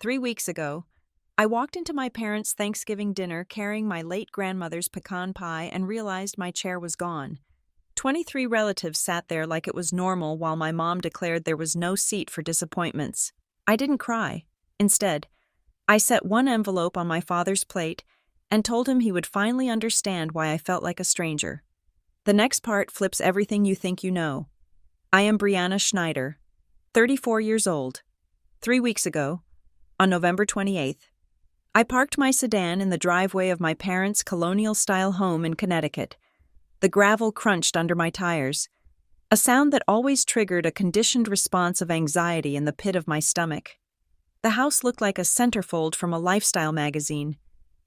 3 weeks ago, I walked into my parents' Thanksgiving dinner carrying my late grandmother's pecan pie and realized my chair was gone. 23 relatives sat there like it was normal while my mom declared there was no seat for disappointments. I didn't cry. Instead, I set one envelope on my father's plate and told him he would finally understand why I felt like a stranger. The next part flips everything you think you know. I am Brianna Schneider, 34 years old. 3 weeks ago, on November 28th, I parked my sedan in the driveway of my parents' colonial-style home in Connecticut. The gravel crunched under my tires, a sound that always triggered a conditioned response of anxiety in the pit of my stomach. The house looked like a centerfold from a lifestyle magazine.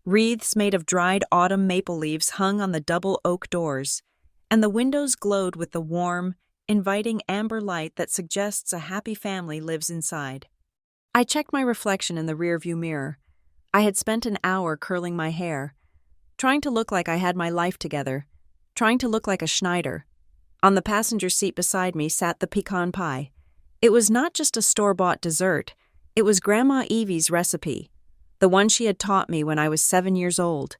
Wreaths made of dried autumn maple leaves hung on the double oak doors, and the windows glowed with the warm, inviting amber light that suggests a happy family lives inside. I checked my reflection in the rearview mirror. I had spent an hour curling my hair, trying to look like I had my life together, trying to look like a Schneider. On the passenger seat beside me sat the pecan pie. It was not just a store-bought dessert, it was Grandma Evie's recipe, the one she had taught me when I was 7 years old.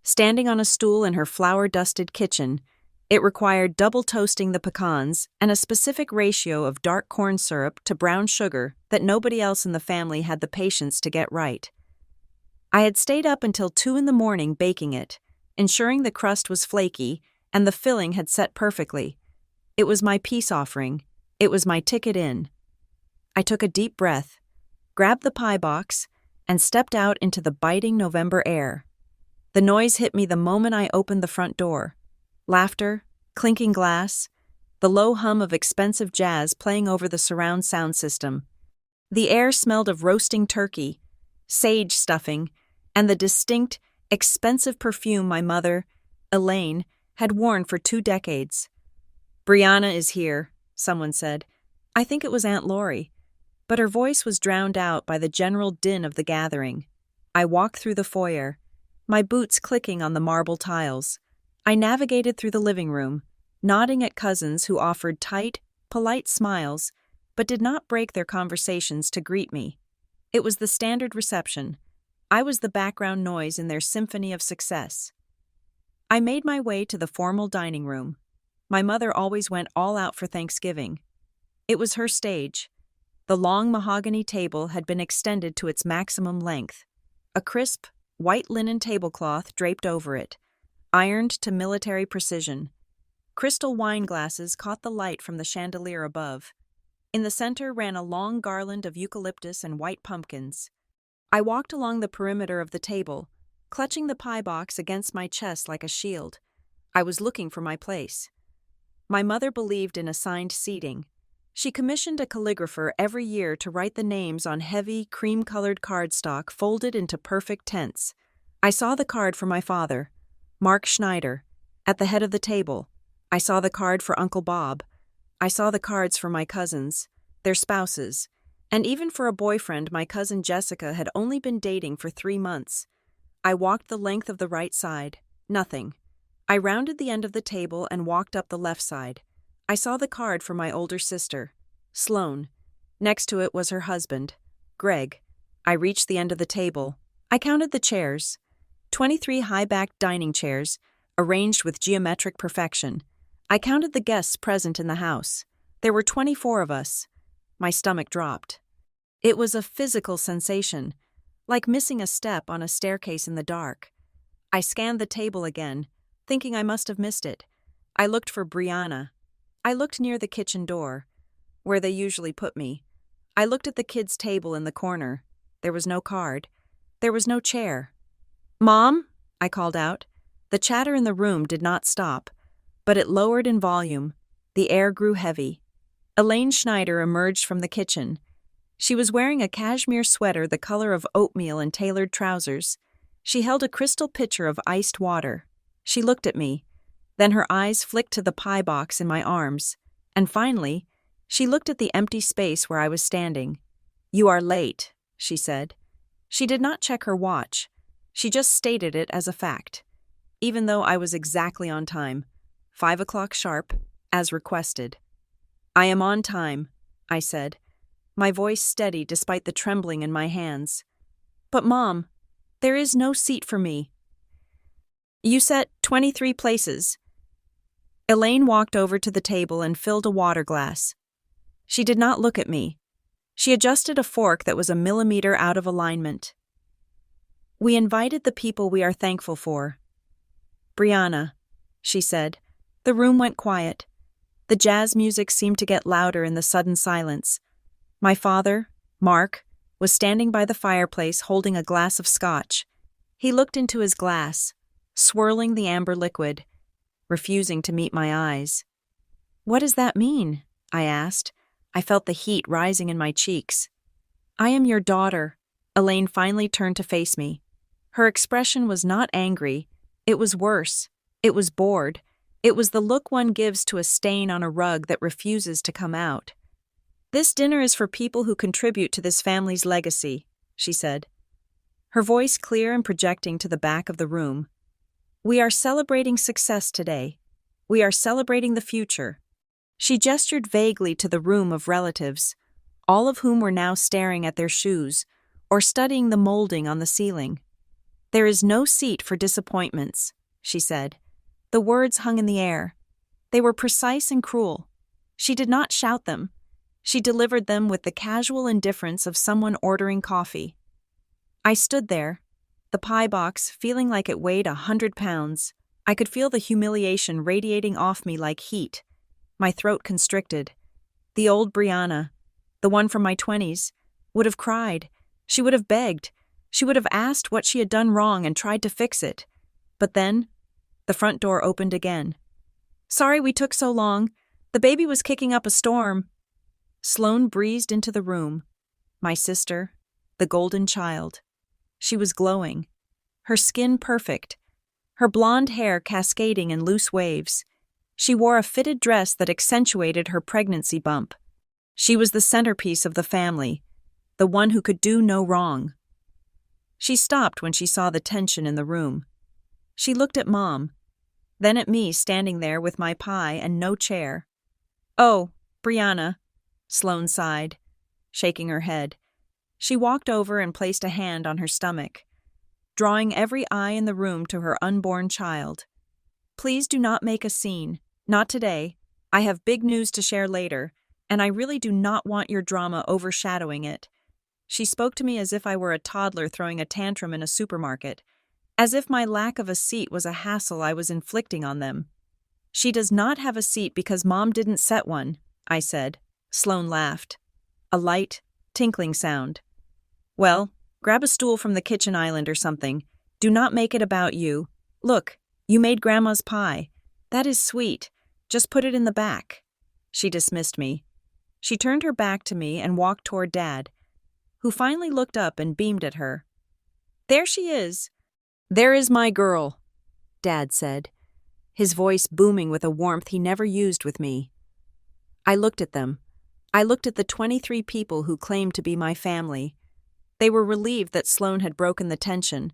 Standing on a stool in her flour-dusted kitchen, it required double toasting the pecans and a specific ratio of dark corn syrup to brown sugar that nobody else in the family had the patience to get right. I had stayed up until 2 a.m. baking it, ensuring the crust was flaky and the filling had set perfectly. It was my peace offering. It was my ticket in. I took a deep breath, grabbed the pie box, and stepped out into the biting November air. The noise hit me the moment I opened the front door. Laughter, clinking glass, the low hum of expensive jazz playing over the surround sound system. The air smelled of roasting turkey, sage stuffing, and the distinct, expensive perfume my mother, Elaine, had worn for 2 decades. "Brianna is here," someone said. I think it was Aunt Lori, but her voice was drowned out by the general din of the gathering. I walked through the foyer, my boots clicking on the marble tiles. I navigated through the living room, nodding at cousins who offered tight, polite smiles, but did not break their conversations to greet me. It was the standard reception. I was the background noise in their symphony of success. I made my way to the formal dining room. My mother always went all out for Thanksgiving. It was her stage. The long mahogany table had been extended to its maximum length. A crisp, white linen tablecloth draped over it, ironed to military precision. Crystal wine glasses caught the light from the chandelier above. In the center ran a long garland of eucalyptus and white pumpkins. I walked along the perimeter of the table, clutching the pie box against my chest like a shield. I was looking for my place. My mother believed in assigned seating. She commissioned a calligrapher every year to write the names on heavy, cream-colored cardstock folded into perfect tense. I saw the card for my father, Mark Schneider, at the head of the table. I saw the card for Uncle Bob. I saw the cards for my cousins, their spouses, and even for a boyfriend my cousin Jessica had only been dating for 3 months. I walked the length of the right side. Nothing. I rounded the end of the table and walked up the left side. I saw the card for my older sister, Sloane. Next to it was her husband, Greg. I reached the end of the table. I counted the chairs. 23 high-backed dining chairs, arranged with geometric perfection. I counted the guests present in the house. There were 24 of us. My stomach dropped. It was a physical sensation, like missing a step on a staircase in the dark. I scanned the table again, thinking I must have missed it. I looked for Brianna. I looked near the kitchen door, where they usually put me. I looked at the kids' table in the corner. There was no card. There was no chair. "Mom?" I called out. The chatter in the room did not stop, but it lowered in volume. The air grew heavy. Elaine Schneider emerged from the kitchen. She was wearing a cashmere sweater the color of oatmeal and tailored trousers. She held a crystal pitcher of iced water. She looked at me. Then her eyes flicked to the pie box in my arms. And finally, she looked at the empty space where I was standing. "You are late," she said. She did not check her watch. She just stated it as a fact. Even though I was exactly on time. 5 o'clock sharp, as requested. "I am on time," I said. my voice steady despite the trembling in my hands. But Mom, there is no seat for me. You set 23 places. Elaine walked over to the table and filled a water glass. She did not look at me. She adjusted a fork that was a millimeter out of alignment. We invited the people we are thankful for. Brianna, she said. The room went quiet. The jazz music seemed to get louder in the sudden silence. My father, Mark, was standing by the fireplace holding a glass of scotch. He looked into his glass, swirling the amber liquid, refusing to meet my eyes. What does that mean? I asked. I felt the heat rising in my cheeks. I am your daughter. Elaine finally turned to face me. Her expression was not angry. It was worse. It was bored. It was the look one gives to a stain on a rug that refuses to come out. This dinner is for people who contribute to this family's legacy, she said, her voice clear and projecting to the back of the room. We are celebrating success today. We are celebrating the future. She gestured vaguely to the room of relatives, all of whom were now staring at their shoes or studying the molding on the ceiling. There is no seat for disappointments, she said. The words hung in the air. They were precise and cruel. She did not shout them. She delivered them with the casual indifference of someone ordering coffee. I stood there, the pie box feeling like it weighed 100 pounds. I could feel the humiliation radiating off me like heat. My throat constricted. The old Brianna, the one from my 20s, would have cried. She would have begged. She would have asked what she had done wrong and tried to fix it. But then, the front door opened again. Sorry we took so long. The baby was kicking up a storm. Sloane breezed into the room. My sister, the golden child. She was glowing. Her skin perfect. Her blonde hair cascading in loose waves. She wore a fitted dress that accentuated her pregnancy bump. She was the centerpiece of the family, the one who could do no wrong. She stopped when she saw the tension in the room. She looked at Mom, then at me standing there with my pie and no chair. Oh, Brianna, Sloane sighed, shaking her head. She walked over and placed a hand on her stomach, drawing every eye in the room to her unborn child. Please do not make a scene. Not today. I have big news to share later, and I really do not want your drama overshadowing it. She spoke to me as if I were a toddler throwing a tantrum in a supermarket, as if my lack of a seat was a hassle I was inflicting on them. She does not have a seat because Mom didn't set one, I said. Sloane laughed. A light, tinkling sound. Well, grab a stool from the kitchen island or something. Do not make it about you. Look, you made Grandma's pie. That is sweet. Just put it in the back. She dismissed me. She turned her back to me and walked toward Dad, who finally looked up and beamed at her. There she is. There is my girl, Dad said, his voice booming with a warmth he never used with me. I looked at them. I looked at the 23 people who claimed to be my family. They were relieved that Sloane had broken the tension.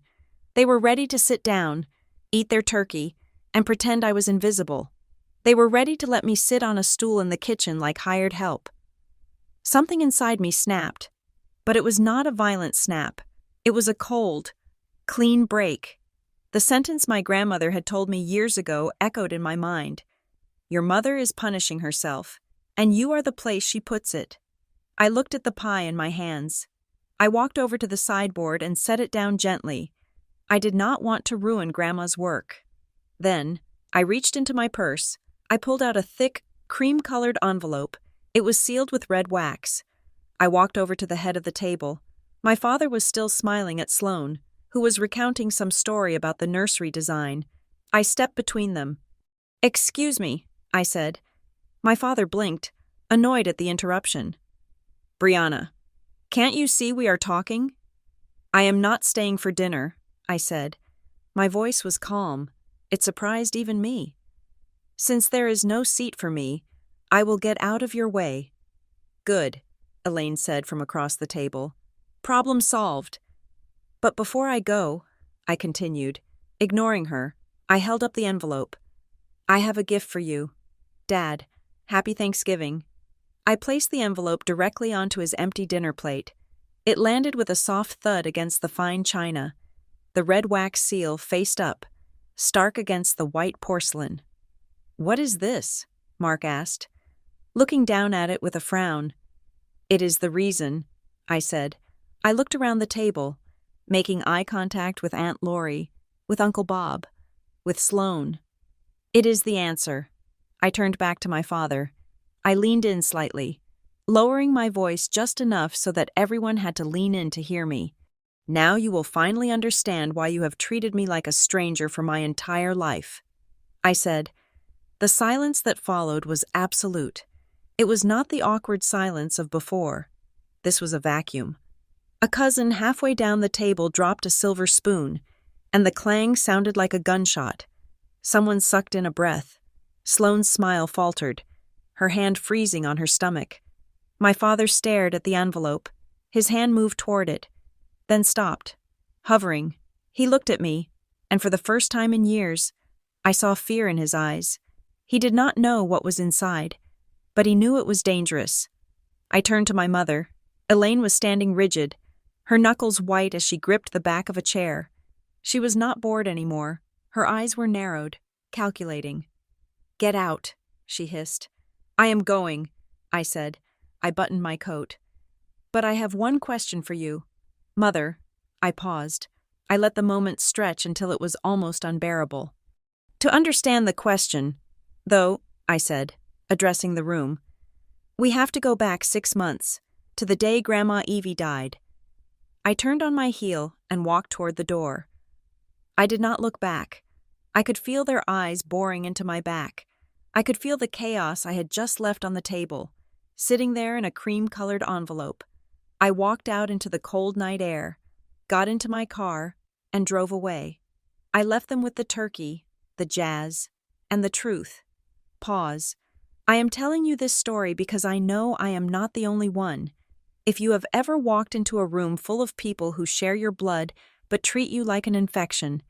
They were ready to sit down, eat their turkey, and pretend I was invisible. They were ready to let me sit on a stool in the kitchen like hired help. Something inside me snapped, but it was not a violent snap. It was a cold, clean break. The sentence my grandmother had told me years ago echoed in my mind. Your mother is punishing herself, and you are the place she puts it. I looked at the pie in my hands. I walked over to the sideboard and set it down gently. I did not want to ruin Grandma's work. Then, I reached into my purse. I pulled out a thick, cream-colored envelope. It was sealed with red wax. I walked over to the head of the table. My father was still smiling at Sloane, who was recounting some story about the nursery design. I stepped between them. Excuse me, I said. My father blinked, annoyed at the interruption. Brianna, can't you see we are talking? I am not staying for dinner, I said. My voice was calm. It surprised even me. Since there is no seat for me, I will get out of your way. Good, Elaine said from across the table. Problem solved. But before I go, I continued, ignoring her, I held up the envelope. I have a gift for you. Dad, happy Thanksgiving. I placed the envelope directly onto his empty dinner plate. It landed with a soft thud against the fine china. The red wax seal faced up, stark against the white porcelain. "What is this?" Mark asked, looking down at it with a frown. "It is the reason," I said. I looked around the table, making eye contact with Aunt Lori, with Uncle Bob, with Sloane. "It is the answer." I turned back to my father. I leaned in slightly, lowering my voice just enough so that everyone had to lean in to hear me. "Now you will finally understand why you have treated me like a stranger for my entire life," I said. The silence that followed was absolute. It was not the awkward silence of before. This was a vacuum. A cousin halfway down the table dropped a silver spoon, and the clang sounded like a gunshot. Someone sucked in a breath. Sloane's smile faltered, her hand freezing on her stomach. My father stared at the envelope. His hand moved toward it, then stopped, hovering. He looked at me, and for the first time in years, I saw fear in his eyes. He did not know what was inside, but he knew it was dangerous. I turned to my mother. Elaine was standing rigid, her knuckles white as she gripped the back of a chair. She was not bored anymore. Her eyes were narrowed, calculating. "Get out," she hissed. "I am going," I said. I buttoned my coat. "But I have one question for you." "Mother," I paused. I let the moment stretch until it was almost unbearable. "To understand the question, though," I said, addressing the room, "we have to go back 6 months, to the day Grandma Evie died." I turned on my heel and walked toward the door. I did not look back. I could feel their eyes boring into my back. I could feel the chaos I had just left on the table, sitting there in a cream-colored envelope. I walked out into the cold night air, got into my car, and drove away. I left them with the turkey, the jazz, and the truth. Pause. I am telling you this story because I know I am not the only one. If you have ever walked into a room full of people who share your blood but treat you like an infection,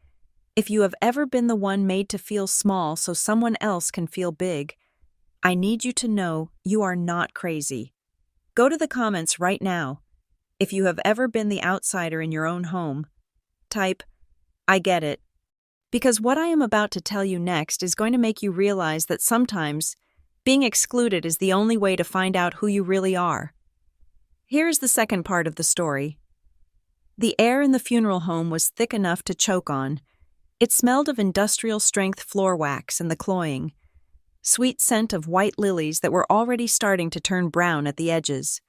if you have ever been the one made to feel small so someone else can feel big, I need you to know you are not crazy. Go to the comments right now. If you have ever been the outsider in your own home, type, "I get it." Because what I am about to tell you next is going to make you realize that sometimes being excluded is the only way to find out who you really are. Here is the second part of the story. The air in the funeral home was thick enough to choke on. It smelled of industrial-strength floor wax and the cloying, sweet scent of white lilies that were already starting to turn brown at the edges.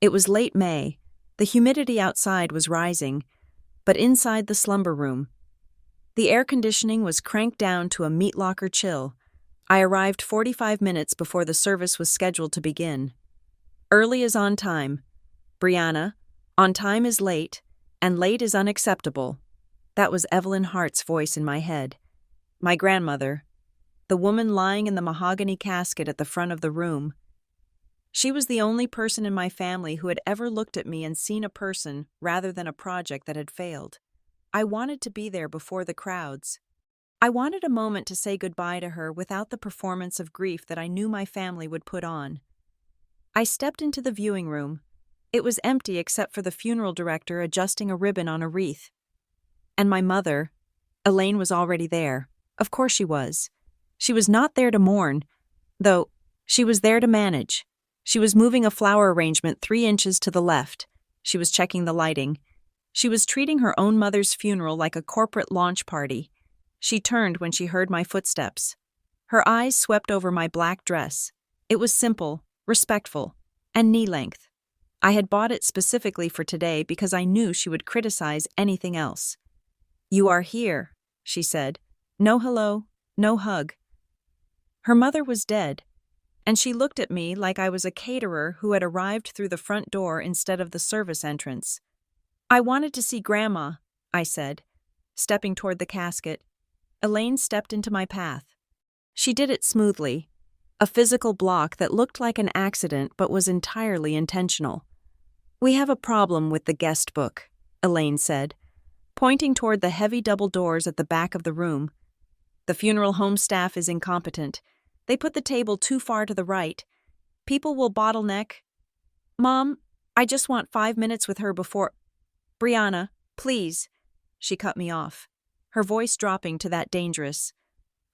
It was late May. The humidity outside was rising, but inside the slumber room, the air conditioning was cranked down to a meat locker chill. I arrived 45 minutes before the service was scheduled to begin. Early is on time. Brianna, on time is late, and late is unacceptable. That was Evelyn Hart's voice in my head. My grandmother, the woman lying in the mahogany casket at the front of the room. She was the only person in my family who had ever looked at me and seen a person rather than a project that had failed. I wanted to be there before the crowds. I wanted a moment to say goodbye to her without the performance of grief that I knew my family would put on. I stepped into the viewing room. It was empty except for the funeral director adjusting a ribbon on a wreath. And my mother, Elaine, was already there. Of course she was. She was not there to mourn, though she was there to manage. She was moving a flower arrangement 3 inches to the left. She was checking the lighting. She was treating her own mother's funeral like a corporate launch party. She turned when she heard my footsteps. Her eyes swept over my black dress. It was simple, respectful, and knee-length. I had bought it specifically for today because I knew she would criticize anything else. "You are here," she said. "No hello, no hug." Her mother was dead, and she looked at me like I was a caterer who had arrived through the front door instead of the service entrance. "I wanted to see Grandma," I said, stepping toward the casket. Elaine stepped into my path. She did it smoothly, a physical block that looked like an accident but was entirely intentional. "We have a problem with the guest book," Elaine said, pointing toward the heavy double doors at the back of the room. "The funeral home staff is incompetent. They put the table too far to the right. People will bottleneck. Mom, I just want 5 minutes with her before. Brianna, please. She cut me off, her voice dropping to that dangerous,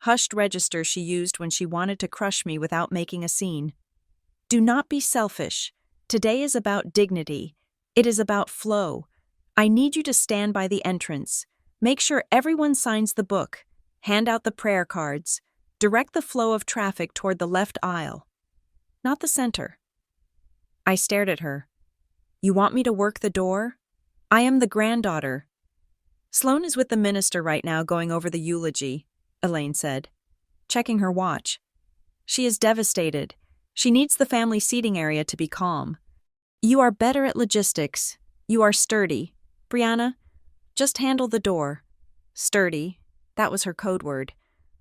hushed register she used when she wanted to crush me without making a scene. Do not be selfish. Today is about dignity. It is about flow. I need you to stand by the entrance. Make sure everyone signs the book. Hand out the prayer cards. Direct the flow of traffic toward the left aisle, not the center. I stared at her. You want me to work the door? I am the granddaughter. Sloan is with the minister right now going over the eulogy, Elaine said, checking her watch. She is devastated. She needs the family seating area to be calm. You are better at logistics. You are sturdy. Brianna, just handle the door. Sturdy, that was her code word.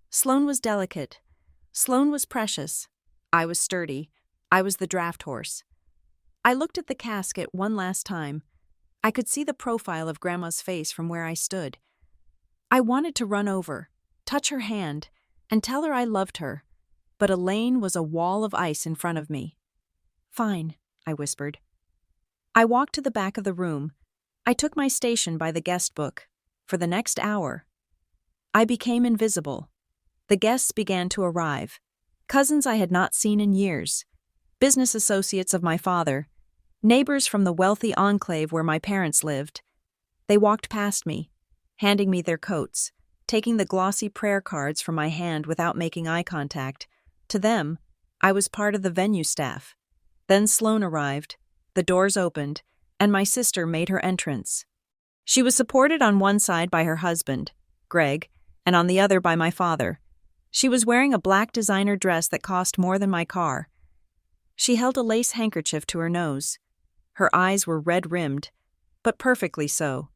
Sloan was delicate. Sloan was precious. I was sturdy. I was the draft horse. I looked at the casket one last time. I could see the profile of Grandma's face from where I stood. I wanted to run over, touch her hand, and tell her I loved her, but Elaine was a wall of ice in front of me. Fine, I whispered. I walked to the back of the room. I took my station by the guest book. For the next hour, I became invisible. The guests began to arrive. Cousins I had not seen in years. Business associates of my father. Neighbors from the wealthy enclave where my parents lived. They walked past me, handing me their coats, taking the glossy prayer cards from my hand without making eye contact. To them, I was part of the venue staff. Then Sloan arrived, the doors opened, and my sister made her entrance. She was supported on one side by her husband, Greg, and on the other by my father. She was wearing a black designer dress that cost more than my car. She held a lace handkerchief to her nose. Her eyes were red-rimmed, but perfectly so.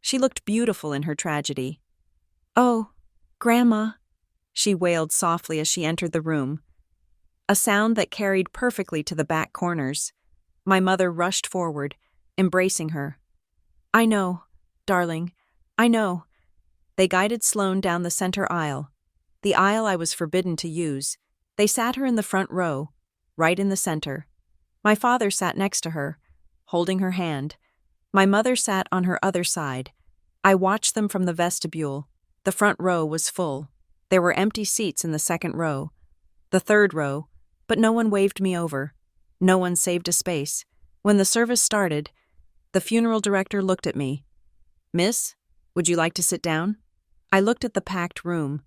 She looked beautiful in her tragedy. "Oh, Grandma," she wailed softly as she entered the room, a sound that carried perfectly to the back corners. My mother rushed forward, embracing her. "I know, darling, I know." They guided Sloan down the center aisle, the aisle I was forbidden to use. They sat her in the front row, right in the center. My father sat next to her, holding her hand. My mother sat on her other side. I watched them from the vestibule. The front row was full. There were empty seats in the second row, the third row, but no one waved me over. No one saved a space. When the service started, the funeral director looked at me. "Miss, would you like to sit down?" I looked at the packed room.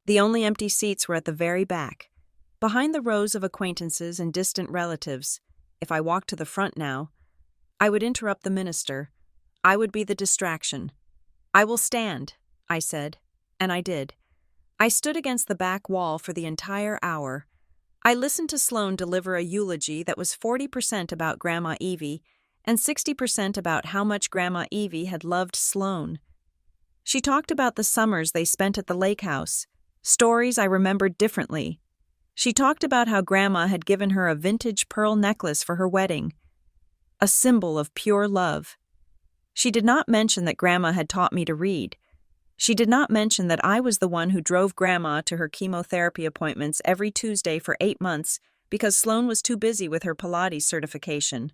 The only empty seats were at the very back, behind the rows of acquaintances and distant relatives. If I walked to the front now, I would interrupt the minister. I would be the distraction. "I will stand," I said, and I did. I stood against the back wall for the entire hour. I listened to Sloan deliver a eulogy that was 40% about Grandma Evie and 60% about how much Grandma Evie had loved Sloan. She talked about the summers they spent at the lake house, stories I remembered differently. She talked about how Grandma had given her a vintage pearl necklace for her wedding, a symbol of pure love. She did not mention that Grandma had taught me to read. She did not mention that I was the one who drove Grandma to her chemotherapy appointments every Tuesday for 8 months because Sloan was too busy with her Pilates certification.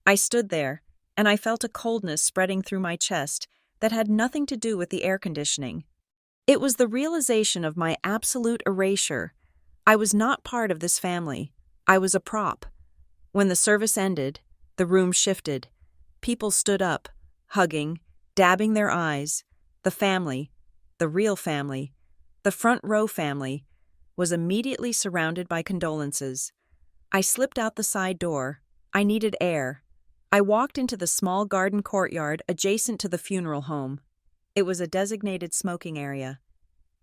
I stood there, and I felt a coldness spreading through my chest that had nothing to do with the air conditioning. It was the realization of my absolute erasure. I was not part of this family. I was a prop. When the service ended, the room shifted. People stood up, hugging, dabbing their eyes. The family, the real family, the front row family, was immediately surrounded by condolences. I slipped out the side door. I needed air. I walked into the small garden courtyard adjacent to the funeral home. It was a designated smoking area,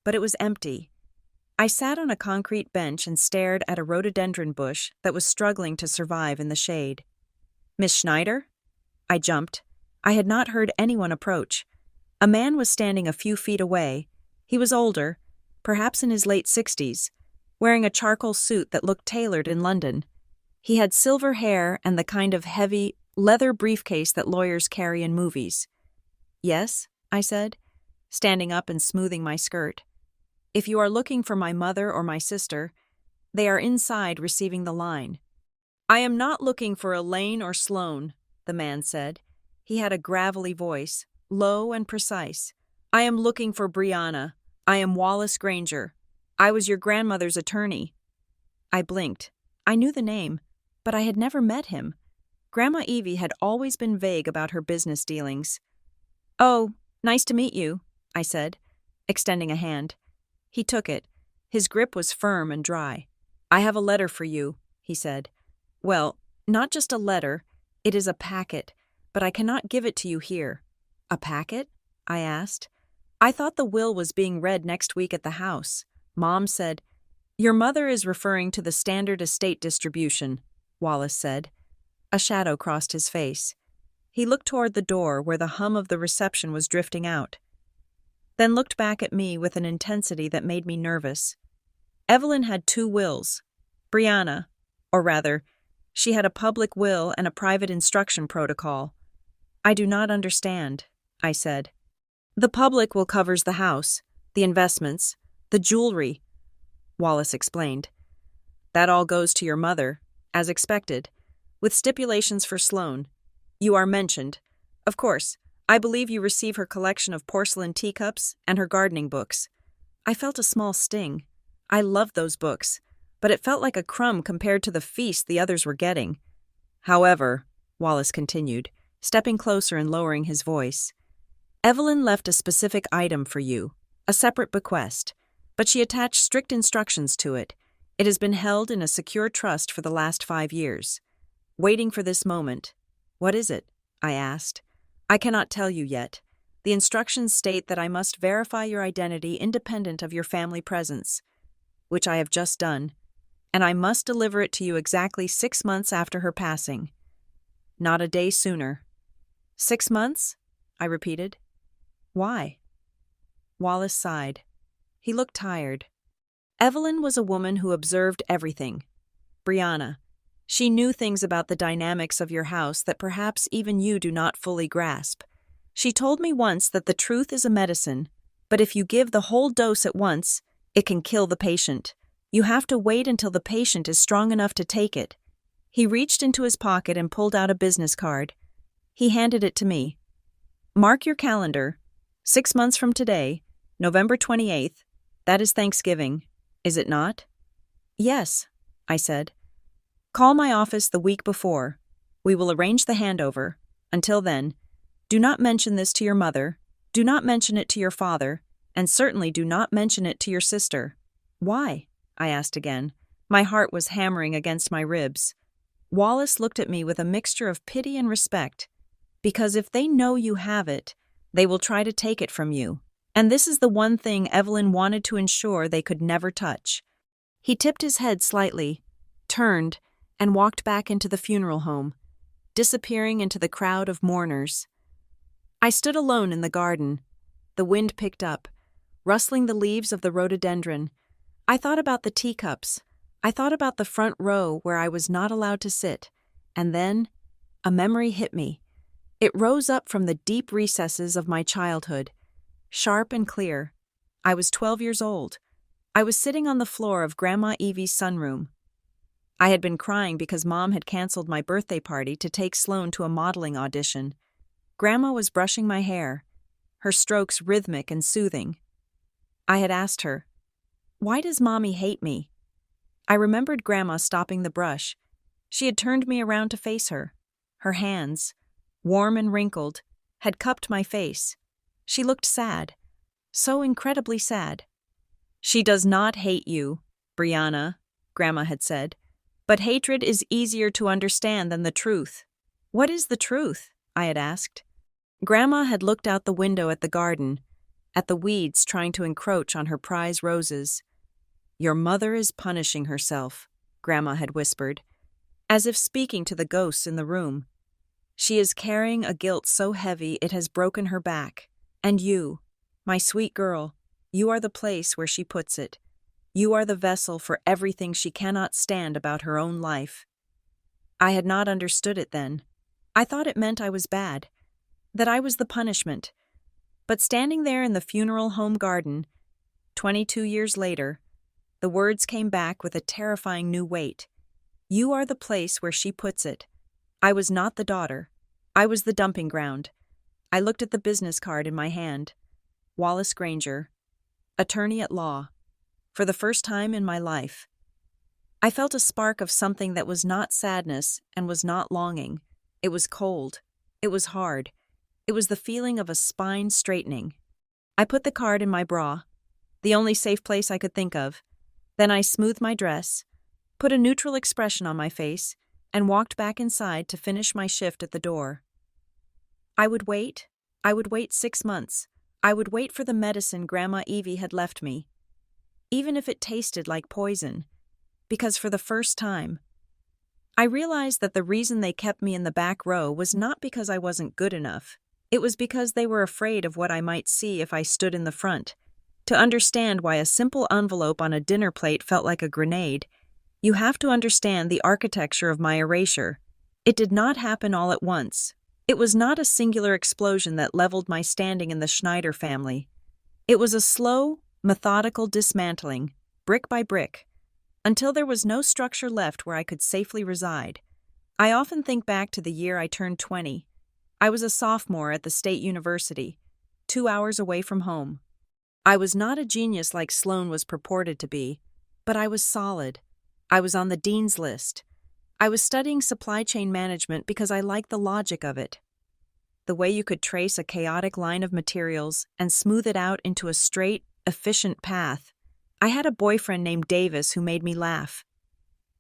but it was empty. I sat on a concrete bench and stared at a rhododendron bush that was struggling to survive in the shade. "Miss Schneider?" I jumped. I had not heard anyone approach. A man was standing a few feet away. He was older, perhaps in his late 60s, wearing a charcoal suit that looked tailored in London. He had silver hair and the kind of heavy, leather briefcase that lawyers carry in movies. "Yes," I said, standing up and smoothing my skirt. "If you are looking for my mother or my sister, They are inside receiving the line. I am not looking for Elaine or Sloane, the man said. He had a gravelly voice, low and precise. I am looking for Brianna. I am Wallace Granger. I was your grandmother's attorney. I blinked. I knew the name, but I had never met him. Grandma Evie had always been vague about her business dealings. Oh, nice to meet you, I said, extending a hand. He took it. His grip was firm and dry. I have a letter for you, he said. Well, not just a letter. It is a packet, but I cannot give it to you here. A packet? I asked. I thought the will was being read next week at the house. Mom said, Your mother is referring to the standard estate distribution, Wallace said. A shadow crossed his face. He looked toward the door where the hum of the reception was drifting out, then looked back at me with an intensity that made me nervous. Evelyn had 2 wills. Brianna, or rather, she had a public will and a private instruction protocol. I do not understand, I said. The public will covers the house, the investments, the jewelry, Wallace explained. That all goes to your mother, as expected, with stipulations for Sloane. You are mentioned. Of course, I believe you receive her collection of porcelain teacups and her gardening books. I felt a small sting. I loved those books, but it felt like a crumb compared to the feast the others were getting. However, Wallace continued, stepping closer and lowering his voice, Evelyn left a specific item for you, a separate bequest, but she attached strict instructions to it. It has been held in a secure trust for the last 5 years. Waiting for this moment. What is it? I asked. I cannot tell you yet. The instructions state that I must verify your identity independent of your family presence, which I have just done, and I must deliver it to you exactly 6 months after her passing. Not a day sooner. 6 months? I repeated. Why? Wallace sighed. He looked tired. Evelyn was a woman who observed everything. Brianna. She knew things about the dynamics of your house that perhaps even you do not fully grasp. She told me once that the truth is a medicine, but if you give the whole dose at once, it can kill the patient. You have to wait until the patient is strong enough to take it. He reached into his pocket and pulled out a business card. He handed it to me. Mark your calendar. 6 months from today, November 28th. That is Thanksgiving, is it not? Yes, I said. Call my office the week before. We will arrange the handover. Until then, do not mention this to your mother, do not mention it to your father, and certainly do not mention it to your sister. Why? I asked again. My heart was hammering against my ribs. Wallace looked at me with a mixture of pity and respect. Because if they know you have it, they will try to take it from you. And this is the one thing Evelyn wanted to ensure they could never touch. He tipped his head slightly, turned, and walked back into the funeral home, disappearing into the crowd of mourners. I stood alone in the garden. The wind picked up, rustling the leaves of the rhododendron. I thought about the teacups. I thought about the front row where I was not allowed to sit. And then, a memory hit me. It rose up from the deep recesses of my childhood, sharp and clear. I was 12 years old. I was sitting on the floor of Grandma Evie's sunroom. I had been crying because Mom had canceled my birthday party to take Sloane to a modeling audition. Grandma was brushing my hair, her strokes rhythmic and soothing. I had asked her, "Why does Mommy hate me?" I remembered Grandma stopping the brush. She had turned me around to face her. Her hands, warm and wrinkled, had cupped my face. She looked sad, so incredibly sad. "She does not hate you, Brianna," Grandma had said, "but hatred is easier to understand than the truth." "What is the truth?" I had asked. Grandma had looked out the window at the garden, at the weeds trying to encroach on her prize roses. "Your mother is punishing herself," Grandma had whispered, as if speaking to the ghosts in the room. "She is carrying a guilt so heavy it has broken her back. And you, my sweet girl, you are the place where she puts it. You are the vessel for everything she cannot stand about her own life." I had not understood it then. I thought it meant I was bad, that I was the punishment. But standing there in the funeral home garden, 22 years later, The words came back with a terrifying new weight. You are the place where she puts it. I was not the daughter. I was the dumping ground. I looked at the business card in my hand. Wallace Granger, attorney at law. For the first time in my life, I felt a spark of something that was not sadness and was not longing. It was cold. It was hard. It was the feeling of a spine straightening. I put the card in my bra, the only safe place I could think of. Then I smoothed my dress, put a neutral expression on my face, and walked back inside to finish my shift at the door. I would wait. I would wait 6 months. I would wait for the medicine Grandma Evie had left me, even if it tasted like poison. Because for the first time, I realized that the reason they kept me in the back row was not because I wasn't good enough. It was because they were afraid of what I might see if I stood in the front. To understand why a simple envelope on a dinner plate felt like a grenade, you have to understand the architecture of my erasure. It did not happen all at once. It was not a singular explosion that leveled my standing in the Schneider family. It was a slow, methodical dismantling, brick by brick, until there was no structure left where I could safely reside. I often think back to the year I turned 20. I was a sophomore at the State University, 2 hours away from home. I was not a genius like Sloan was purported to be, but I was solid. I was on the dean's list. I was studying supply chain management because I liked the logic of it. The way you could trace a chaotic line of materials and smooth it out into a straight, efficient path. I had a boyfriend named Davis who made me laugh.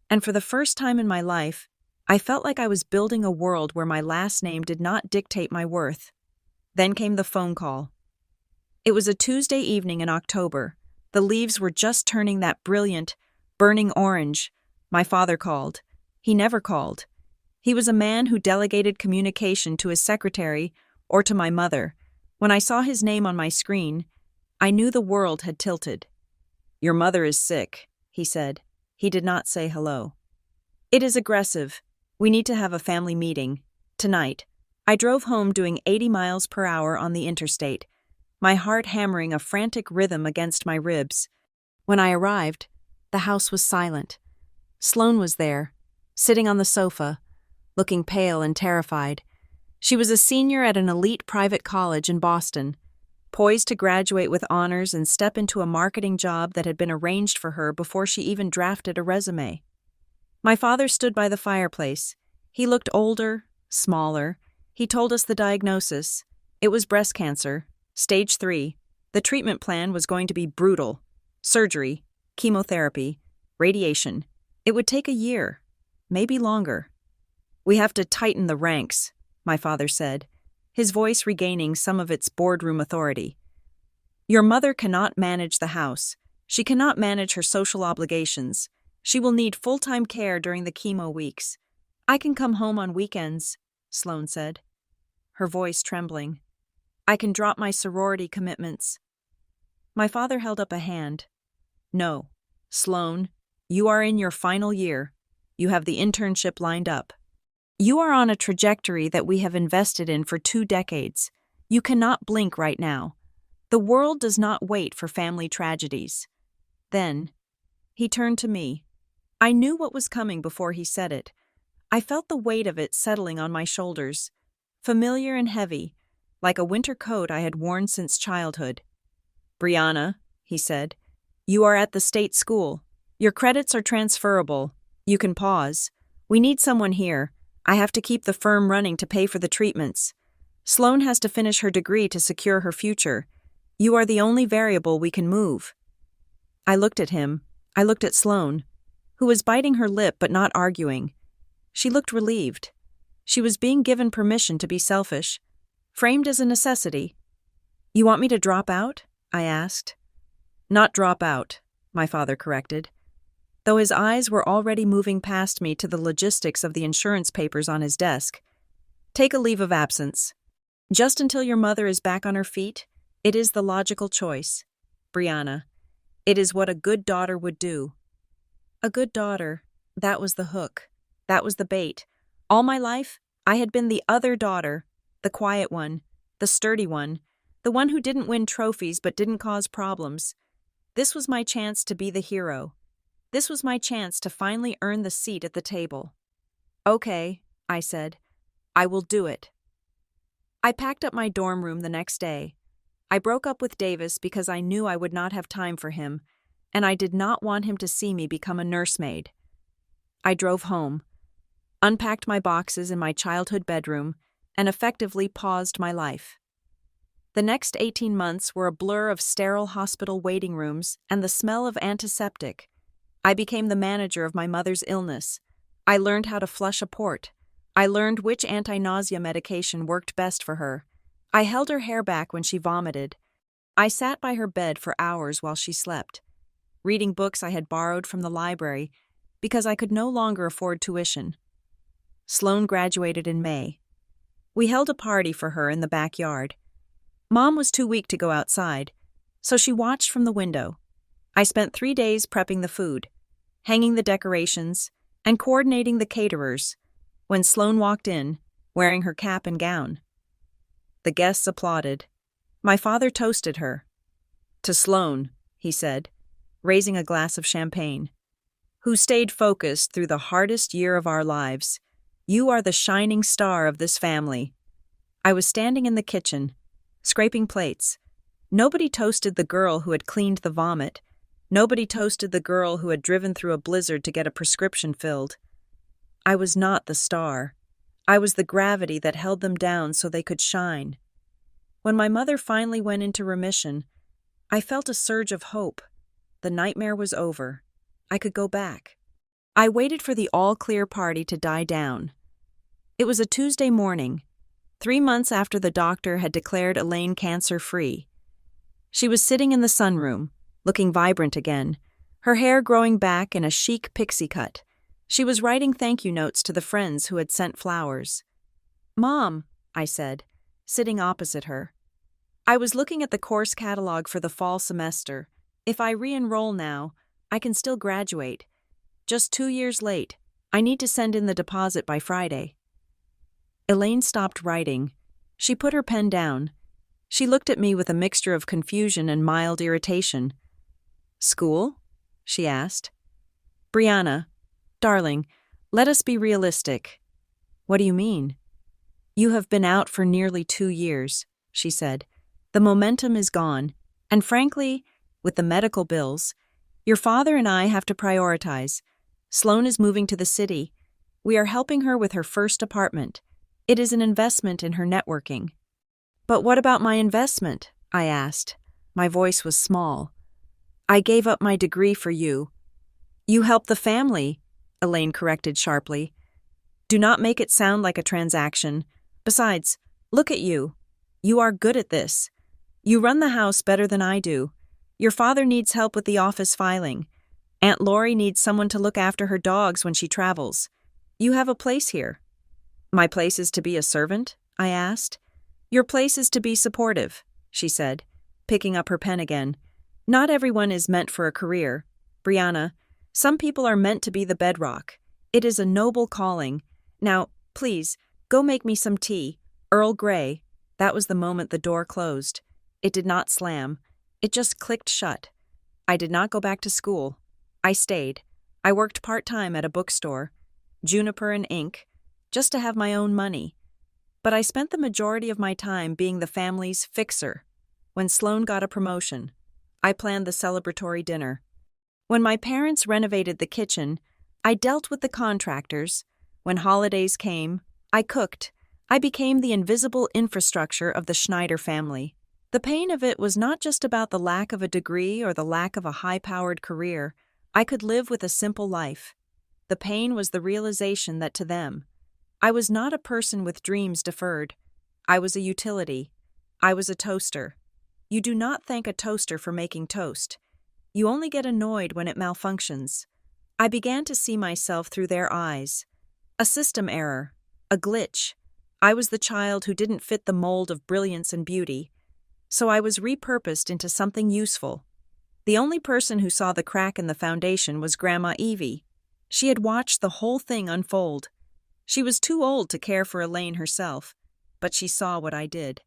And for the first time in my life, I felt like I was building a world where my last name did not dictate my worth. Then came the phone call. It was a Tuesday evening in October. The leaves were just turning that brilliant, burning orange. My father called. He never called. He was a man who delegated communication to his secretary or to my mother. When I saw his name on my screen, I knew the world had tilted. Your mother is sick, he said. He did not say hello. It is aggressive. We need to have a family meeting. Tonight. I drove home doing 80 miles per hour on the interstate, my heart hammering a frantic rhythm against my ribs. When I arrived, the house was silent. Sloan was there, sitting on the sofa, looking pale and terrified. She was a senior at an elite private college in Boston, poised to graduate with honors and step into a marketing job that had been arranged for her before she even drafted a resume. My father stood by the fireplace. He looked older, smaller. He told us the diagnosis. It was breast cancer, stage 3. The treatment plan was going to be brutal. Surgery, chemotherapy, radiation. It would take a year, maybe longer. We have to tighten the ranks, my father said, his voice regaining some of its boardroom authority. Your mother cannot manage the house. She cannot manage her social obligations. She will need full-time care during the chemo weeks. I can come home on weekends, Sloan said, her voice trembling. I can drop my sorority commitments. My father held up a hand. No, Sloan, you are in your final year. You have the internship lined up. You are on a trajectory that we have invested in for 2 decades. You cannot blink right now. The world does not wait for family tragedies. Then, he turned to me. I knew what was coming before he said it. I felt the weight of it settling on my shoulders, familiar and heavy, like a winter coat I had worn since childhood. Brianna, he said, you are at the state school. Your credits are transferable. You can pause. We need someone here. I have to keep the firm running to pay for the treatments. Sloan has to finish her degree to secure her future. You are the only variable we can move. I looked at him. I looked at Sloan, who was biting her lip but not arguing. She looked relieved. She was being given permission to be selfish, framed as a necessity. You want me to drop out? I asked. Not drop out, my father corrected, though his eyes were already moving past me to the logistics of the insurance papers on his desk. Take a leave of absence. Just until your mother is back on her feet, it is the logical choice. Brianna, it is what a good daughter would do. A good daughter, that was the hook. That was the bait. All my life, I had been the other daughter, the quiet one, the sturdy one, the one who didn't win trophies but didn't cause problems. This was my chance to be the hero. This was my chance to finally earn the seat at the table. Okay, I said. I will do it. I packed up my dorm room the next day. I broke up with Davis because I knew I would not have time for him, and I did not want him to see me become a nursemaid. I drove home, unpacked my boxes in my childhood bedroom, and effectively paused my life. The next 18 months were a blur of sterile hospital waiting rooms and the smell of antiseptic. I became the manager of my mother's illness. I learned how to flush a port. I learned which anti-nausea medication worked best for her. I held her hair back when she vomited. I sat by her bed for hours while she slept, reading books I had borrowed from the library because I could no longer afford tuition. Sloane graduated in May. We held a party for her in the backyard. Mom was too weak to go outside, so she watched from the window. I spent 3 days prepping the food, hanging the decorations, and coordinating the caterers when Sloane walked in, wearing her cap and gown. The guests applauded. My father toasted her. To Sloane, he said, raising a glass of champagne, who stayed focused through the hardest year of our lives. You are the shining star of this family. I was standing in the kitchen, scraping plates. Nobody toasted the girl who had cleaned the vomit. Nobody toasted the girl who had driven through a blizzard to get a prescription filled. I was not the star. I was the gravity that held them down so they could shine. When my mother finally went into remission, I felt a surge of hope. The nightmare was over. I could go back. I waited for the all-clear party to die down. It was a Tuesday morning, 3 months after the doctor had declared Elaine cancer-free. She was sitting in the sunroom, looking vibrant again, her hair growing back in a chic pixie cut. She was writing thank you notes to the friends who had sent flowers. "Mom," I said, sitting opposite her. I was looking at the course catalog for the fall semester. If I re-enroll now, I can still graduate. Just 2 years late. I need to send in the deposit by Friday. Elaine stopped writing. She put her pen down. She looked at me with a mixture of confusion and mild irritation. "School?" she asked. "Brianna, darling, let us be realistic." "What do you mean?" "You have been out for nearly 2 years," she said. "The momentum is gone, and frankly, with the medical bills, your father and I have to prioritize. Sloane is moving to the city. We are helping her with her first apartment. It is an investment in her networking." "But what about my investment?" I asked. My voice was small. "I gave up my degree for you." "You help the family," Elaine corrected sharply. "Do not make it sound like a transaction. Besides, look at you. You are good at this. You run the house better than I do. Your father needs help with the office filing. Aunt Lori needs someone to look after her dogs when she travels. You have a place here." "My place is to be a servant?" I asked. "Your place is to be supportive," she said, picking up her pen again. "Not everyone is meant for a career. Brianna, some people are meant to be the bedrock. It is a noble calling. Now, please, go make me some tea. Earl Grey." That was the moment the door closed. It did not slam. It just clicked shut. I did not go back to school. I stayed. I worked part-time at a bookstore, Juniper and Ink, just to have my own money. But I spent the majority of my time being the family's fixer. When Sloane got a promotion, I planned the celebratory dinner. When my parents renovated the kitchen, I dealt with the contractors. When holidays came, I cooked. I became the invisible infrastructure of the Schneider family. The pain of it was not just about the lack of a degree or the lack of a high-powered career. I could live with a simple life. The pain was the realization that to them, I was not a person with dreams deferred. I was a utility. I was a toaster. You do not thank a toaster for making toast. You only get annoyed when it malfunctions. I began to see myself through their eyes. A system error. A glitch. I was the child who didn't fit the mold of brilliance and beauty. So I was repurposed into something useful. The only person who saw the crack in the foundation was Grandma Evie. She had watched the whole thing unfold. She was too old to care for Elaine herself, but she saw what I did.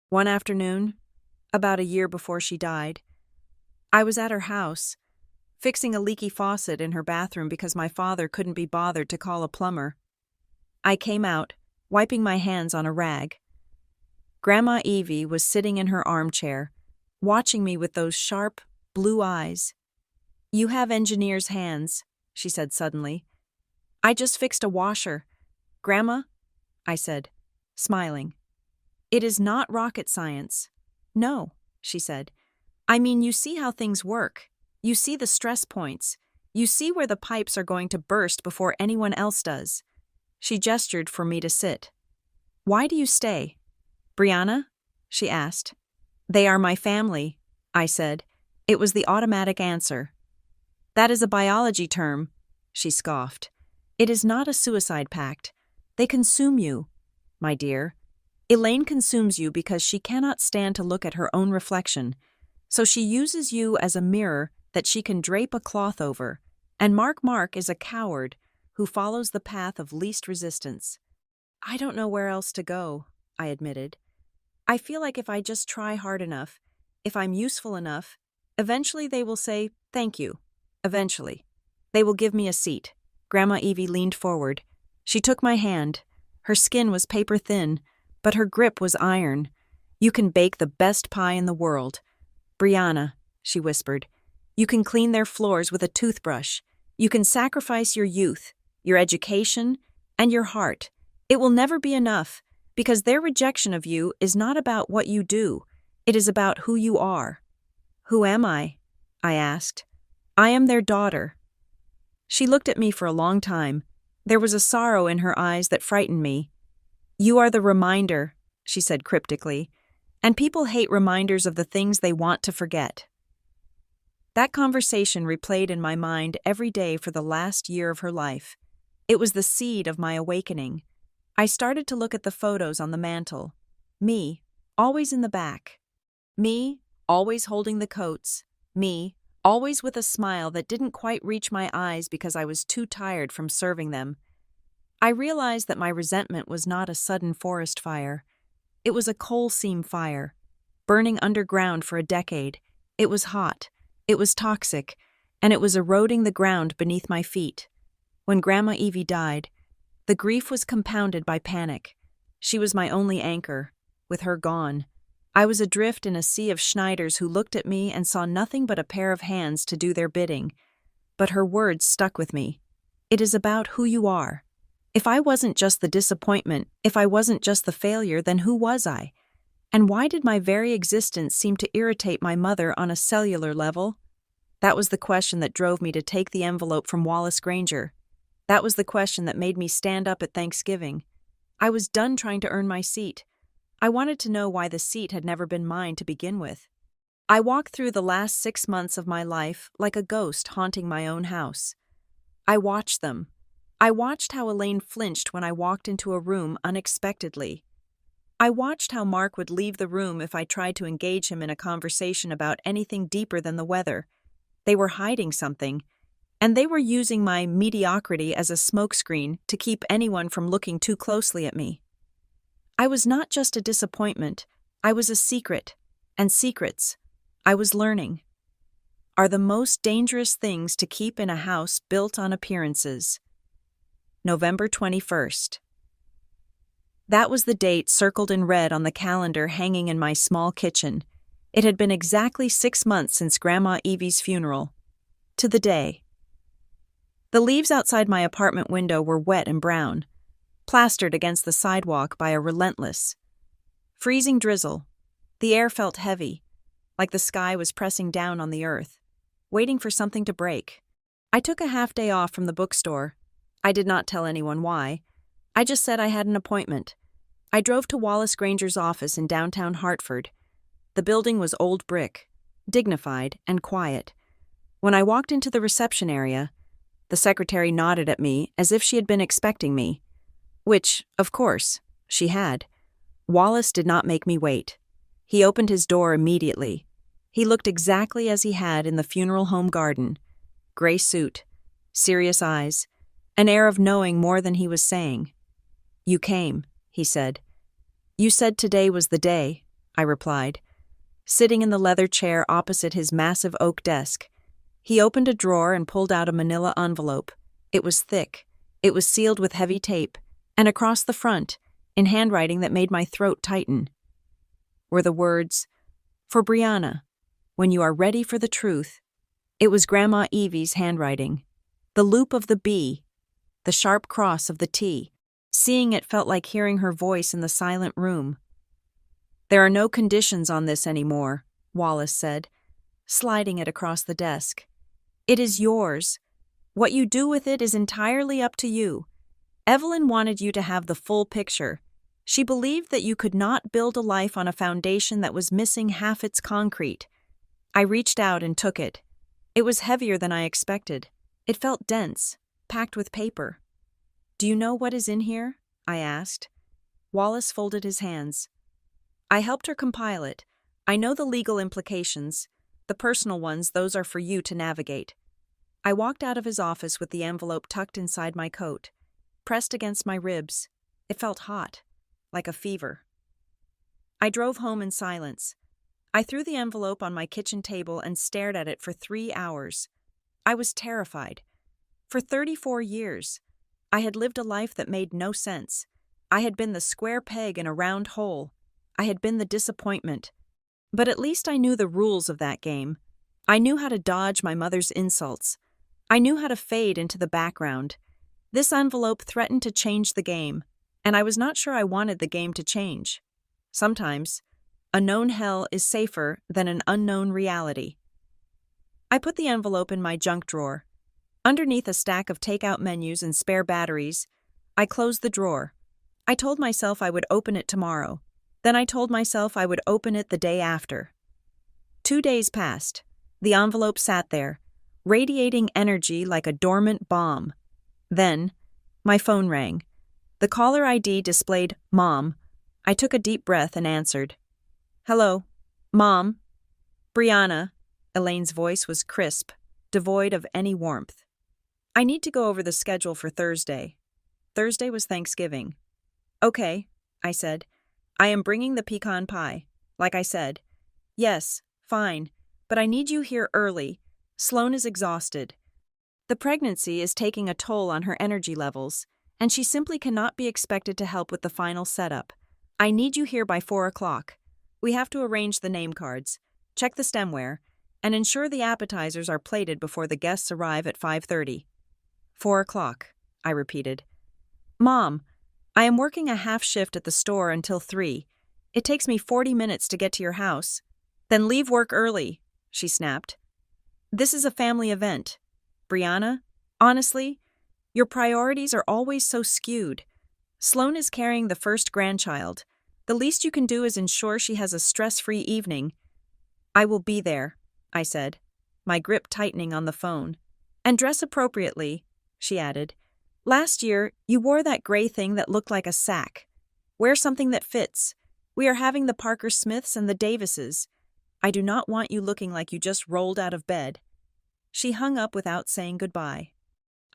One afternoon, about a year before she died, I was at her house, fixing a leaky faucet in her bathroom because my father couldn't be bothered to call a plumber. I came out, wiping my hands on a rag. Grandma Evie was sitting in her armchair, watching me with those sharp, blue eyes. "You have engineer's hands," she said suddenly. "I just fixed a washer." "Grandma?" I said, smiling. "It is not rocket science." "No," she said. "I mean, you see how things work. You see the stress points. You see where the pipes are going to burst before anyone else does." She gestured for me to sit. "Why do you stay?" "Brianna?" she asked. "They are my family," I said. It was the automatic answer. "That is a biology term," she scoffed. "It is not a suicide pact. They consume you, my dear. Elaine consumes you because she cannot stand to look at her own reflection, so she uses you as a mirror that she can drape a cloth over, and Mark is a coward who follows the path of least resistance." "I don't know where else to go," I admitted. "I feel like if I just try hard enough, if I'm useful enough, eventually they will say, 'Thank you.' Eventually. They will give me a seat." Grandma Evie leaned forward. She took my hand. Her skin was paper thin, but her grip was iron. "You can bake the best pie in the world. Brianna," she whispered, "you can clean their floors with a toothbrush. You can sacrifice your youth, your education, and your heart. It will never be enough, because their rejection of you is not about what you do. It is about who you are." "Who am I?" I asked. "I am their daughter." She looked at me for a long time. There was a sorrow in her eyes that frightened me. "You are the reminder," she said cryptically, "and people hate reminders of the things they want to forget." That conversation replayed in my mind every day for the last year of her life. It was the seed of my awakening. I started to look at the photos on the mantel. Me, always in the back. Me, always holding the coats. Me, always with a smile that didn't quite reach my eyes because I was too tired from serving them. I realized that my resentment was not a sudden forest fire. It was a coal seam fire, burning underground for a decade. It was hot, it was toxic, and it was eroding the ground beneath my feet. When Grandma Evie died, the grief was compounded by panic. She was my only anchor. With her gone, I was adrift in a sea of Schneiders who looked at me and saw nothing but a pair of hands to do their bidding. But her words stuck with me. "It is about who you are." If I wasn't just the disappointment, if I wasn't just the failure, then who was I? And why did my very existence seem to irritate my mother on a cellular level? That was the question that drove me to take the envelope from Wallace Granger. That was the question that made me stand up at Thanksgiving. I was done trying to earn my seat. I wanted to know why the seat had never been mine to begin with. I walked through the last 6 months of my life like a ghost haunting my own house. I watched them. I watched how Elaine flinched when I walked into a room unexpectedly. I watched how Mark would leave the room if I tried to engage him in a conversation about anything deeper than the weather. They were hiding something, and they were using my mediocrity as a smokescreen to keep anyone from looking too closely at me. I was not just a disappointment, I was a secret, and secrets, I was learning, are the most dangerous things to keep in a house built on appearances. November 21st. That was the date circled in red on the calendar hanging in my small kitchen. It had been exactly 6 months since Grandma Evie's funeral. To the day. The leaves outside my apartment window were wet and brown, plastered against the sidewalk by a relentless, freezing drizzle. The air felt heavy, like the sky was pressing down on the earth, waiting for something to break. I took a half day off from the bookstore. I did not tell anyone why. I just said I had an appointment. I drove to Wallace Granger's office in downtown Hartford. The building was old brick, dignified and quiet. When I walked into the reception area, the secretary nodded at me as if she had been expecting me. Which, of course, she had. Wallace did not make me wait. He opened his door immediately. He looked exactly as he had in the funeral home garden. Gray suit, serious eyes, an air of knowing more than he was saying. "You came," he said. "You said today was the day," I replied. sitting in the leather chair opposite his massive oak desk. He opened a drawer and pulled out a manila envelope. It was thick. It was sealed with heavy tape, and across the front, in handwriting that made my throat tighten, were the words, "For Brianna, when you are ready for the truth." It was Grandma Evie's handwriting. The loop of the B, the sharp cross of the T. Seeing it felt like hearing her voice in the silent room. "There are no conditions on this anymore," Wallace said, sliding it across the desk. "It is yours. What you do with it is entirely up to you. Evelyn wanted you to have the full picture. She believed that you could not build a life on a foundation that was missing half its concrete." I reached out and took it. It was heavier than I expected. It felt dense, packed with paper. "Do you know what is in here?" I asked. Wallace folded his hands. "I helped her compile it. I know the legal implications. The personal ones, those are for you to navigate." I walked out of his office with the envelope tucked inside my coat, pressed against my ribs. It felt hot, like a fever. I drove home in silence. I threw the envelope on my kitchen table and stared at it for 3 hours. I was terrified. For 34 years, I had lived a life that made no sense. I had been the square peg in a round hole. I had been the disappointment. But at least I knew the rules of that game. I knew how to dodge my mother's insults. I knew how to fade into the background. This envelope threatened to change the game, and I was not sure I wanted the game to change. Sometimes, a known hell is safer than an unknown reality. I put the envelope in my junk drawer. Underneath a stack of takeout menus and spare batteries, I closed the drawer. I told myself I would open it tomorrow. Then I told myself I would open it the day after. 2 days passed. The envelope sat there, radiating energy like a dormant bomb. Then, my phone rang. The caller ID displayed Mom. I took a deep breath and answered. "Hello, Mom." "Brianna." Elaine's voice was crisp, devoid of any warmth. "I need to go over the schedule for Thursday." Thursday was Thanksgiving. "Okay," I said. "I am bringing the pecan pie, like I said." "Yes, fine, but I need you here early. Sloane is exhausted. The pregnancy is taking a toll on her energy levels, and she simply cannot be expected to help with the final setup. I need you here by 4 o'clock. We have to arrange the name cards, check the stemware, and ensure the appetizers are plated before the guests arrive at 5:30. 4 o'clock, I repeated. "Mom, I am working a half shift at the store until 3. It takes me 40 minutes to get to your house." "Then leave work early," she snapped. "This is a family event. Brianna, honestly, your priorities are always so skewed. Sloane is carrying the first grandchild. The least you can do is ensure she has a stress-free evening." "I will be there," I said, my grip tightening on the phone. "And dress appropriately," she added. "Last year, you wore that gray thing that looked like a sack. Wear something that fits. We are having the Parker Smiths and the Davises. I do not want you looking like you just rolled out of bed." She hung up without saying goodbye.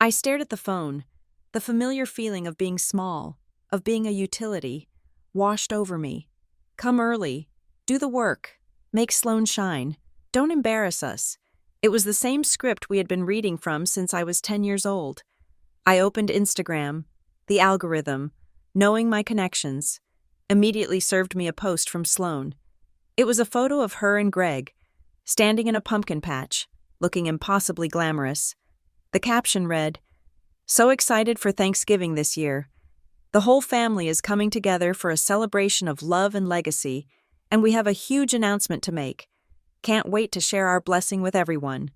I stared at the phone. The familiar feeling of being small, of being a utility, washed over me. Come early. Do the work. Make Sloane shine. Don't embarrass us. It was the same script we had been reading from since I was 10 years old. I opened Instagram. The algorithm, knowing my connections, immediately served me a post from Sloane. It was a photo of her and Greg, standing in a pumpkin patch, looking impossibly glamorous. The caption read, "So excited for Thanksgiving this year. The whole family is coming together for a celebration of love and legacy, and we have a huge announcement to make. Can't wait to share our blessing with everyone.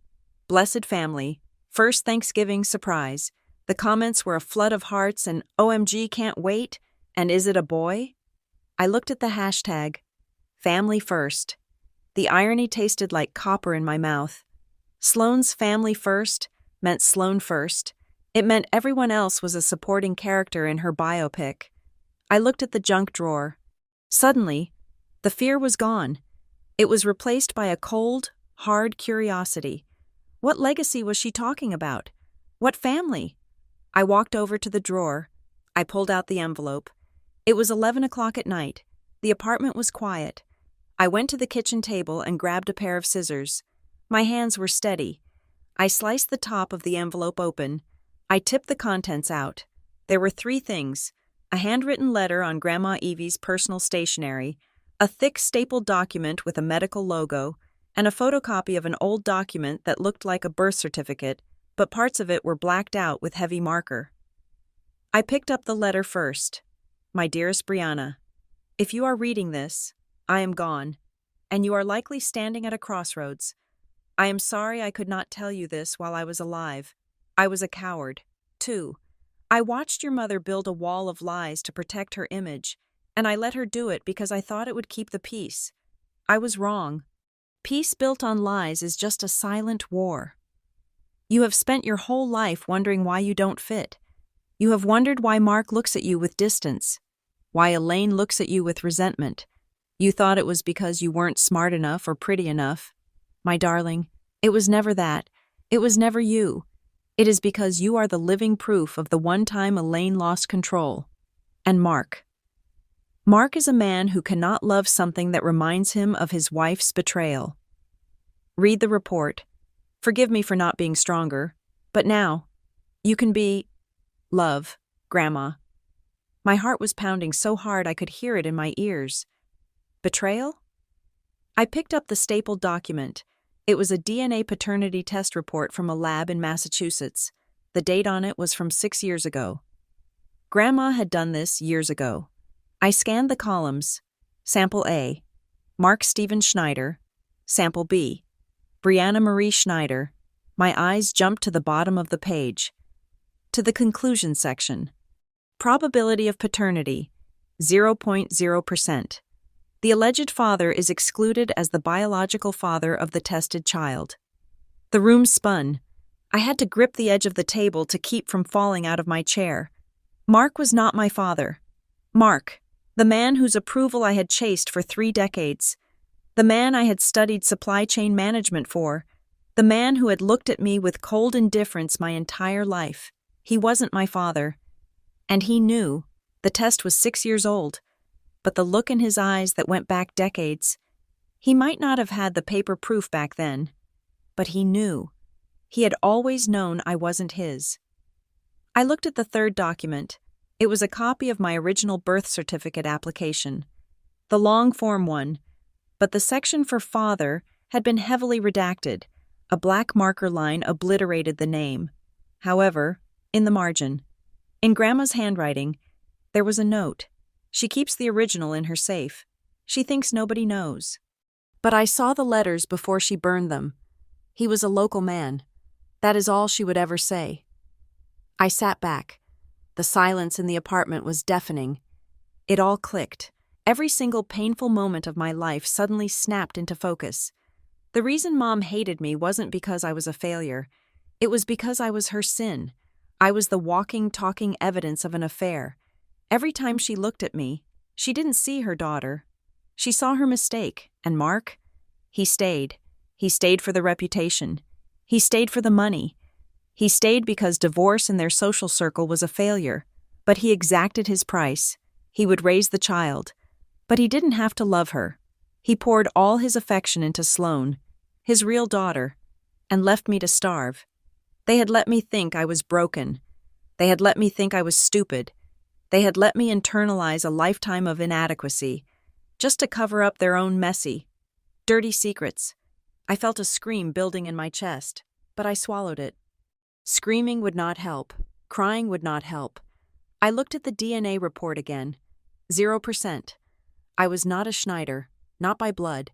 Blessed family. First Thanksgiving surprise." The comments were a flood of hearts and "OMG, can't wait," and "Is it a boy?" I looked at the hashtag, Family First. The irony tasted like copper in my mouth. Sloane's family first meant Sloane first. It meant everyone else was a supporting character in her biopic. I looked at the junk drawer. Suddenly, the fear was gone. It was replaced by a cold, hard curiosity. What legacy was she talking about? What family? I walked over to the drawer. I pulled out the envelope. It was 11 o'clock at night. The apartment was quiet. I went to the kitchen table and grabbed a pair of scissors. My hands were steady. I sliced the top of the envelope open. I tipped the contents out. There were 3 things: a handwritten letter on Grandma Evie's personal stationery, a thick stapled document with a medical logo, and a photocopy of an old document that looked like a birth certificate, but parts of it were blacked out with heavy marker. I picked up the letter first. My dearest Brianna, if you are reading this, I am gone, and you are likely standing at a crossroads. I am sorry I could not tell you this while I was alive. I was a coward, too. I watched your mother build a wall of lies to protect her image, and I let her do it because I thought it would keep the peace. I was wrong. Peace built on lies is just a silent war. You have spent your whole life wondering why you don't fit. You have wondered why Mark looks at you with distance, why Elaine looks at you with resentment. You thought it was because you weren't smart enough or pretty enough. My darling, it was never that. It was never you. It is because you are the living proof of the one time Elaine lost control. And Mark. Mark is a man who cannot love something that reminds him of his wife's betrayal. Read the report. Forgive me for not being stronger, but now, you can be... Love, Grandma. My heart was pounding so hard I could hear it in my ears. Betrayal? I picked up the stapled document. It was a DNA paternity test report from a lab in Massachusetts. The date on it was from 6 years ago. Grandma had done this years ago. I scanned the columns. Sample A, Mark Steven Schneider. Sample B, Brianna Marie Schneider. My eyes jumped to the bottom of the page. To the conclusion section. Probability of paternity, 0.0%. The alleged father is excluded as the biological father of the tested child. The room spun. I had to grip the edge of the table to keep from falling out of my chair. Mark was not my father. Mark, the man whose approval I had chased for 3 decades. The man I had studied supply chain management for. The man who had looked at me with cold indifference my entire life. He wasn't my father. And he knew. The test was 6 years old. But the look in his eyes that went back decades. He might not have had the paper proof back then. But he knew. He had always known I wasn't his. I looked at the 3rd document. It was a copy of my original birth certificate application. The long-form one. But the section for father had been heavily redacted. A black marker line obliterated the name. However, in the margin, in Grandma's handwriting, there was a note. She keeps the original in her safe. She thinks nobody knows. But I saw the letters before she burned them. He was a local man. That is all she would ever say. I sat back. The silence in the apartment was deafening. It all clicked. Every single painful moment of my life suddenly snapped into focus. The reason Mom hated me wasn't because I was a failure. It was because I was her sin. I was the walking, talking evidence of an affair. Every time she looked at me, she didn't see her daughter. She saw her mistake, and Mark? He stayed. He stayed for the reputation. He stayed for the money. He stayed because divorce in their social circle was a failure. But he exacted his price. He would raise the child. But he didn't have to love her. He poured all his affection into Sloane, his real daughter, and left me to starve. They had let me think I was broken. They had let me think I was stupid. They had let me internalize a lifetime of inadequacy, just to cover up their own messy, dirty secrets. I felt a scream building in my chest, but I swallowed it. Screaming would not help. Crying would not help. I looked at the DNA report again. 0%. I was not a Schneider, not by blood.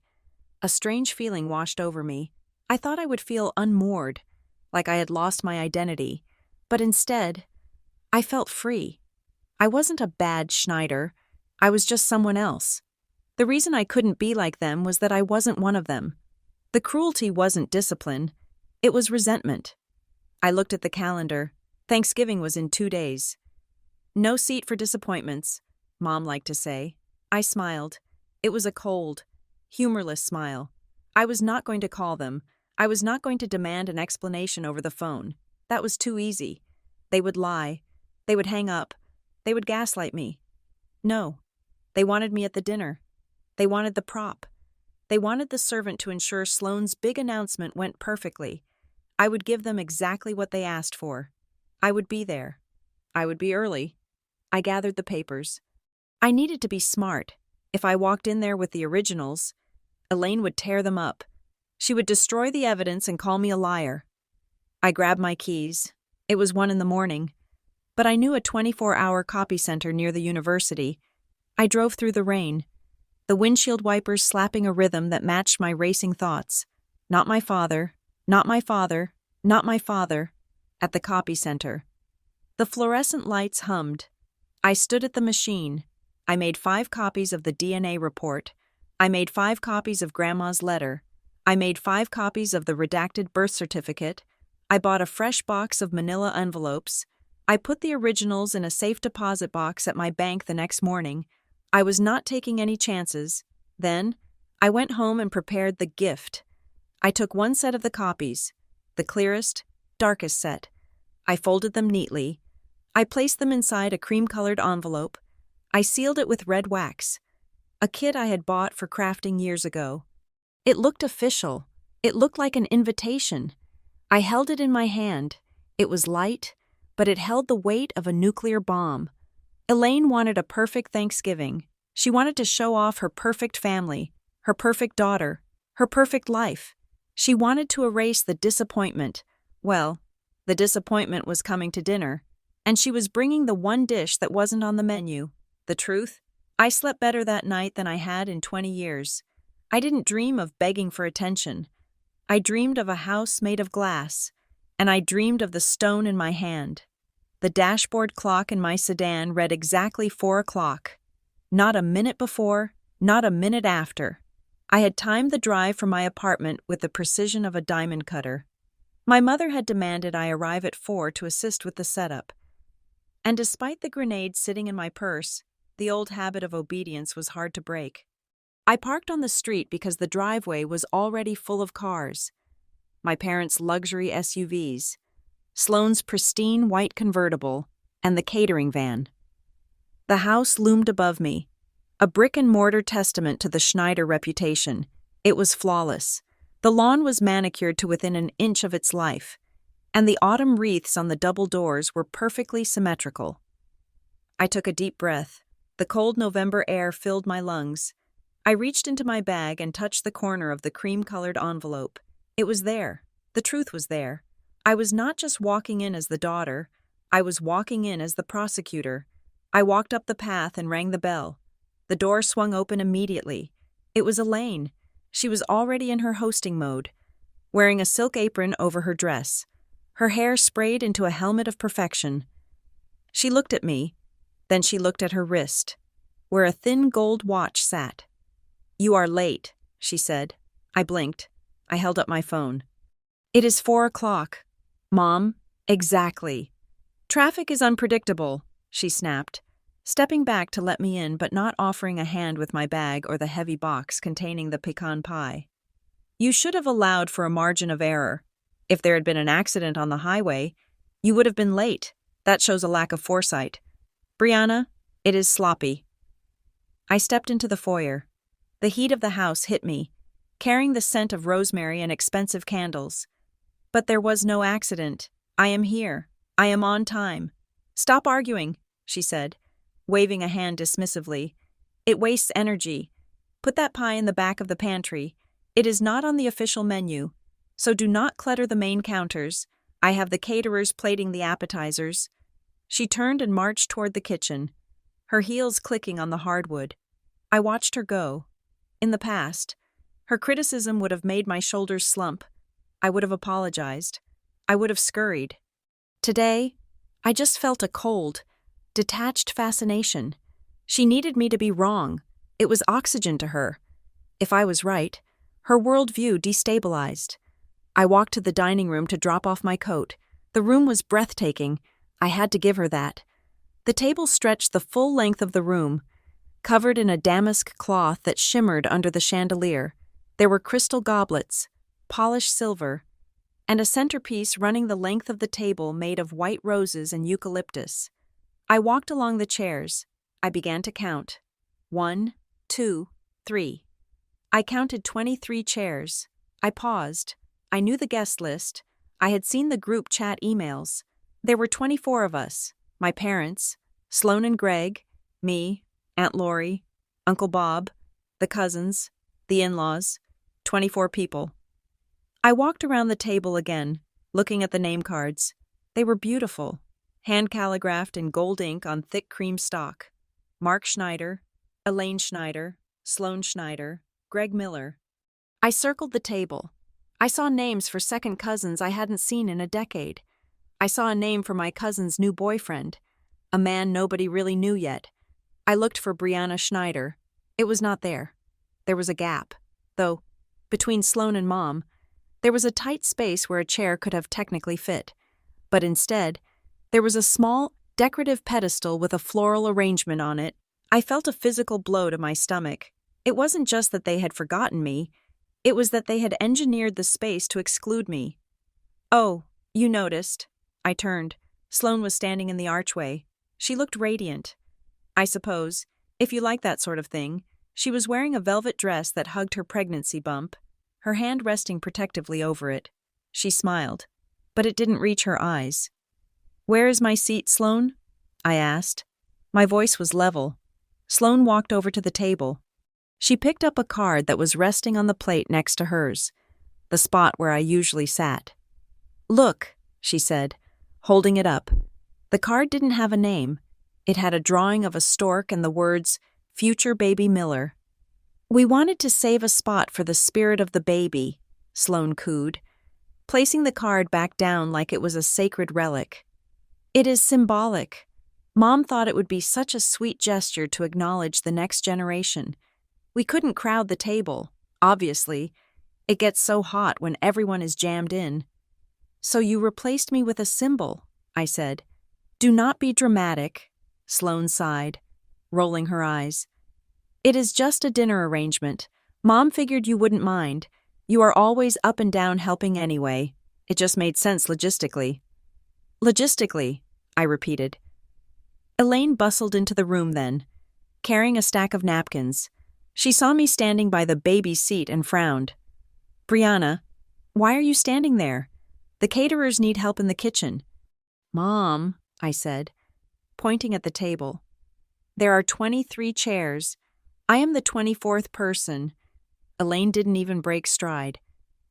A strange feeling washed over me. I thought I would feel unmoored, like I had lost my identity, but instead, I felt free. I wasn't a bad Schneider. I was just someone else. The reason I couldn't be like them was that I wasn't one of them. The cruelty wasn't discipline. It was resentment. I looked at the calendar. Thanksgiving was in 2 days. No seat for disappointments, Mom liked to say. I smiled. It was a cold, humorless smile. I was not going to call them. I was not going to demand an explanation over the phone. That was too easy. They would lie. They would hang up. They would gaslight me. No. They wanted me at the dinner. They wanted the prop. They wanted the servant to ensure Sloane's big announcement went perfectly. I would give them exactly what they asked for. I would be there. I would be early. I gathered the papers. I needed to be smart. If I walked in there with the originals, Elaine would tear them up. She would destroy the evidence and call me a liar. I grabbed my keys. It was 1 a.m, but I knew a 24-hour copy center near the university. I drove through the rain, the windshield wipers slapping a rhythm that matched my racing thoughts. Not my father, not my father, not my father, at the copy center. The fluorescent lights hummed. I stood at the machine. I made 5 copies of the DNA report. I made 5 copies of Grandma's letter. I made 5 copies of the redacted birth certificate. I bought a fresh box of manila envelopes. I put the originals in a safe deposit box at my bank the next morning. I was not taking any chances. Then, I went home and prepared the gift. I took 1 set of the copies, the clearest, darkest set. I folded them neatly. I placed them inside a cream-colored envelope. I sealed it with red wax, a kit I had bought for crafting years ago. It looked official. It looked like an invitation. I held it in my hand. It was light, but it held the weight of a nuclear bomb. Elaine wanted a perfect Thanksgiving. She wanted to show off her perfect family, her perfect daughter, her perfect life. She wanted to erase the disappointment. Well, the disappointment was coming to dinner, and she was bringing the one dish that wasn't on the menu. The truth? I slept better that night than I had in 20 years. I didn't dream of begging for attention. I dreamed of a house made of glass, and I dreamed of the stone in my hand. The dashboard clock in my sedan read exactly 4 o'clock. Not a minute before, not a minute after. I had timed the drive from my apartment with the precision of a diamond cutter. My mother had demanded I arrive at 4 to assist with the setup. And despite the grenade sitting in my purse, the old habit of obedience was hard to break. I parked on the street because the driveway was already full of cars. My parents' luxury SUVs, Sloane's pristine white convertible, and the catering van. The house loomed above me, a brick-and-mortar testament to the Schneider reputation. It was flawless. The lawn was manicured to within an inch of its life, and the autumn wreaths on the double doors were perfectly symmetrical. I took a deep breath. The cold November air filled my lungs. I reached into my bag and touched the corner of the cream-colored envelope. It was there. The truth was there. I was not just walking in as the daughter. I was walking in as the prosecutor. I walked up the path and rang the bell. The door swung open immediately. It was Elaine. She was already in her hosting mode, wearing a silk apron over her dress, her hair sprayed into a helmet of perfection. She looked at me, then she looked at her wrist, where a thin gold watch sat. "You are late," she said. I blinked. I held up my phone. "It is 4 o'clock. Mom, exactly." "Traffic is unpredictable," she snapped, stepping back to let me in but not offering a hand with my bag or the heavy box containing the pecan pie. "You should have allowed for a margin of error. If there had been an accident on the highway, you would have been late. That shows a lack of foresight. Brianna, it is sloppy." I stepped into the foyer. The heat of the house hit me, carrying the scent of rosemary and expensive candles. "But there was no accident. I am here. I am on time." "Stop arguing," she said, waving a hand dismissively. "It wastes energy. Put that pie in the back of the pantry. It is not on the official menu, so do not clutter the main counters. I have the caterers plating the appetizers." She turned and marched toward the kitchen, her heels clicking on the hardwood. I watched her go. In the past, her criticism would have made my shoulders slump. I would have apologized. I would have scurried. Today, I just felt a cold, detached fascination. She needed me to be wrong. It was oxygen to her. If I was right, her worldview destabilized. I walked to the dining room to drop off my coat. The room was breathtaking. I had to give her that. The table stretched the full length of the room, covered in a damask cloth that shimmered under the chandelier. There were crystal goblets, polished silver, and a centerpiece running the length of the table made of white roses and eucalyptus. I walked along the chairs. I began to count. 1, 2, 3. I counted 23 chairs. I paused. I knew the guest list. I had seen the group chat emails. There were 24 of us. My parents, Sloan and Greg, me, Aunt Lori, Uncle Bob, the cousins, the in-laws, 24 people. I walked around the table again, looking at the name cards. They were beautiful, hand-calligraphed in gold ink on thick cream stock. Mark Schneider, Elaine Schneider, Sloan Schneider, Greg Miller. I circled the table. I saw names for second cousins I hadn't seen in a decade. I saw a name for my cousin's new boyfriend, a man nobody really knew yet. I looked for Brianna Schneider. It was not there. There was a gap, though, between Sloan and Mom. There was a tight space where a chair could have technically fit. But instead, there was a small, decorative pedestal with a floral arrangement on it. I felt a physical blow to my stomach. It wasn't just that they had forgotten me. It was that they had engineered the space to exclude me. "Oh, you noticed." I turned. Sloan was standing in the archway. She looked radiant. I suppose, if you like that sort of thing. She was wearing a velvet dress that hugged her pregnancy bump, her hand resting protectively over it. She smiled, but it didn't reach her eyes. "Where is my seat, Sloan?" I asked. My voice was level. Sloan walked over to the table. She picked up a card that was resting on the plate next to hers, the spot where I usually sat. "Look," she said, holding it up. The card didn't have a name. It had a drawing of a stork and the words, "Future Baby Miller." "We wanted to save a spot for the spirit of the baby," Sloan cooed, placing the card back down like it was a sacred relic. "It is symbolic. Mom thought it would be such a sweet gesture to acknowledge the next generation. We couldn't crowd the table, obviously. It gets so hot when everyone is jammed in." "So you replaced me with a symbol," I said. "Do not be dramatic," Sloan sighed, rolling her eyes. "It is just a dinner arrangement. Mom figured you wouldn't mind. You are always up and down helping anyway. It just made sense logistically." "Logistically," I repeated. Elaine bustled into the room then, carrying a stack of napkins. She saw me standing by the baby seat and frowned. "Brianna, why are you standing there? The caterers need help in the kitchen." "Mom," I said, pointing at the table. "There are 23 chairs. I am the 24th person." Elaine didn't even break stride.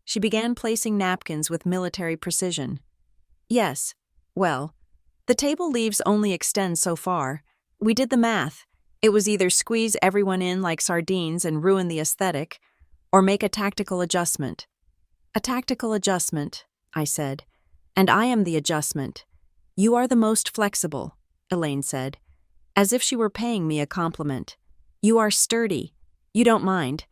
She began placing napkins with military precision. "Yes, well, the table leaves only extend so far. We did the math. It was either squeeze everyone in like sardines and ruin the aesthetic, or make a tactical adjustment." "A tactical adjustment," I said. "And I am the adjustment." "You are the most flexible," Elaine said, as if she were paying me a compliment. "You are sturdy. You don't mind.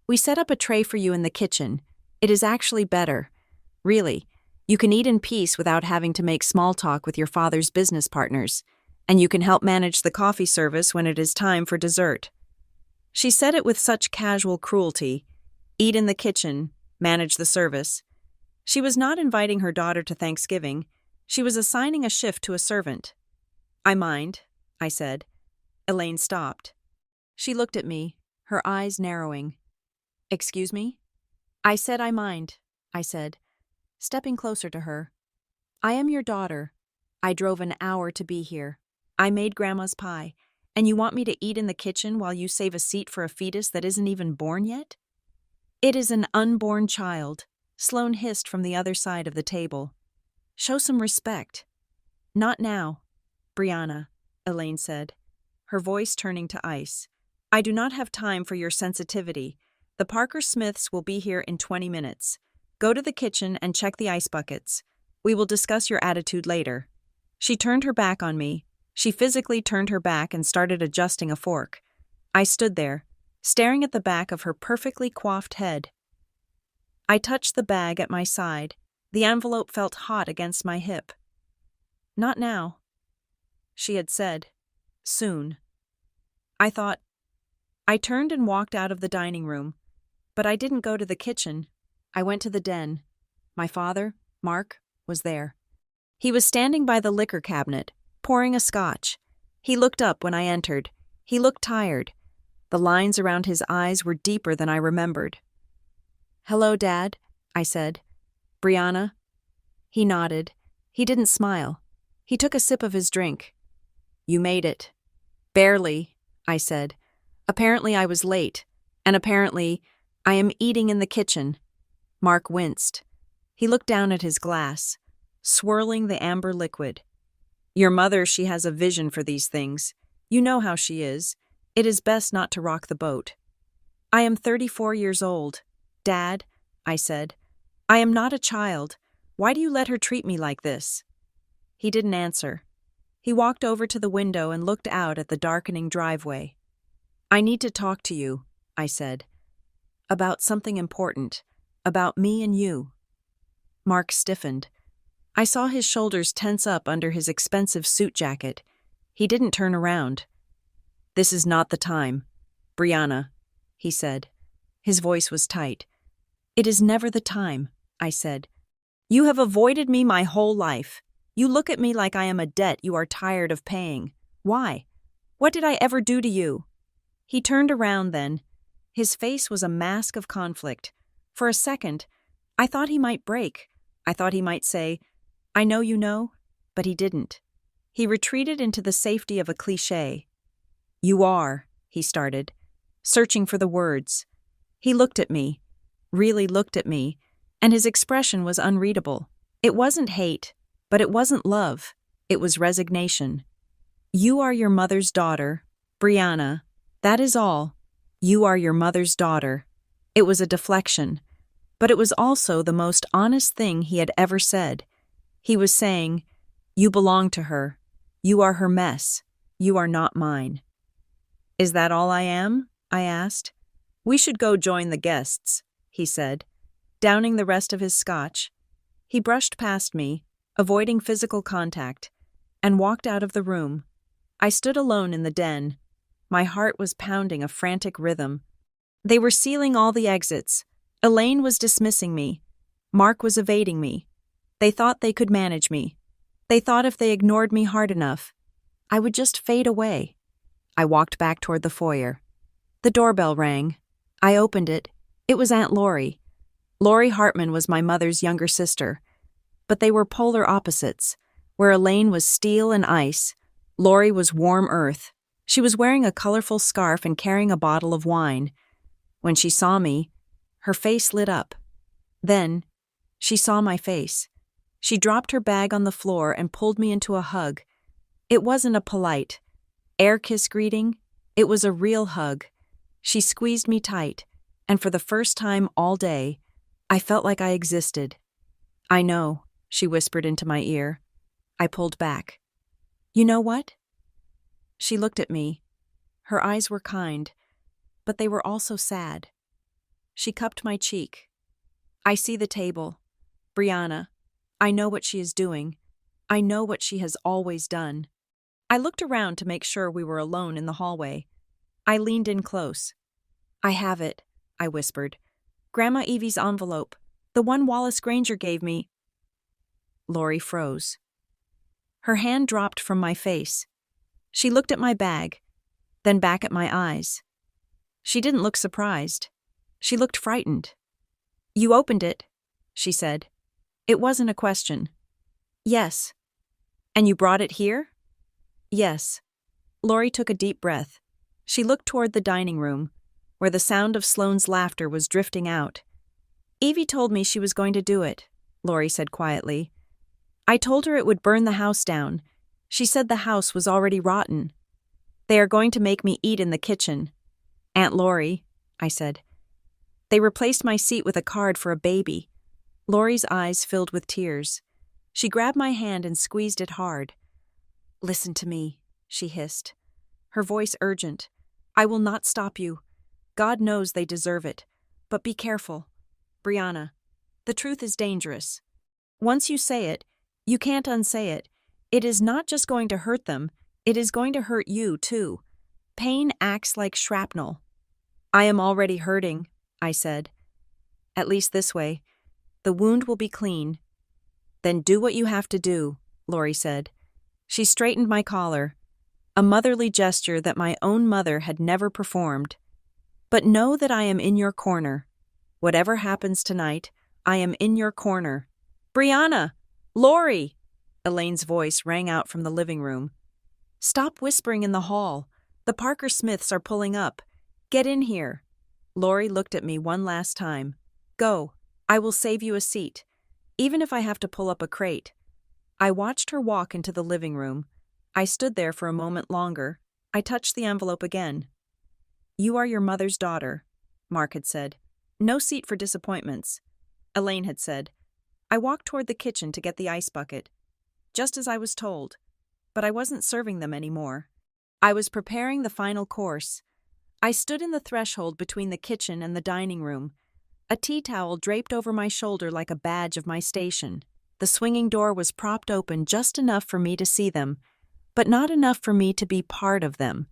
We set up a tray for you in the kitchen. It is actually better. Really, you can eat in peace without having to make small talk with your father's business partners, and you can help manage the coffee service when it is time for dessert." She said it with such casual cruelty. Eat in the kitchen, manage the service. She was not inviting her daughter to Thanksgiving. She was assigning a shift to a servant. "I mind," I said. Elaine stopped. She looked at me, her eyes narrowing. "Excuse me?" "I said I mind," I said, stepping closer to her. "I am your daughter. I drove an hour to be here. I made Grandma's pie, and you want me to eat in the kitchen while you save a seat for a fetus that isn't even born yet?" "It is an unborn child," Sloan hissed from the other side of the table. "Show some respect." "Not now, Brianna," Elaine said, her voice turning to ice. "I do not have time for your sensitivity. The Parker Smiths will be here in 20 minutes. Go to the kitchen and check the ice buckets. We will discuss your attitude later." She turned her back on me. She physically turned her back and started adjusting a fork. I stood there, staring at the back of her perfectly coiffed head. I touched the bag at my side. The envelope felt hot against my hip. "Not now," she had said. "Soon." I thought. I turned and walked out of the dining room. But I didn't go to the kitchen. I went to the den. My father, Mark, was there. He was standing by the liquor cabinet, pouring a scotch. He looked up when I entered. He looked tired. The lines around his eyes were deeper than I remembered. "Hello, Dad," I said. "Brianna?" He nodded. He didn't smile. He took a sip of his drink. "You made it." "Barely," I said. "Apparently I was late, and apparently I am eating in the kitchen." Mark winced. He looked down at his glass, swirling the amber liquid. "Your mother, she has a vision for these things. You know how she is. It is best not to rock the boat." "I am 34 years old. Dad," I said. "I am not a child. Why do you let her treat me like this?" He didn't answer. He walked over to the window and looked out at the darkening driveway. "I need to talk to you," I said. "About something important. About me and you." Mark stiffened. I saw his shoulders tense up under his expensive suit jacket. He didn't turn around. "This is not the time, Brianna," he said. His voice was tight. "It is never the time," I said. "You have avoided me my whole life. You look at me like I am a debt you are tired of paying. Why? What did I ever do to you?" He turned around then. His face was a mask of conflict. For a second, I thought he might break. I thought he might say, "I know you know," but he didn't. He retreated into the safety of a cliché. "You are," he started, searching for the words. He looked at me, really looked at me, and his expression was unreadable. It wasn't hate, but it wasn't love. It was resignation. "You are your mother's daughter, Brianna. That is all. You are your mother's daughter." It was a deflection, but it was also the most honest thing he had ever said. He was saying, "You belong to her. You are her mess. You are not mine." "Is that all I am?" I asked. "We should go join the guests," he said, downing the rest of his scotch. He brushed past me, avoiding physical contact, and walked out of the room. I stood alone in the den. My heart was pounding a frantic rhythm. They were sealing all the exits. Elaine was dismissing me. Mark was evading me. They thought they could manage me. They thought if they ignored me hard enough, I would just fade away. I walked back toward the foyer. The doorbell rang. I opened it. It was Aunt Lori. Lori Hartman was my mother's younger sister. But they were polar opposites. Where Elaine was steel and ice, Lori was warm earth. She was wearing a colorful scarf and carrying a bottle of wine. When she saw me, her face lit up. Then, she saw my face. She dropped her bag on the floor and pulled me into a hug. It wasn't a polite, air kiss greeting. It was a real hug. She squeezed me tight, and for the first time all day, I felt like I existed. "I know," she whispered into my ear. I pulled back. "You know what?" She looked at me. Her eyes were kind, but they were also sad. She cupped my cheek. "I see the table. Brianna, I know what she is doing. I know what she has always done." I looked around to make sure we were alone in the hallway. I leaned in close. "I have it," I whispered. "Grandma Evie's envelope. The one Wallace Granger gave me." Lori froze. Her hand dropped from my face. She looked at my bag, then back at my eyes. She didn't look surprised. She looked frightened. "You opened it," she said. It wasn't a question. "Yes." "And you brought it here?" "Yes." Lori took a deep breath. She looked toward the dining room, where the sound of Sloane's laughter was drifting out. "Evie told me she was going to do it," Lori said quietly. "I told her it would burn the house down. She said the house was already rotten. They are going to make me eat in the kitchen." "Aunt Lori," I said. "They replaced my seat with a card for a baby." Lori's eyes filled with tears. She grabbed my hand and squeezed it hard. "Listen to me," she hissed, her voice urgent. "I will not stop you. God knows they deserve it. But be careful. Brianna, the truth is dangerous. Once you say it, you can't unsay it. It is not just going to hurt them, it is going to hurt you, too. Pain acts like shrapnel." "I am already hurting," I said. "At least this way. The wound will be clean." "Then do what you have to do," Lori said. She straightened my collar. a motherly gesture that my own mother had never performed. But know that I am in your corner. Whatever happens tonight, I am in your corner. Brianna! Lori! Elaine's voice rang out from the living room. Stop whispering in the hall. The Parker Smiths are pulling up. Get in here. Lori looked at me one last time. Go. I will save you a seat, even if I have to pull up a crate. I watched her walk into the living room. I stood there for a moment longer. I touched the envelope again. You are your mother's daughter, Mark had said. No seat for disappointments. Elaine had said. I walked toward the kitchen to get the ice bucket, just as I was told, but I wasn't serving them anymore. I was preparing the final course. I stood in the threshold between the kitchen and the dining room, a tea towel draped over my shoulder like a badge of my station. The swinging door was propped open just enough for me to see them, but not enough for me to be part of them.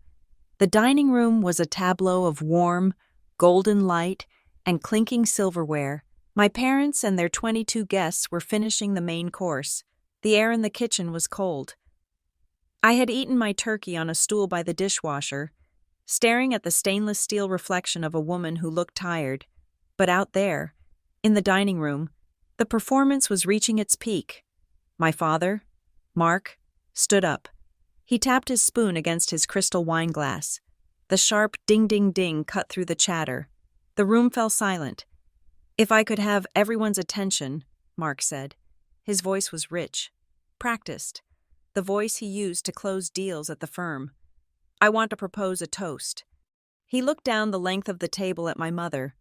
The dining room was a tableau of warm, golden light and clinking silverware. My parents and their 22 guests were finishing the main course. The air in the kitchen was cold. I had eaten my turkey on a stool by the dishwasher, staring at the stainless steel reflection of a woman who looked tired. But out there, in the dining room, the performance was reaching its peak. My father, Mark, stood up. He tapped his spoon against his crystal wine glass. The sharp ding-ding-ding cut through the chatter. The room fell silent. If I could have everyone's attention, Mark said. His voice was rich, practiced, the voice he used to close deals at the firm. I want to propose a toast. He looked down the length of the table at my mother.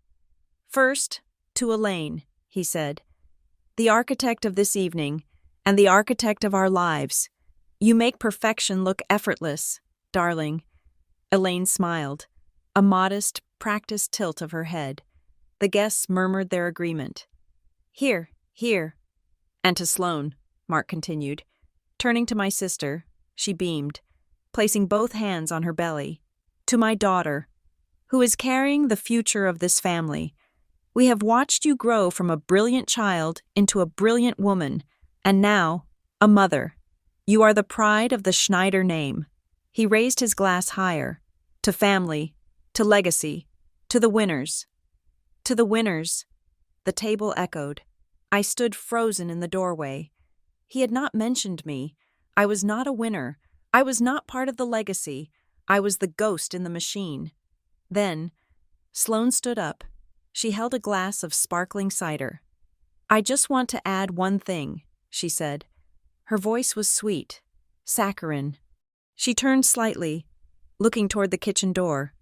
First, to Elaine, he said, the architect of this evening and the architect of our lives. You make perfection look effortless, darling. Elaine smiled, a modest, practiced tilt of her head. The guests murmured their agreement. Here, here. And to Sloane, Mark continued. Turning to my sister, she beamed, placing both hands on her belly. To my daughter, who is carrying the future of this family. We have watched you grow from a brilliant child into a brilliant woman, and now, a mother. You are the pride of the Schneider name. He raised his glass higher. To family, to legacy, to the winners. To the winners. The table echoed. I stood frozen in the doorway. He had not mentioned me. I was not a winner. I was not part of the legacy. I was the ghost in the machine. Then, Sloane stood up. She held a glass of sparkling cider. I just want to add one thing, she said. Her voice was sweet, saccharine. She turned slightly, looking toward the kitchen door.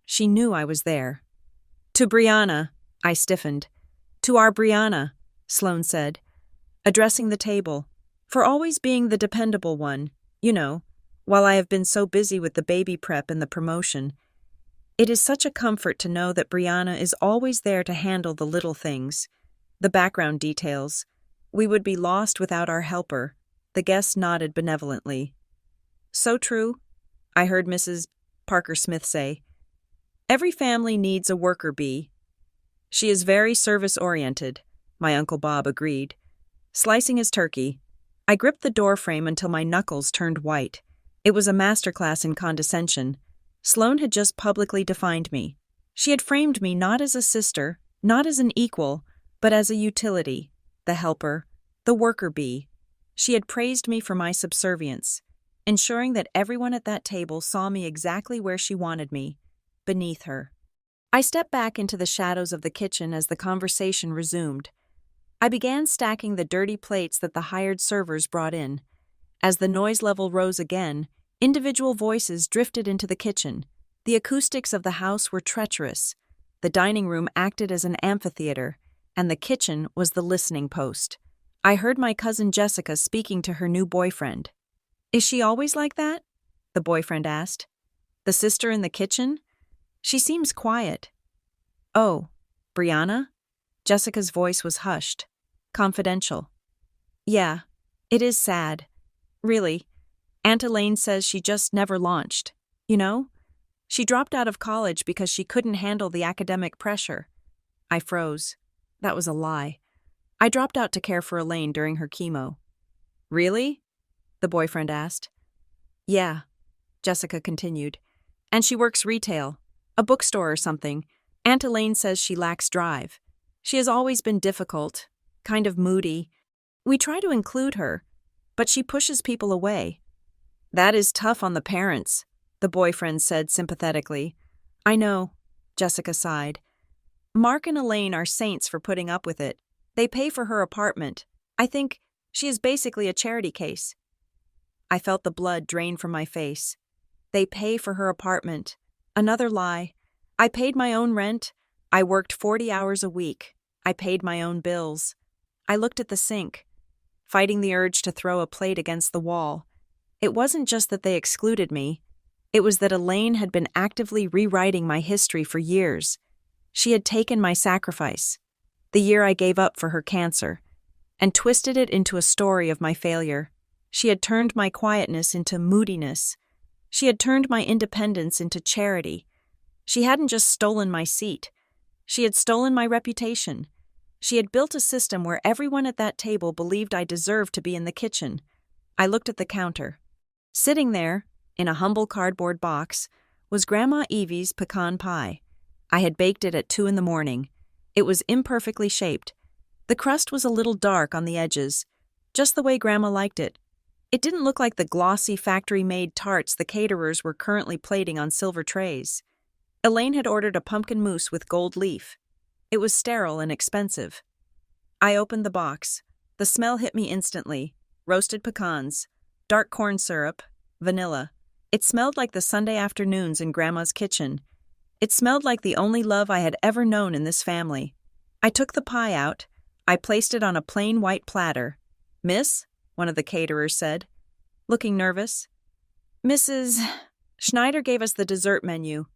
She knew I was there. To Brianna, I stiffened. To our Brianna, Sloane said, addressing the table, for always being the dependable one, you know, while I have been so busy with the baby prep and the promotion. It is such a comfort to know that Brianna is always there to handle the little things, the background details. We would be lost without our helper. The guests nodded benevolently. So true, I heard Mrs. Parker Smith say. Every family needs a worker bee. She is very service-oriented, my Uncle Bob agreed. Slicing his turkey, I gripped the doorframe until my knuckles turned white. It was a masterclass in condescension. Sloane had just publicly defined me. She had framed me not as a sister, not as an equal, but as a utility, the helper, the worker bee. She had praised me for my subservience, ensuring that everyone at that table saw me exactly where she wanted me, beneath her. I stepped back into the shadows of the kitchen as the conversation resumed. I began stacking the dirty plates that the hired servers brought in. As the noise level rose again, individual voices drifted into the kitchen. The acoustics of the house were treacherous. The dining room acted as an amphitheater, and the kitchen was the listening post. I heard my cousin Jessica speaking to her new boyfriend. Is she always like that? The boyfriend asked. The sister in the kitchen? She seems quiet. Oh, Brianna? Jessica's voice was hushed, confidential. Yeah, it is sad. Really. Aunt Elaine says she just never launched. You know? She dropped out of college because she couldn't handle the academic pressure. I froze. That was a lie. I dropped out to care for Elaine during her chemo. Really? The boyfriend asked. Yeah. Jessica continued. And she works retail, a bookstore or something. Aunt Elaine says she lacks drive. She has always been difficult, kind of moody. We try to include her, but she pushes people away. That is tough on the parents, the boyfriend said sympathetically. I know, Jessica sighed. Mark and Elaine are saints for putting up with it. They pay for her apartment. I think she is basically a charity case. I felt the blood drain from my face. They pay for her apartment. Another lie. I paid my own rent. I worked 40 hours a week. I paid my own bills. I looked at the sink, fighting the urge to throw a plate against the wall. It wasn't just that they excluded me. It was that Elaine had been actively rewriting my history for years. She had taken my sacrifice, the year I gave up for her cancer, and twisted it into a story of my failure. She had turned my quietness into moodiness. She had turned my independence into charity. She hadn't just stolen my seat. She had stolen my reputation. She had built a system where everyone at that table believed I deserved to be in the kitchen. I looked at the counter. Sitting there, in a humble cardboard box, was Grandma Evie's pecan pie. I had baked it at 2 a.m. It was imperfectly shaped. The crust was a little dark on the edges, just the way Grandma liked it. It didn't look like the glossy factory-made tarts the caterers were currently plating on silver trays. Elaine had ordered a pumpkin mousse with gold leaf. It was sterile and expensive. I opened the box. The smell hit me instantly. Roasted pecans, dark corn syrup, vanilla. It smelled like the Sunday afternoons in Grandma's kitchen. It smelled like the only love I had ever known in this family. I took the pie out. I placed it on a plain white platter. Miss, one of the caterers said, looking nervous. Mrs. Schneider gave us the dessert menu.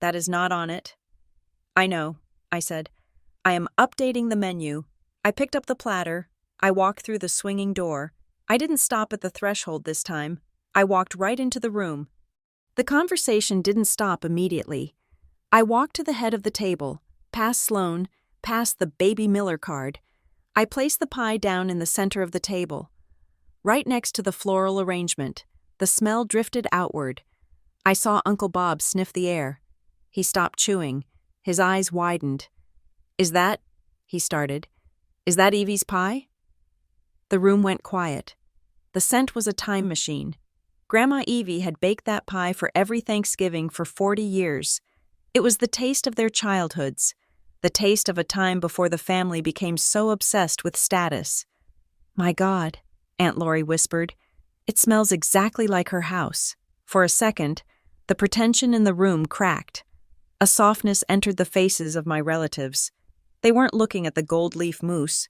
That is not on it. I know, I said. I am updating the menu. I picked up the platter. I walked through the swinging door. I didn't stop at the threshold this time. I walked right into the room. The conversation didn't stop immediately. I walked to the head of the table, past Sloane, past the Baby Miller card. I placed the pie down in the center of the table. Right next to the floral arrangement, the smell drifted outward. I saw Uncle Bob sniff the air. He stopped chewing. His eyes widened. Is that, he started, is that Evie's pie? The room went quiet. The scent was a time machine. Grandma Evie had baked that pie for every Thanksgiving for 40 years. It was the taste of their childhoods, the taste of a time before the family became so obsessed with status. My God, Aunt Laurie whispered, it smells exactly like her house. For a second, the pretension in the room cracked. A softness entered the faces of my relatives. They weren't looking at the gold leaf mousse.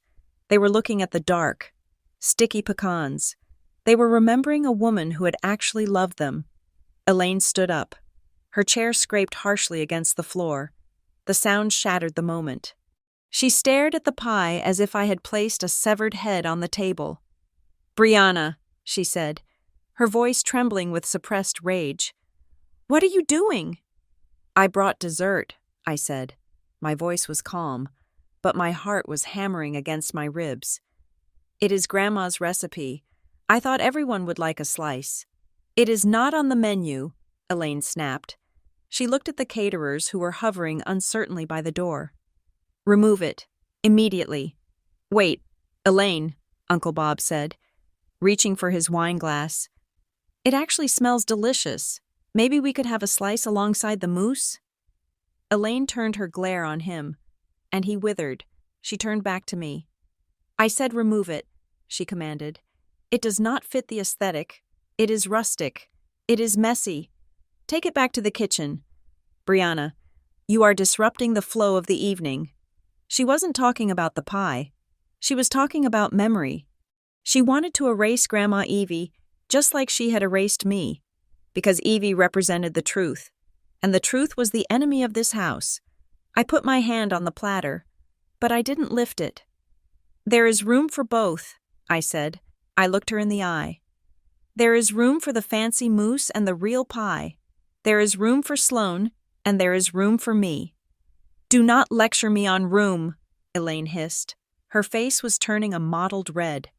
They were looking at the dark, sticky pecans. They were remembering a woman who had actually loved them. Elaine stood up. Her chair scraped harshly against the floor. The sound shattered the moment. She stared at the pie as if I had placed a severed head on the table. Brianna, she said, her voice trembling with suppressed rage. What are you doing? I brought dessert, I said. My voice was calm, but my heart was hammering against my ribs. It is Grandma's recipe. I thought everyone would like a slice. It is not on the menu, Elaine snapped. She looked at the caterers who were hovering uncertainly by the door. Remove it. Immediately. Wait, Elaine, Uncle Bob said, reaching for his wine glass. It actually smells delicious. Maybe we could have a slice alongside the mousse? Elaine turned her glare on him, and he withered. She turned back to me. I said remove it, she commanded. It does not fit the aesthetic. It is rustic. It is messy. Take it back to the kitchen. Brianna, you are disrupting the flow of the evening. She wasn't talking about the pie. She was talking about memory. She wanted to erase Grandma Evie just like she had erased me, because Evie represented the truth, and the truth was the enemy of this house. I put my hand on the platter, but I didn't lift it. There is room for both, I said. I looked her in the eye. There is room for the fancy mousse and the real pie. There is room for Sloane, and there is room for me. Do not lecture me on room, Elaine hissed. Her face was turning a mottled red.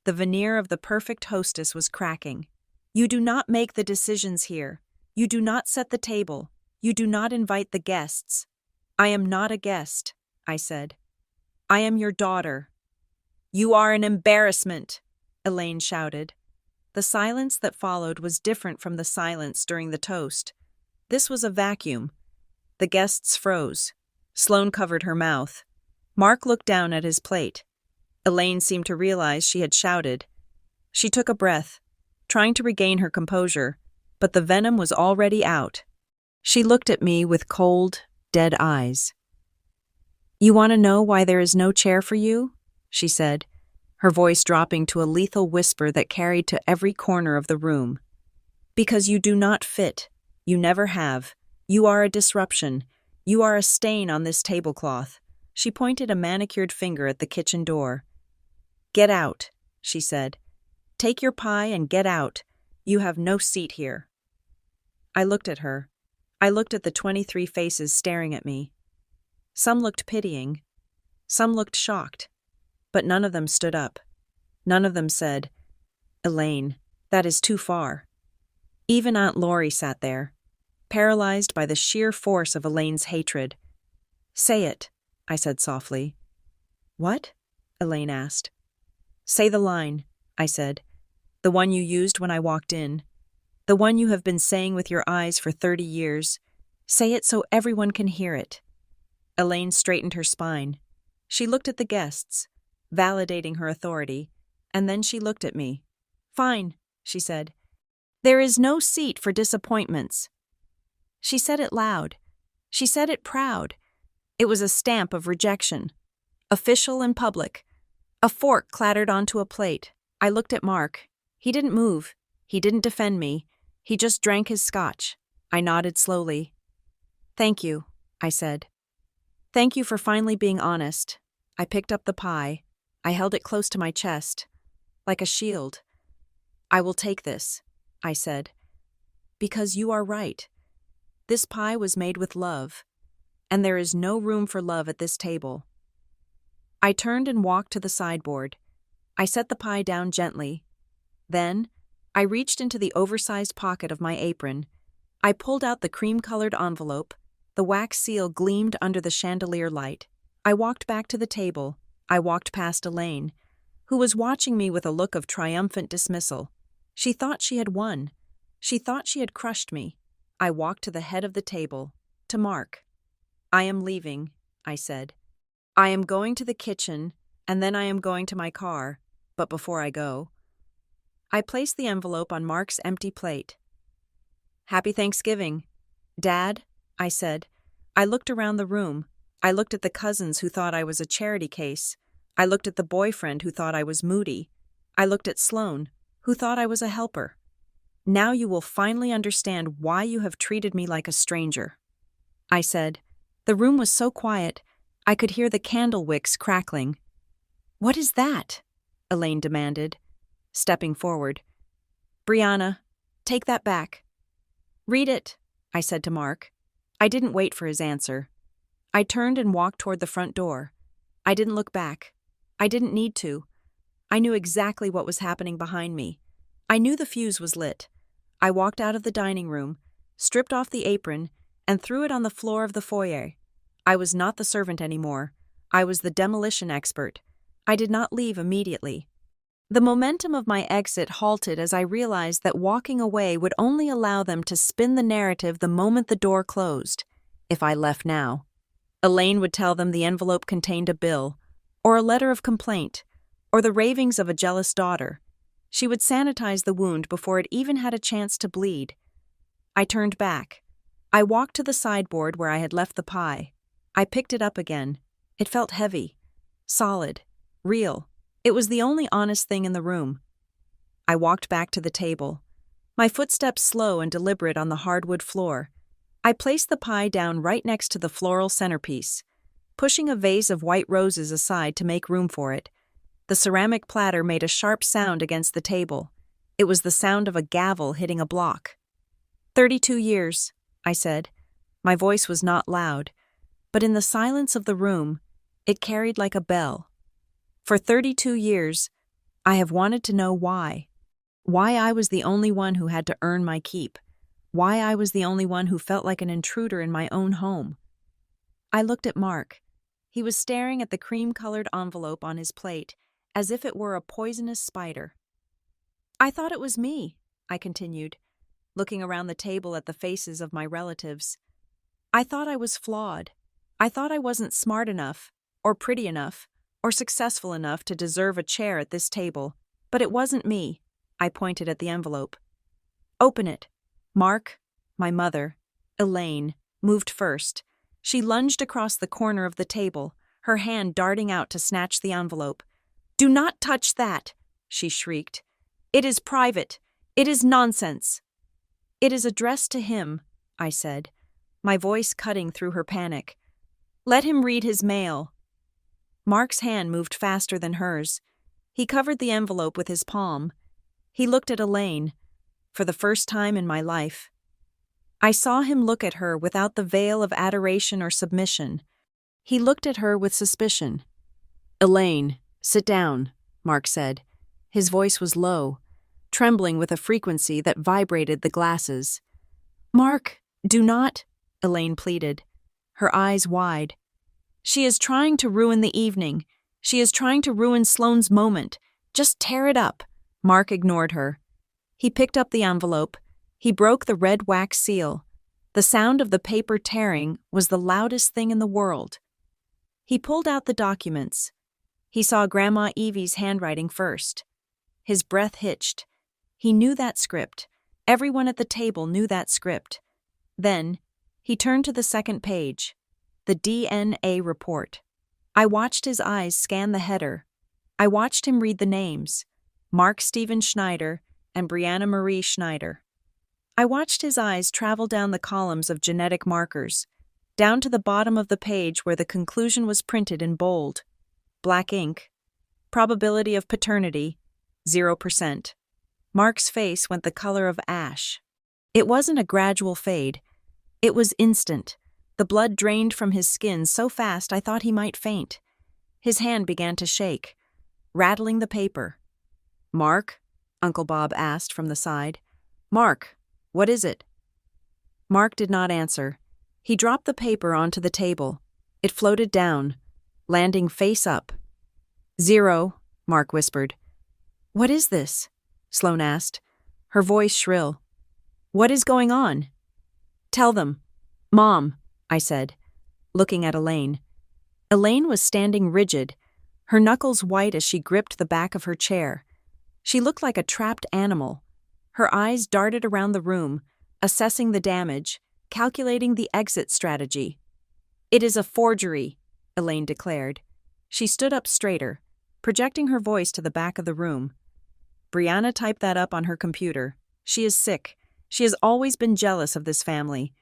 The veneer of the perfect hostess was cracking. You do not make the decisions here. You do not set the table. You do not invite the guests. I am not a guest, I said. I am your daughter. You are an embarrassment, Elaine shouted. The silence that followed was different from the silence during the toast. This was a vacuum. The guests froze. Sloane covered her mouth. Mark looked down at his plate. Elaine seemed to realize she had shouted. She took a breath, trying to regain her composure, but the venom was already out. She looked at me with cold, dead eyes. You want to know why there is no chair for you? She said, her voice dropping to a lethal whisper that carried to every corner of the room. Because you do not fit. You never have. You are a disruption. You are a stain on this tablecloth. She pointed a manicured finger at the kitchen door. Get out, she said. Take your pie and get out. You have no seat here. I looked at her. I looked at the 23 faces staring at me. Some looked pitying. Some looked shocked. But none of them stood up. None of them said, Elaine, that is too far. Even Aunt Lori sat there, paralyzed by the sheer force of Elaine's hatred. Say it, I said softly. What? Elaine asked. Say the line, I said. The one you used when I walked in. The one you have been saying with your eyes for 30 years. Say it so everyone can hear it. Elaine straightened her spine. She looked at the guests, validating her authority, and then she looked at me. Fine, she said. There is no seat for disappointments. She said it loud. She said it proud. It was a stamp of rejection. Official and public. A fork clattered onto a plate. I looked at Mark. He didn't move. He didn't defend me. He just drank his scotch. I nodded slowly. Thank you, I said. Thank you for finally being honest. I picked up the pie. I held it close to my chest, like a shield. I will take this, I said. Because you are right. This pie was made with love, and there is no room for love at this table. I turned and walked to the sideboard. I set the pie down gently. Then, I reached into the oversized pocket of my apron. I pulled out the cream-colored envelope. The wax seal gleamed under the chandelier light. I walked back to the table. I walked past Elaine, who was watching me with a look of triumphant dismissal. She thought she had won. She thought she had crushed me. I walked to the head of the table, to Mark. I am leaving, I said. I am going to the kitchen, and then I am going to my car, but before I go, I placed the envelope on Mark's empty plate. Happy Thanksgiving, Dad, I said. I looked around the room. I looked at the cousins who thought I was a charity case. I looked at the boyfriend who thought I was moody. I looked at Sloane, who thought I was a helper. Now you will finally understand why you have treated me like a stranger, I said. The room was so quiet, I could hear the candle wicks crackling. What is that? Elaine demanded, stepping forward. Brianna, take that back. Read it, I said to Mark. I didn't wait for his answer. I turned and walked toward the front door. I didn't look back. I didn't need to. I knew exactly what was happening behind me. I knew the fuse was lit. I walked out of the dining room, stripped off the apron, and threw it on the floor of the foyer. I was not the servant anymore. I was the demolition expert. I did not leave immediately. The momentum of my exit halted as I realized that walking away would only allow them to spin the narrative the moment the door closed. If I left now, Elaine would tell them the envelope contained a bill, or a letter of complaint, or the ravings of a jealous daughter. She would sanitize the wound before it even had a chance to bleed. I turned back. I walked to the sideboard where I had left the pie. I picked it up again. It felt heavy, solid, real. It was the only honest thing in the room. I walked back to the table, my footsteps slow and deliberate on the hardwood floor. I placed the pie down right next to the floral centerpiece, pushing a vase of white roses aside to make room for it. The ceramic platter made a sharp sound against the table. It was the sound of a gavel hitting a block. 32 years, I said. My voice was not loud, but in the silence of the room, it carried like a bell. For 32 years, I have wanted to know why. Why I was the only one who had to earn my keep. Why I was the only one who felt like an intruder in my own home. I looked at Mark. He was staring at the cream-colored envelope on his plate, as if it were a poisonous spider. I thought it was me, I continued, looking around the table at the faces of my relatives. I thought I was flawed. I thought I wasn't smart enough, or pretty enough, or successful enough to deserve a chair at this table. But it wasn't me. I pointed at the envelope. Open it. Mark, my mother, Elaine, moved first. She lunged across the corner of the table, her hand darting out to snatch the envelope. Do not touch that, she shrieked. It is private. It is nonsense. It is addressed to him, I said, my voice cutting through her panic. Let him read his mail. Mark's hand moved faster than hers. He covered the envelope with his palm. He looked at Elaine, for the first time in my life. I saw him look at her without the veil of adoration or submission. He looked at her with suspicion. Elaine, sit down, Mark said. His voice was low, trembling with a frequency that vibrated the glasses. Mark, do not, Elaine pleaded, her eyes wide. She is trying to ruin the evening. She is trying to ruin Sloane's moment. Just tear it up. Mark ignored her. He picked up the envelope. He broke the red wax seal. The sound of the paper tearing was the loudest thing in the world. He pulled out the documents. He saw Grandma Evie's handwriting first. His breath hitched. He knew that script. Everyone at the table knew that script. Then, he turned to the second page, the DNA report. I watched his eyes scan the header. I watched him read the names, Mark Steven Schneider and Brianna Marie Schneider. I watched his eyes travel down the columns of genetic markers, down to the bottom of the page where the conclusion was printed in bold. Black ink. Probability of paternity, 0%. Mark's face went the color of ash. It wasn't a gradual fade. It was instant. The blood drained from his skin so fast I thought he might faint. His hand began to shake, rattling the paper. Mark? Uncle Bob asked from the side. Mark, what is it? Mark did not answer. He dropped the paper onto the table. It floated down, landing face up. 0, Mark whispered. What is this? Sloane asked, her voice shrill. What is going on? Tell them. Mom, I said, looking at Elaine. Elaine was standing rigid, her knuckles white as she gripped the back of her chair. She looked like a trapped animal. Her eyes darted around the room, assessing the damage, calculating the exit strategy. It is a forgery, Elaine declared. She stood up straighter, projecting her voice to the back of the room. Brianna typed that up on her computer. She is sick. She has always been jealous of this family.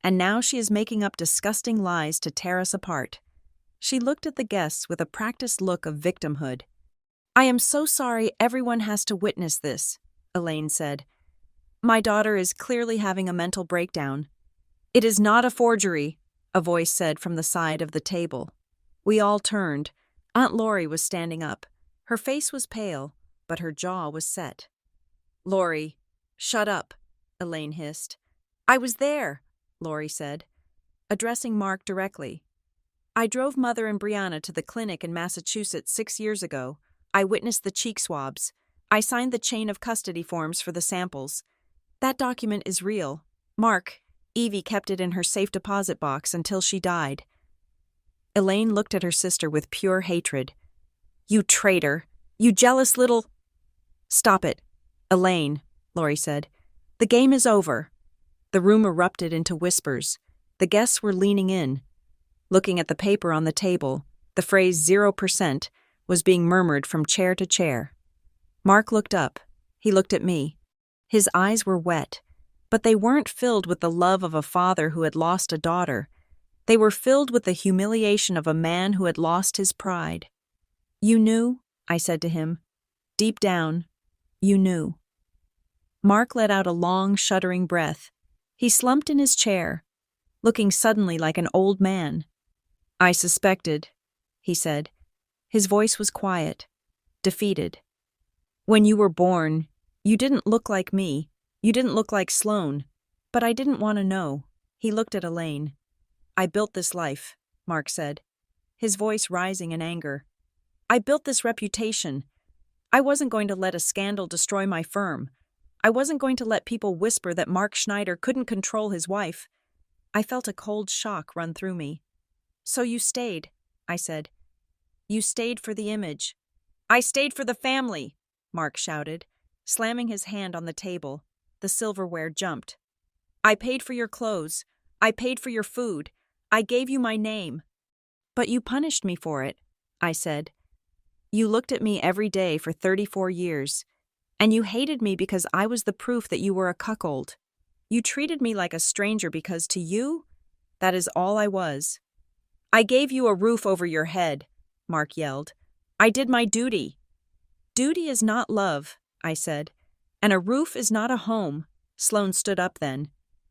And now she is making up disgusting lies to tear us apart. She looked at the guests with a practiced look of victimhood. I am so sorry everyone has to witness this, Elaine said. My daughter is clearly having a mental breakdown. It is not a forgery, a voice said from the side of the table. We all turned. Aunt Lori was standing up. Her face was pale, but her jaw was set. Lori, shut up, Elaine hissed. I was there, Lori said, addressing Mark directly. I drove Mother and Brianna to the clinic in Massachusetts 6 years ago. I witnessed the cheek swabs. I signed the chain of custody forms for the samples. That document is real. Mark, Evie kept it in her safe deposit box until she died. Elaine looked at her sister with pure hatred. You traitor! You jealous little... Stop it. Elaine, Lori said. The game is over. The room erupted into whispers. The guests were leaning in. Looking at the paper on the table, the phrase 0% was being murmured from chair to chair. Mark looked up. He looked at me. His eyes were wet, but they weren't filled with the love of a father who had lost a daughter. They were filled with the humiliation of a man who had lost his pride. You knew, I said to him. Deep down, you knew. Mark let out a long, shuddering breath. He slumped in his chair, looking suddenly like an old man. I suspected, he said. His voice was quiet, defeated. When you were born, You didn't look like me. You didn't look like Sloane. But I didn't want to know. He looked at Elaine. I built this life, Mark said, his voice rising in anger. I built this reputation. I wasn't going to let a scandal destroy my firm. I wasn't going to let people whisper that Mark Schneider couldn't control his wife. I felt a cold shock run through me. So you stayed, I said. You stayed for the image. I stayed for the family, Mark shouted, slamming his hand on the table. The silverware jumped. I paid for your clothes. I paid for your food. I gave you my name. But you punished me for it, I said. You looked at me every day for 34 years, and you hated me because I was the proof that you were a cuckold. You treated me like a stranger because to you, that is all I was. I gave you a roof over your head, Mark yelled. I did my duty. Duty is not love, I said, and a roof is not a home. Sloane stood up then.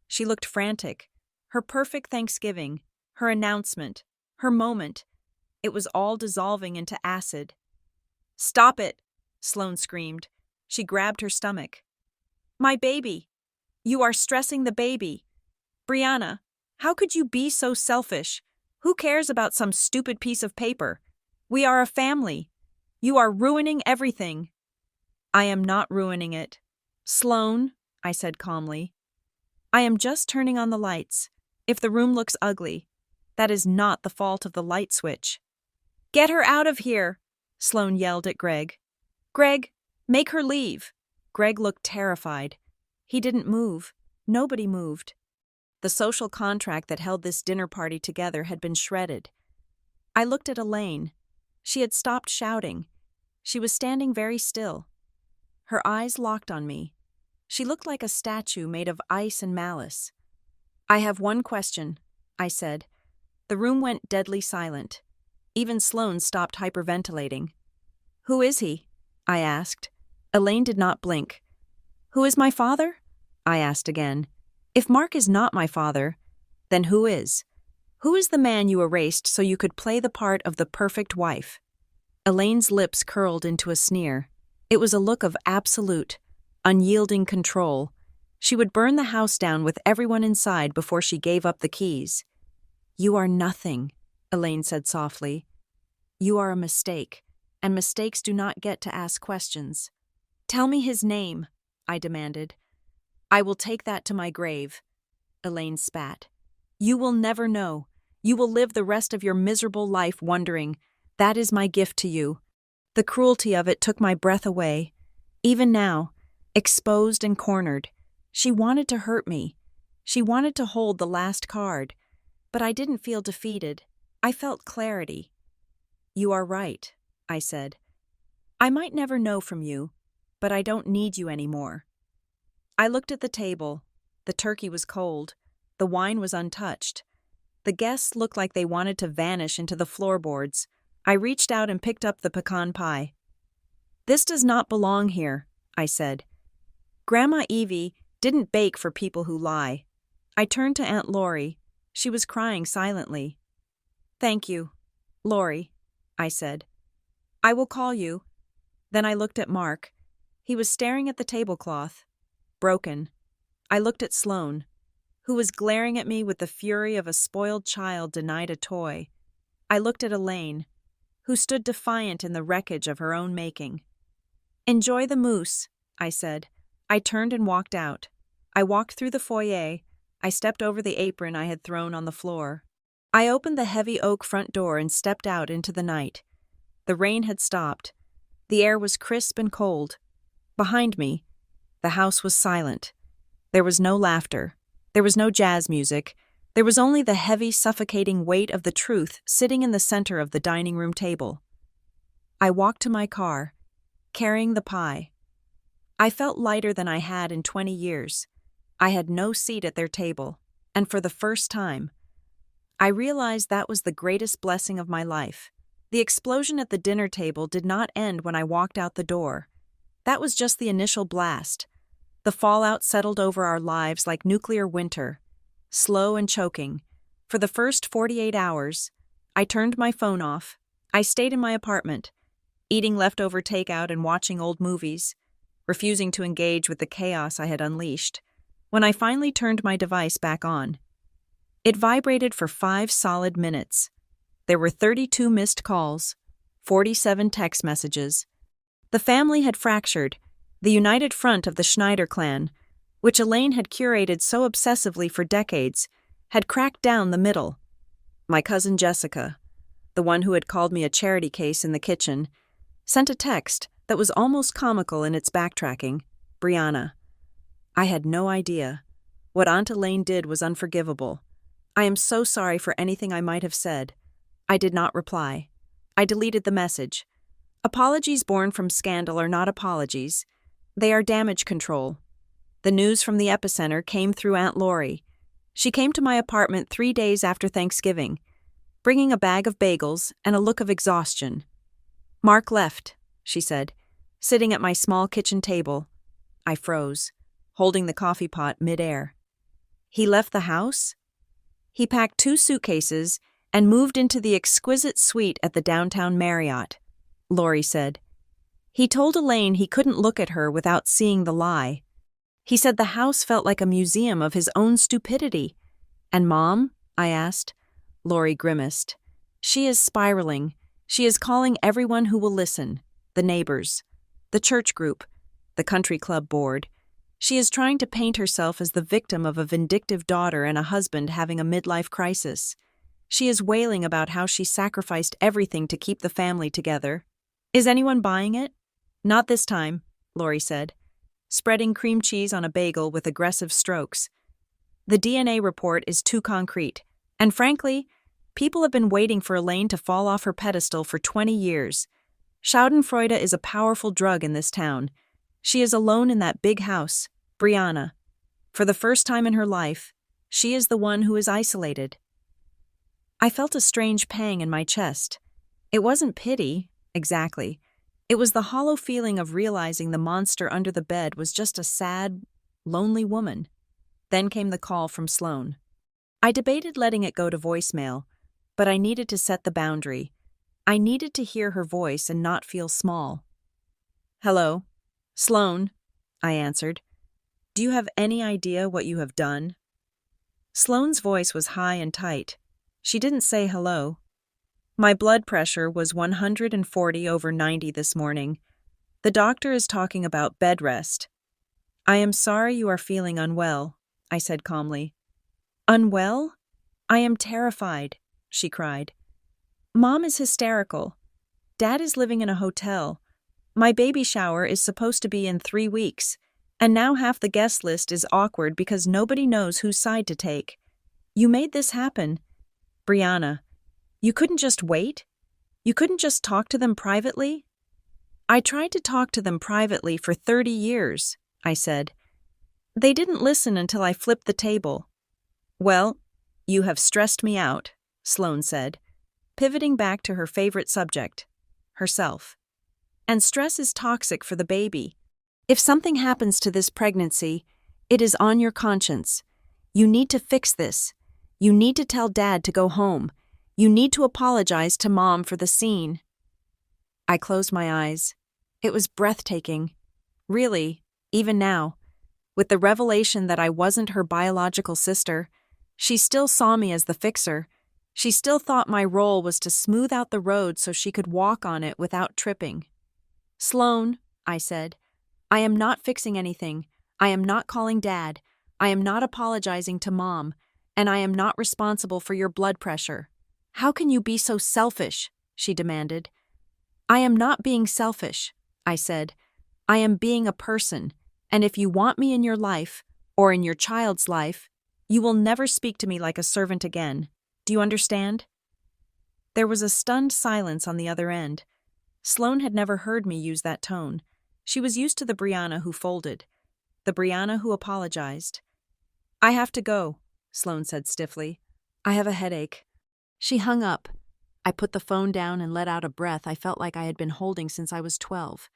She looked frantic. Her perfect Thanksgiving, her announcement, her moment. It was all dissolving into acid. Stop it, Sloane screamed. She grabbed her stomach. My baby. You are stressing the baby. Brianna, how could you be so selfish? Who cares about some stupid piece of paper? We are a family. You are ruining everything. I am not ruining it. Sloane, I said calmly. I am just turning on the lights. If the room looks ugly, that is not the fault of the light switch. Get her out of here, Sloane yelled at Greg. Greg, make her leave. Greg looked terrified. He didn't move. Nobody moved. The social contract that held this dinner party together had been shredded. I looked at Elaine. She had stopped shouting. She was standing very still. Her eyes locked on me. She looked like a statue made of ice and malice. I have one question, I said. The room went deadly silent. Even Sloane stopped hyperventilating. Who is he? I asked. Elaine did not blink. Who is my father? I asked again. If Mark is not my father, then who is? Who is the man you erased so you could play the part of the perfect wife? Elaine's lips curled into a sneer. It was a look of absolute, unyielding control. She would burn the house down with everyone inside before she gave up the keys. You are nothing, Elaine said softly. You are a mistake, and mistakes do not get to ask questions. Tell me his name, I demanded. I will take that to my grave, Elaine spat. You will never know. You will live the rest of your miserable life wondering. That is my gift to you. The cruelty of it took my breath away. Even now, exposed and cornered, she wanted to hurt me. She wanted to hold the last card. But I didn't feel defeated. I felt clarity. You are right, I said. I might never know from you, but I don't need you anymore. I looked at the table. The turkey was cold. The wine was untouched. The guests looked like they wanted to vanish into the floorboards. I reached out and picked up the pecan pie. This does not belong here, I said. Grandma Evie didn't bake for people who lie. I turned to Aunt Lori. She was crying silently. Thank you, Lori, I said. I will call you. Then I looked at Mark. He was staring at the tablecloth, broken. I looked at Sloane, who was glaring at me with the fury of a spoiled child denied a toy. I looked at Elaine, who stood defiant in the wreckage of her own making. Enjoy the mousse, I said. I turned and walked out. I walked through the foyer. I stepped over the apron I had thrown on the floor. I opened the heavy oak front door and stepped out into the night. The rain had stopped. The air was crisp and cold. Behind me, the house was silent. There was no laughter. There was no jazz music. There was only the heavy, suffocating weight of the truth sitting in the center of the dining room table. I walked to my car, carrying the pie. I felt lighter than I had in 20 years. I had no seat at their table, and for the first time, I realized that was the greatest blessing of my life. The explosion at the dinner table did not end when I walked out the door. That was just the initial blast. The fallout settled over our lives like nuclear winter, slow and choking. For the first 48 hours, I turned my phone off. I stayed in my apartment, eating leftover takeout and watching old movies. refusing to engage with the chaos I had unleashed. When I finally turned my device back on, it vibrated for 5 solid minutes. There were 32 missed calls, 47 text messages. The family had fractured, the united front of the Schneider clan, which Elaine had curated so obsessively for decades, had cracked down the middle. My cousin Jessica, the one who had called me a charity case in the kitchen, sent a text that was almost comical in its backtracking. Brianna. I had no idea. What Aunt Elaine did was unforgivable. I am so sorry for anything I might have said. I did not reply. I deleted the message. Apologies born from scandal are not apologies. They are damage control. The news from the epicenter came through Aunt Lori. She came to my apartment 3 days after Thanksgiving, bringing a bag of bagels and a look of exhaustion. Mark left, she said, sitting at my small kitchen table. I froze, holding the coffee pot midair. He left the house? He packed 2 suitcases and moved into the exquisite suite at the downtown Marriott, Lori said. He told Elaine he couldn't look at her without seeing the lie. He said the house felt like a museum of his own stupidity. And Mom? I asked. Lori grimaced. She is spiraling. She is calling everyone who will listen. The neighbors. The church group. The country club board. She is trying to paint herself as the victim of a vindictive daughter and a husband having a midlife crisis. She is wailing about how she sacrificed everything to keep the family together. Is anyone buying it? Not this time, Lori said, spreading cream cheese on a bagel with aggressive strokes. The DNA report is too concrete, and frankly, people have been waiting for Elaine to fall off her pedestal for 20 years. Schadenfreude is a powerful drug in this town. She is alone in that big house, Brianna. For the first time in her life, she is the one who is isolated. I felt a strange pang in my chest. It wasn't pity, exactly. It was the hollow feeling of realizing the monster under the bed was just a sad, lonely woman. Then came the call from Sloane. I debated letting it go to voicemail, but I needed to set the boundary. I needed to hear her voice and not feel small. Hello? Sloane, I answered. Do you have any idea what you have done? Sloane's voice was high and tight. She didn't say hello. My blood pressure was 140/90 this morning. The doctor is talking about bed rest. I am sorry you are feeling unwell, I said calmly. Unwell? I am terrified, she cried. Mom is hysterical. Dad is living in a hotel. My baby shower is supposed to be in 3 weeks, and now half the guest list is awkward because nobody knows whose side to take. You made this happen. Brianna, you couldn't just wait? You couldn't just talk to them privately? I tried to talk to them privately for 30 years, I said. They didn't listen until I flipped the table. Well, you have stressed me out, Sloane said, pivoting back to her favorite subject, herself. And stress is toxic for the baby. If something happens to this pregnancy, it is on your conscience. You need to fix this. You need to tell Dad to go home. You need to apologize to Mom for the scene. I closed my eyes. It was breathtaking. Really, even now. With the revelation that I wasn't her biological sister, she still saw me as the fixer. She still thought my role was to smooth out the road so she could walk on it without tripping. Sloane, I said, I am not fixing anything. I am not calling Dad. I am not apologizing to Mom. And I am not responsible for your blood pressure. How can you be so selfish? She demanded. I am not being selfish, I said. I am being a person, and if you want me in your life, or in your child's life, you will never speak to me like a servant again. Do you understand? There was a stunned silence on the other end. Sloane had never heard me use that tone. She was used to the Brianna who folded, the Brianna who apologized. I have to go, Sloane said stiffly. I have a headache. She hung up. I put the phone down and let out a breath I felt like I had been holding since I was 12.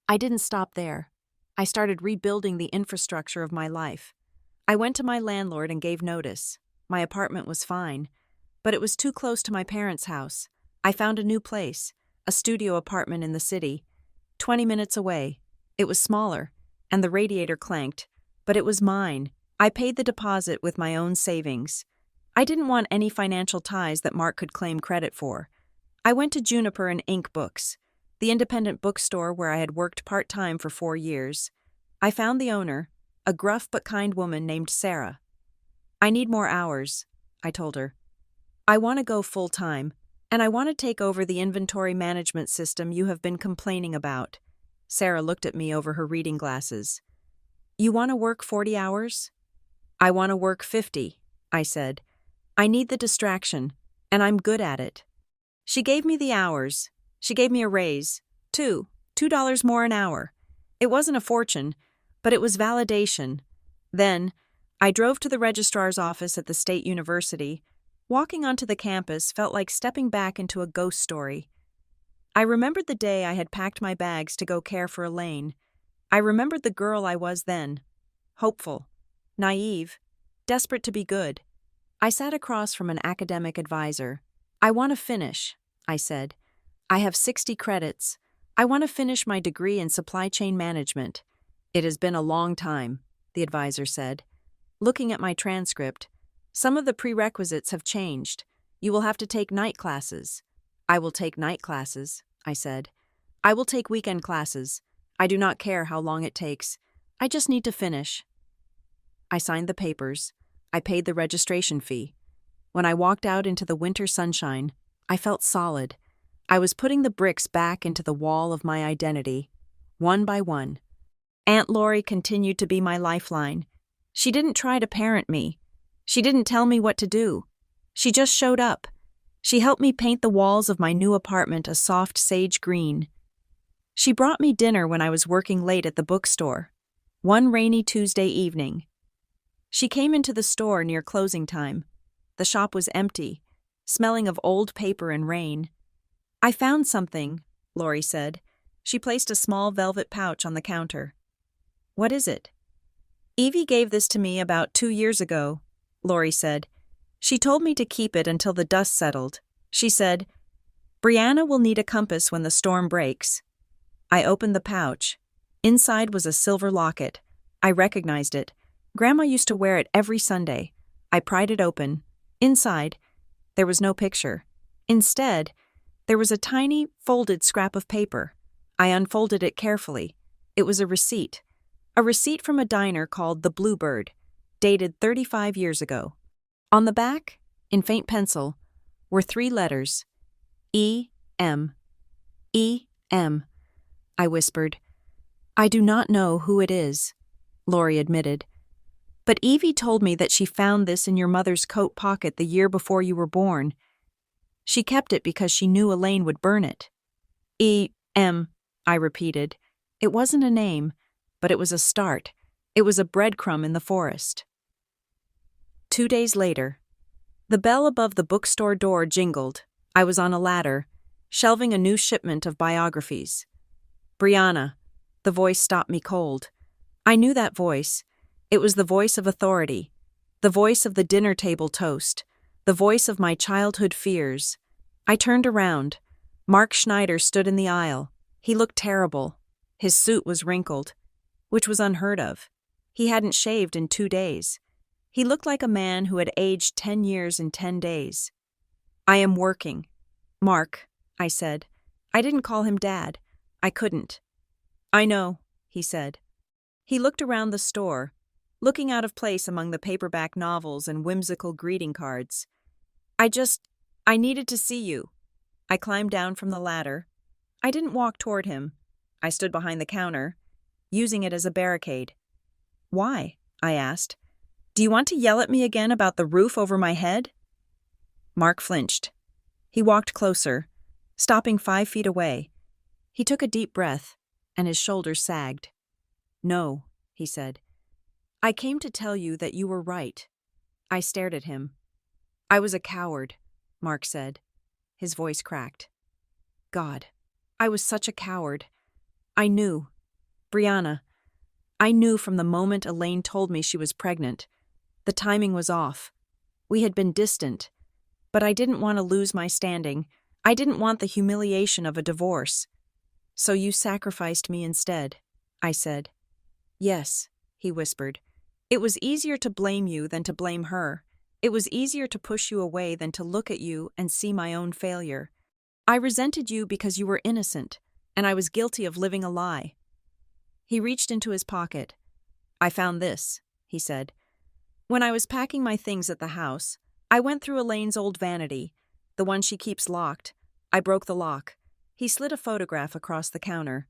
I didn't stop there. I started rebuilding the infrastructure of my life. I went to my landlord and gave notice. My apartment was fine, but it was too close to my parents' house. I found a new place, a studio apartment in the city, 20 minutes away. It was smaller. and the radiator clanked, but it was mine. I paid the deposit with my own savings. I didn't want any financial ties that Mark could claim credit for. I went to Juniper and Ink Books, the independent bookstore where I had worked part-time for 4 years. I found the owner, a gruff but kind woman named Sarah. "I need more hours," I told her. "I want to go full-time, and I want to take over the inventory management system you have been complaining about." Sarah looked at me over her reading glasses. "You want to work 40 hours?" "I want to work 50, I said. "I need the distraction, and I'm good at it." She gave me the hours. She gave me a raise, $2 more an hour. It wasn't a fortune, but it was validation. Then, I drove to the registrar's office at the State University. Walking onto the campus felt like stepping back into a ghost story. I remembered the day I had packed my bags to go care for Elaine. I remembered the girl I was then. Hopeful, naive, desperate to be good. I sat across from an academic advisor. "I want to finish," I said. "I have 60 credits. I want to finish my degree in supply chain management." "It has been a long time," the advisor said. Looking at my transcript, "Some of the prerequisites have changed. You will have to take night classes." "I will take night classes," I said. "I will take weekend classes. I do not care how long it takes. I just need to finish." I signed the papers. I paid the registration fee. When I walked out into the winter sunshine, I felt solid. I was putting the bricks back into the wall of my identity, one by one. Aunt Lori continued to be my lifeline. She didn't try to parent me. She didn't tell me what to do. She just showed up. She helped me paint the walls of my new apartment a soft sage green. She brought me dinner when I was working late at the bookstore, one rainy Tuesday evening. She came into the store near closing time. The shop was empty, smelling of old paper and rain. "I found something," Lori said. She placed a small velvet pouch on the counter. "What is it?" "Evie gave this to me about 2 years ago," Lori said. "She told me to keep it until the dust settled. She said, 'Brianna will need a compass when the storm breaks.'" I opened the pouch. Inside was a silver locket. I recognized it. Grandma used to wear it every Sunday. I pried it open. Inside, there was no picture. Instead, there was a tiny, folded scrap of paper. I unfolded it carefully. It was a receipt. A receipt from a diner called the Bluebird, dated 35 years ago. On the back, in faint pencil, were 3 letters. E.M. E.M. I whispered. "I do not know who it is," Lori admitted. "But Evie told me that she found this in your mother's coat pocket the year before you were born. She kept it because she knew Elaine would burn it." "E.M.," I repeated. It wasn't a name, but it was a start. It was a breadcrumb in the forest. 2 days later, the bell above the bookstore door jingled. I was on a ladder, shelving a new shipment of biographies. "Brianna," the voice stopped me cold. I knew that voice. It was the voice of authority, the voice of the dinner table toast, the voice of my childhood fears. I turned around. Mark Schneider stood in the aisle. He looked terrible. His suit was wrinkled, which was unheard of. He hadn't shaved in 2 days. He looked like a man who had aged 10 years in 10 days. "I am working." "Mark," I said. I didn't call him Dad. I couldn't. "I know," he said. He looked around the store, looking out of place among the paperback novels and whimsical greeting cards. I needed to see you." I climbed down from the ladder. I didn't walk toward him. I stood behind the counter, using it as a barricade. "Why?" I asked. "Do you want to yell at me again about the roof over my head?" Mark flinched. He walked closer, stopping 5 feet away. He took a deep breath, and his shoulders sagged. "No," he said. "I came to tell you that you were right." I stared at him. "I was a coward," Mark said. His voice cracked. "God, I was such a coward. I knew. Brianna, I knew from the moment Elaine told me she was pregnant. The timing was off. We had been distant, but I didn't want to lose my standing. I didn't want the humiliation of a divorce. So you sacrificed me instead," I said. Yes, he whispered. It was easier to blame you than to blame her. It was easier to push you away than to look at you and see my own failure. I resented you because you were innocent, and I was guilty of living a lie. He reached into his pocket. I found this, he said. When I was packing my things at the house, I went through Elaine's old vanity, the one she keeps locked. I broke the lock. He slid a photograph across the counter.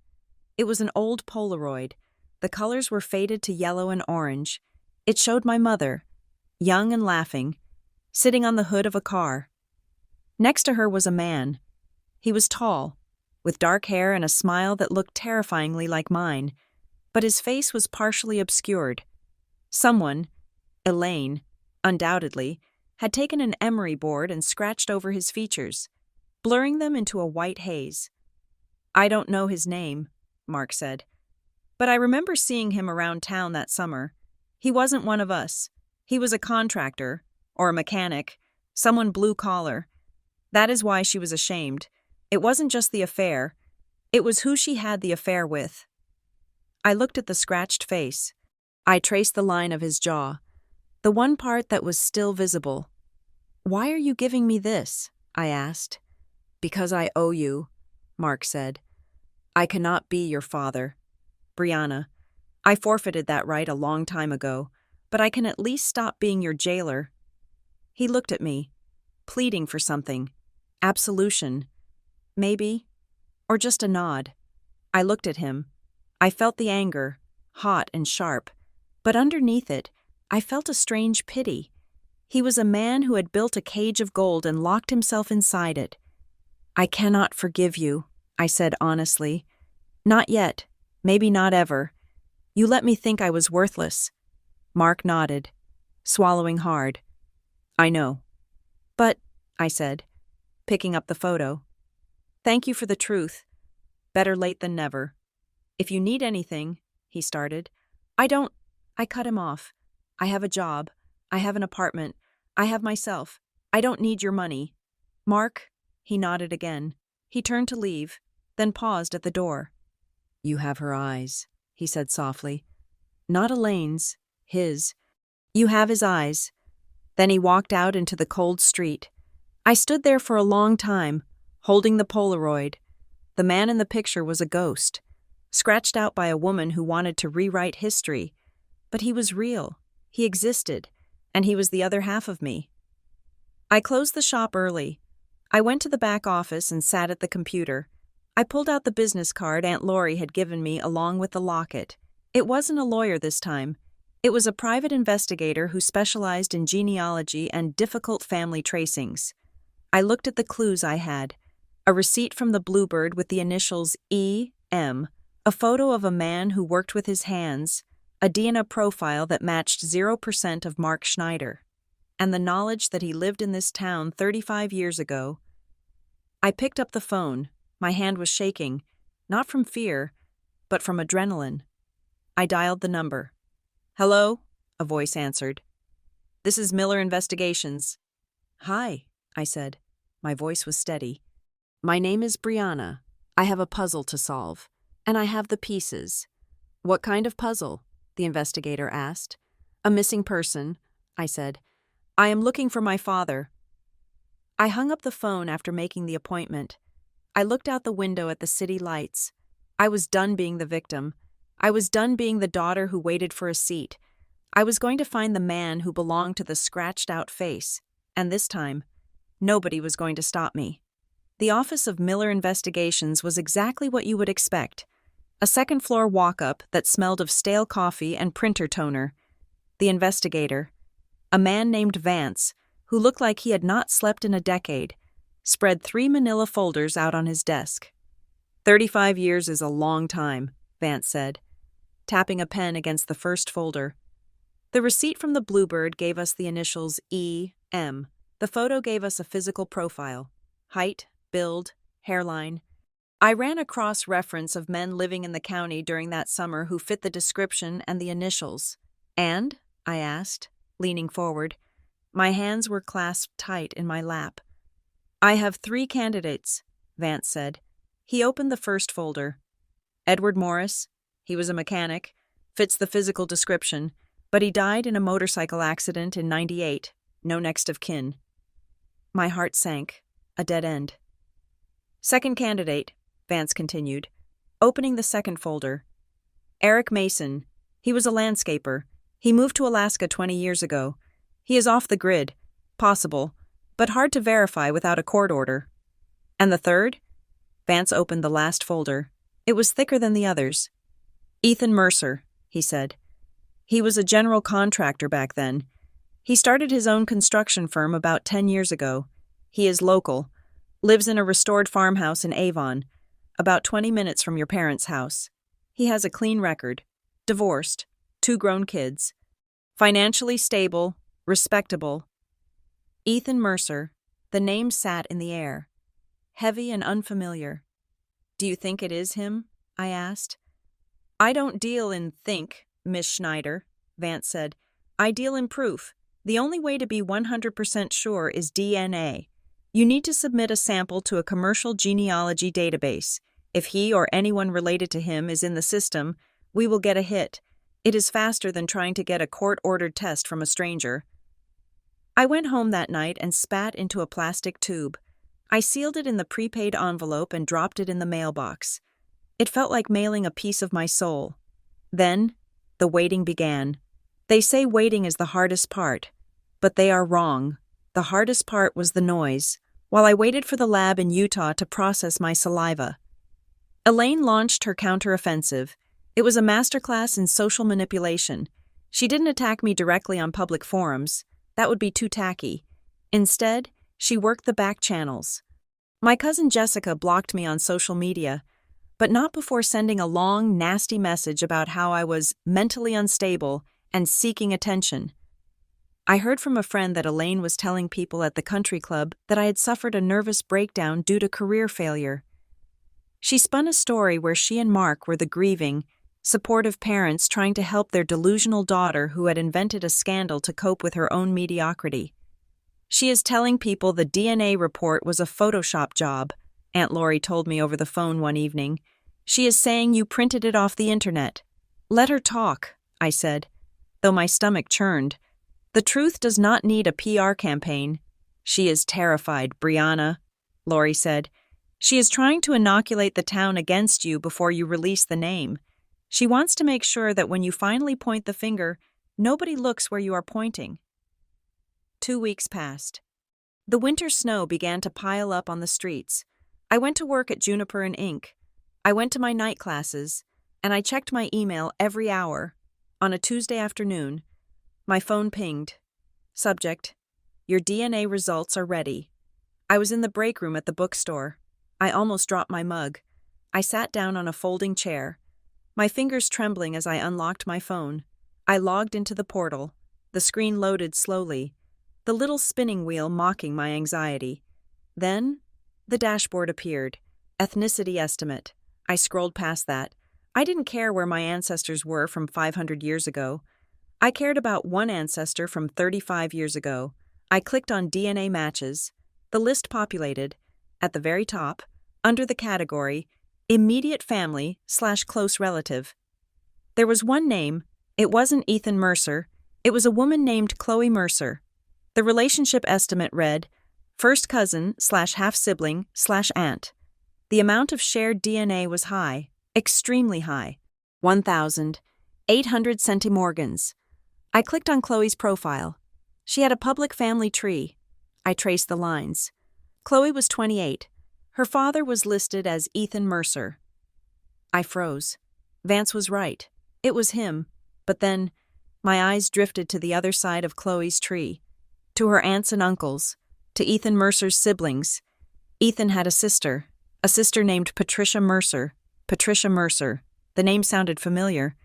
It was an old Polaroid. The colors were faded to yellow and orange. It showed my mother, young and laughing, sitting on the hood of a car. Next to her was a man. He was tall, with dark hair and a smile that looked terrifyingly like mine, but his face was partially obscured. Someone, Elaine, undoubtedly, had taken an emery board and scratched over his features, blurring them into a white haze. I don't know his name, Mark said, but I remember seeing him around town that summer. He wasn't one of us. He was a contractor, or a mechanic, someone blue-collar. That is why she was ashamed. It wasn't just the affair. It was who she had the affair with. I looked at the scratched face. I traced the line of his jaw, the one part that was still visible. Why are you giving me this? I asked. Because I owe you, Mark said. I cannot be your father. Brianna, I forfeited that right a long time ago, but I can at least stop being your jailer. He looked at me, pleading for something. Absolution. Maybe. Or just a nod. I looked at him. I felt the anger, hot and sharp, but underneath it, I felt a strange pity. He was a man who had built a cage of gold and locked himself inside it. I cannot forgive you, I said honestly. Not yet. Maybe not ever. You let me think I was worthless. Mark nodded, swallowing hard. I know. But, I said, picking up the photo. Thank you for the truth. Better late than never. If you need anything, he started. I cut him off. I have a job. I have an apartment. I have myself. I don't need your money. Mark, he nodded again. He turned to leave, then paused at the door. You have her eyes, he said softly. Not Elaine's, his. You have his eyes. Then he walked out into the cold street. I stood there for a long time, holding the Polaroid. The man in the picture was a ghost, scratched out by a woman who wanted to rewrite history. But he was real. He existed, and he was the other half of me. I closed the shop early. I went to the back office and sat at the computer. I pulled out the business card Aunt Lori had given me along with the locket. It wasn't a lawyer this time. It was a private investigator who specialized in genealogy and difficult family tracings. I looked at the clues I had. A receipt from the Bluebird with the initials E.M., a photo of a man who worked with his hands, a DNA profile that matched 0% of Mark Schneider, and the knowledge that he lived in this town 35 years ago. I picked up the phone. My hand was shaking, not from fear, but from adrenaline. I dialed the number. Hello? A voice answered. This is Miller Investigations. Hi, I said. My voice was steady. My name is Brianna. I have a puzzle to solve, and I have the pieces. What kind of puzzle? The investigator asked. A missing person, I said. I am looking for my father. I hung up the phone after making the appointment. I looked out the window at the city lights. I was done being the victim. I was done being the daughter who waited for a seat. I was going to find the man who belonged to the scratched-out face, and this time, nobody was going to stop me. The office of Miller Investigations was exactly what you would expect. A second-floor walk-up that smelled of stale coffee and printer toner. The investigator, a man named Vance, who looked like he had not slept in a decade, spread 3 manila folders out on his desk. 35 years is a long time, Vance said, tapping a pen against the first folder. The receipt from the Bluebird gave us the initials E.M. The photo gave us a physical profile: height, build, hairline. I ran a cross-reference of men living in the county during that summer who fit the description and the initials. And? I asked, leaning forward. My hands were clasped tight in my lap. I have 3 candidates, Vance said. He opened the first folder. Edward Morris. He was a mechanic. Fits the physical description, but he died in a motorcycle accident in '98. No next of kin. My heart sank. A dead end. Second candidate, Vance continued, opening the second folder. Eric Mason. He was a landscaper. He moved to Alaska 20 years ago. He is off the grid. Possible, but hard to verify without a court order. And the third? Vance opened the last folder. It was thicker than the others. Ethan Mercer, he said. He was a general contractor back then. He started his own construction firm about 10 years ago. He is local. Lives in a restored farmhouse in Avon, about 20 minutes from your parents' house. He has a clean record. Divorced. 2 grown kids. Financially stable. Respectable. Ethan Mercer. The name sat in the air. Heavy and unfamiliar. Do you think it is him? I asked. I don't deal in think, Miss Schneider, Vance said. I deal in proof. The only way to be 100% sure is DNA. You need to submit a sample to a commercial genealogy database. If he or anyone related to him is in the system, we will get a hit. It is faster than trying to get a court-ordered test from a stranger. I went home that night and spat into a plastic tube. I sealed it in the prepaid envelope and dropped it in the mailbox. It felt like mailing a piece of my soul. Then, the waiting began. They say waiting is the hardest part, but they are wrong. The hardest part was the noise, while I waited for the lab in Utah to process my saliva. Elaine launched her counteroffensive. It was a masterclass in social manipulation. She didn't attack me directly on public forums. That would be too tacky. Instead, she worked the back channels. My cousin Jessica blocked me on social media, but not before sending a long, nasty message about how I was mentally unstable and seeking attention. I heard from a friend that Elaine was telling people at the country club that I had suffered a nervous breakdown due to career failure. She spun a story where she and Mark were the grieving, supportive parents trying to help their delusional daughter who had invented a scandal to cope with her own mediocrity. She is telling people the DNA report was a Photoshop job, Aunt Lori told me over the phone one evening. She is saying you printed it off the internet. Let her talk, I said, though my stomach churned. The truth does not need a PR campaign. She is terrified, Brianna, Lori said. She is trying to inoculate the town against you before you release the name. She wants to make sure that when you finally point the finger, nobody looks where you are pointing. 2 weeks passed. The winter snow began to pile up on the streets. I went to work at Juniper and Ink. I went to my night classes, and I checked my email every hour. On a Tuesday afternoon, my phone pinged. Subject: Your DNA results are ready. I was in the break room at the bookstore. I almost dropped my mug. I sat down on a folding chair, my fingers trembling as I unlocked my phone. I logged into the portal. The screen loaded slowly, the little spinning wheel mocking my anxiety. Then, the dashboard appeared. Ethnicity estimate. I scrolled past that. I didn't care where my ancestors were from 500 years ago. I cared about one ancestor from 35 years ago. I clicked on DNA matches. The list populated. At the very top, under the category, Immediate Family/Close Relative. There was one name. It wasn't Ethan Mercer. It was a woman named Chloe Mercer. The relationship estimate read, first cousin/half-sibling/aunt. The amount of shared DNA was high, extremely high, 1,800 centimorgans. I clicked on Chloe's profile. She had a public family tree. I traced the lines. Chloe was 28. Her father was listed as Ethan Mercer. I froze. Vance was right. It was him. But then, my eyes drifted to the other side of Chloe's tree, to her aunts and uncles, to Ethan Mercer's siblings. Ethan had a sister named Patricia Mercer. Patricia Mercer. The name sounded familiar,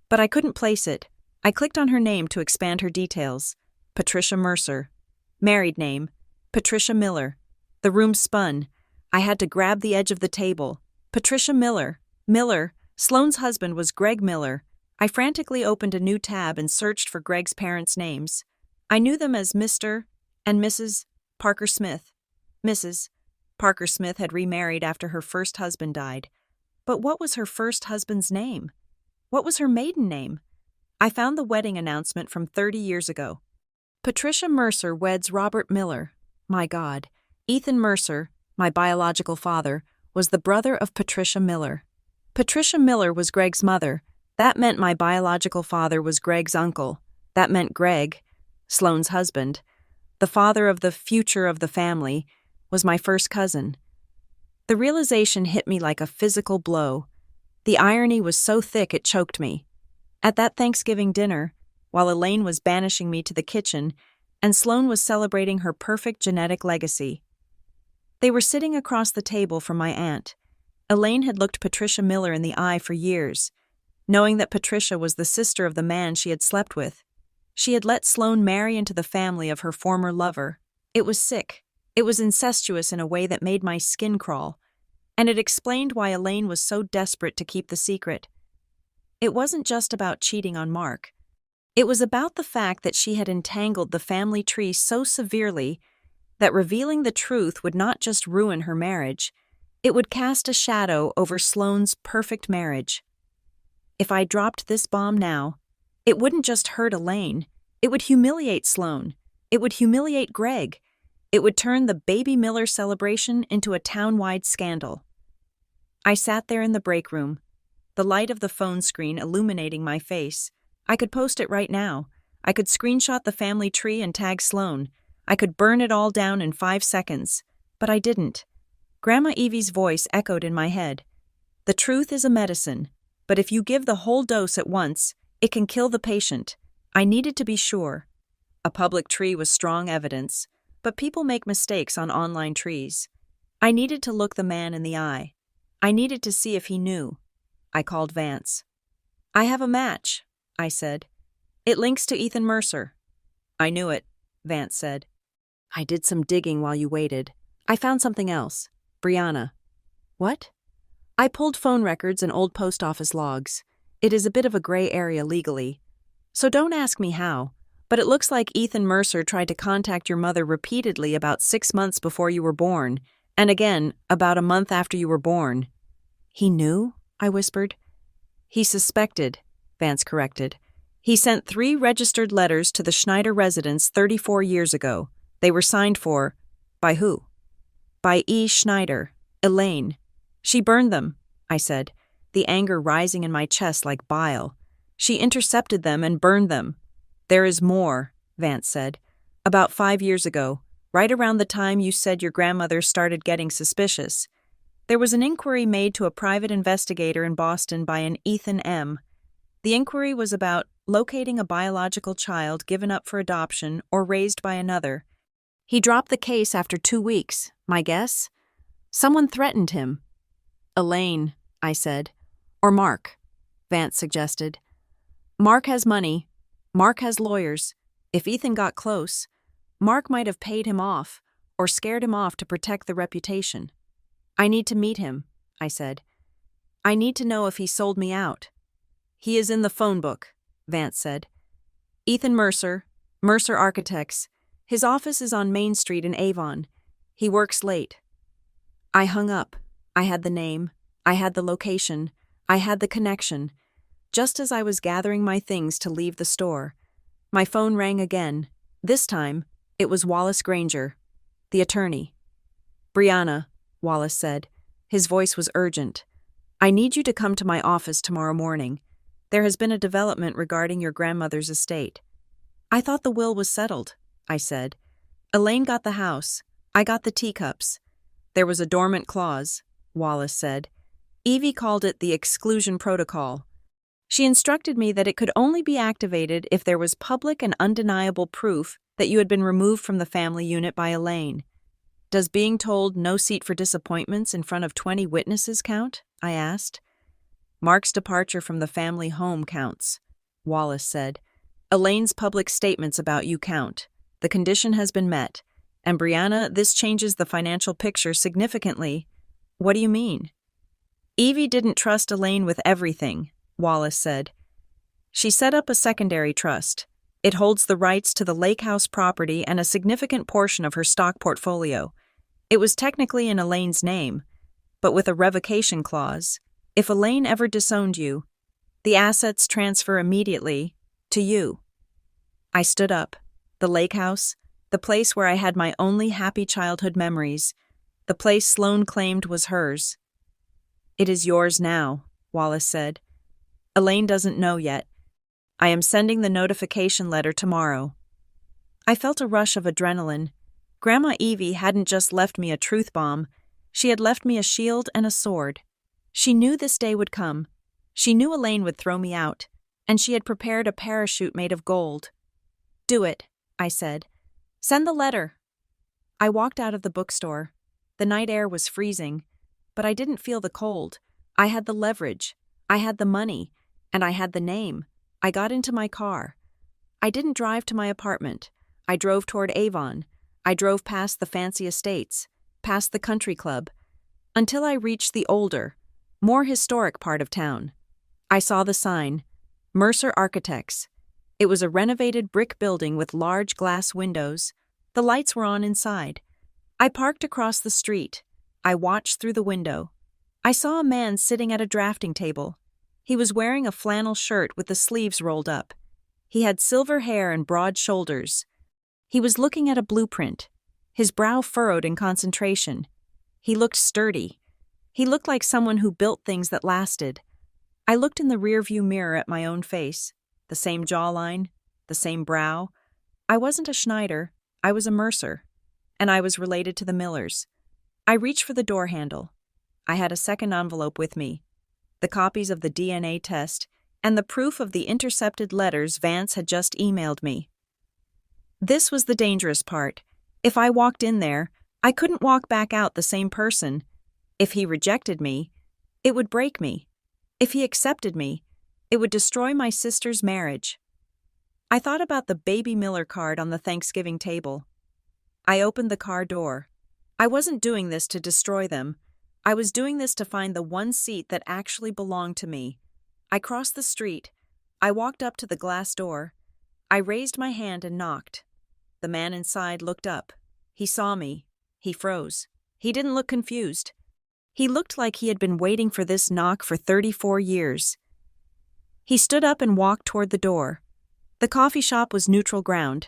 but I couldn't place it. I clicked on her name to expand her details. Patricia Mercer. Married name, Patricia Miller. The room spun. I had to grab the edge of the table. Patricia Miller. Miller. Sloane's husband was Greg Miller. I frantically opened a new tab and searched for Greg's parents' names. I knew them as Mr. and Mrs. Parker Smith. Mrs. Parker Smith had remarried after her first husband died. But what was her first husband's name? What was her maiden name? I found the wedding announcement from 30 years ago. Patricia Mercer weds Robert Miller. My God. Ethan Mercer, my biological father, was the brother of Patricia Miller. Patricia Miller was Greg's mother. That meant my biological father was Greg's uncle. That meant Greg, Sloane's husband, the father of the future of the family, was my first cousin. The realization hit me like a physical blow. The irony was so thick it choked me. At that Thanksgiving dinner, while Elaine was banishing me to the kitchen and Sloane was celebrating her perfect genetic legacy. They were sitting across the table from my aunt. Elaine had looked Patricia Miller in the eye for years, knowing that Patricia was the sister of the man she had slept with. She had let Sloane marry into the family of her former lover. It was sick. It was incestuous in a way that made my skin crawl, and it explained why Elaine was so desperate to keep the secret. It wasn't just about cheating on Mark. It was about the fact that she had entangled the family tree so severely that revealing the truth would not just ruin her marriage, it would cast a shadow over Sloane's perfect marriage. If I dropped this bomb now, it wouldn't just hurt Elaine, it would humiliate Sloane, it would humiliate Greg, it would turn the baby Miller celebration into a town-wide scandal. I sat there in the break room, the light of the phone screen illuminating my face. I could post it right now. I could screenshot the family tree and tag Sloane. I could burn it all down in 5 seconds. But I didn't. Grandma Evie's voice echoed in my head. The truth is a medicine, but if you give the whole dose at once, it can kill the patient. I needed to be sure. A public tree was strong evidence, but people make mistakes on online trees. I needed to look the man in the eye. I needed to see if he knew. I called Vance. I have a match, I said. It links to Ethan Mercer. I knew it, Vance said. I did some digging while you waited. I found something else. Brianna. What? I pulled phone records and old post office logs. It is a bit of a gray area legally. So don't ask me how, but it looks like Ethan Mercer tried to contact your mother repeatedly about 6 months before you were born, and again about a month after you were born. He knew? I whispered. He suspected, Vance corrected. He sent 3 registered letters to the Schneider residence 34 years ago. They were signed for, by who? By E. Schneider, Elaine. She burned them, I said, the anger rising in my chest like bile. She intercepted them and burned them. There is more, Vance said. About 5 years ago, right around the time you said your grandmother started getting suspicious, there was an inquiry made to a private investigator in Boston by an Ethan M. The inquiry was about locating a biological child given up for adoption or raised by another. He dropped the case after 2 weeks. My guess? Someone threatened him. Elaine, I said. Or Mark, Vance suggested. Mark has money. Mark has lawyers. If Ethan got close, Mark might have paid him off or scared him off to protect the reputation. I need to meet him, I said. I need to know if he sold me out. He is in the phone book, Vance said. Ethan Mercer, Mercer Architects. His office is on Main Street in Avon. He works late. I hung up. I had the name. I had the location. I had the connection. Just as I was gathering my things to leave the store, my phone rang again. This time, it was Wallace Granger, the attorney. Brianna, Wallace said. His voice was urgent. I need you to come to my office tomorrow morning. There has been a development regarding your grandmother's estate. I thought the will was settled, I said. Elaine got the house. I got the teacups. There was a dormant clause, Wallace said. Evie called it the exclusion protocol. She instructed me that it could only be activated if there was public and undeniable proof that you had been removed from the family unit by Elaine. Does being told no seat for disappointments in front of 20 witnesses count? I asked. Mark's departure from the family home counts, Wallace said. Elaine's public statements about you count. The condition has been met. And Brianna, this changes the financial picture significantly. What do you mean? Evie didn't trust Elaine with everything, Wallace said. She set up a secondary trust. It holds the rights to the lake house property and a significant portion of her stock portfolio. It was technically in Elaine's name, but with a revocation clause. If Elaine ever disowned you, The assets transfer immediately to you. I stood up. The lake house, the place where I had my only happy childhood memories, the place Sloane claimed was hers. It is yours now, Wallace said. Elaine doesn't know yet. I am sending the notification letter tomorrow. I felt a rush of adrenaline. Grandma Evie hadn't just left me a truth bomb. She had left me a shield and a sword. She knew this day would come. She knew Elaine would throw me out, and she had prepared a parachute made of gold. Do it, I said. Send the letter. I walked out of the bookstore. The night air was freezing, but I didn't feel the cold. I had the leverage. I had the money, and I had the name. I got into my car. I didn't drive to my apartment. I drove toward Avon. I drove past the fancy estates, past the country club, until I reached the older, more historic part of town. I saw the sign, Mercer Architects. It was a renovated brick building with large glass windows. The lights were on inside. I parked across the street. I watched through the window. I saw a man sitting at a drafting table. He was wearing a flannel shirt with the sleeves rolled up. He had silver hair and broad shoulders. He was looking at a blueprint, his brow furrowed in concentration. He looked sturdy. He looked like someone who built things that lasted. I looked in the rearview mirror at my own face, the same jawline, the same brow. I wasn't a Schneider, I was a Mercer, and I was related to the Millers. I reached for the door handle. I had a second envelope with me, the copies of the DNA test, and the proof of the intercepted letters Vance had just emailed me. This was the dangerous part. If I walked in there, I couldn't walk back out the same person. If he rejected me, it would break me. If he accepted me, it would destroy my sister's marriage. I thought about the baby Miller card on the Thanksgiving table. I opened the car door. I wasn't doing this to destroy them. I was doing this to find the one seat that actually belonged to me. I crossed the street. I walked up to the glass door. I raised my hand and knocked. The man inside looked up. He saw me. He froze. He didn't look confused. He looked like he had been waiting for this knock for 34 years. He stood up and walked toward the door. The coffee shop was neutral ground.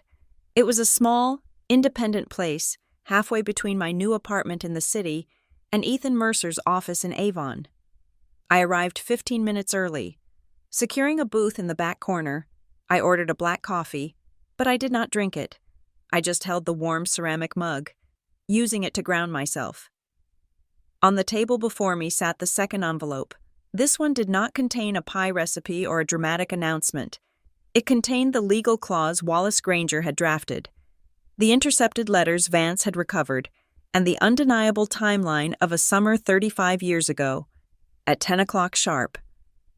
It was a small, independent place, halfway between my new apartment in the city and Ethan Mercer's office in Avon. I arrived 15 minutes early. Securing a booth in the back corner, I ordered a black coffee, but I did not drink it. I just held the warm ceramic mug, using it to ground myself. On the table before me sat the second envelope. This one did not contain a pie recipe or a dramatic announcement. It contained the legal clause Wallace Granger had drafted, the intercepted letters Vance had recovered, and the undeniable timeline of a summer 35 years ago. At 10 o'clock sharp,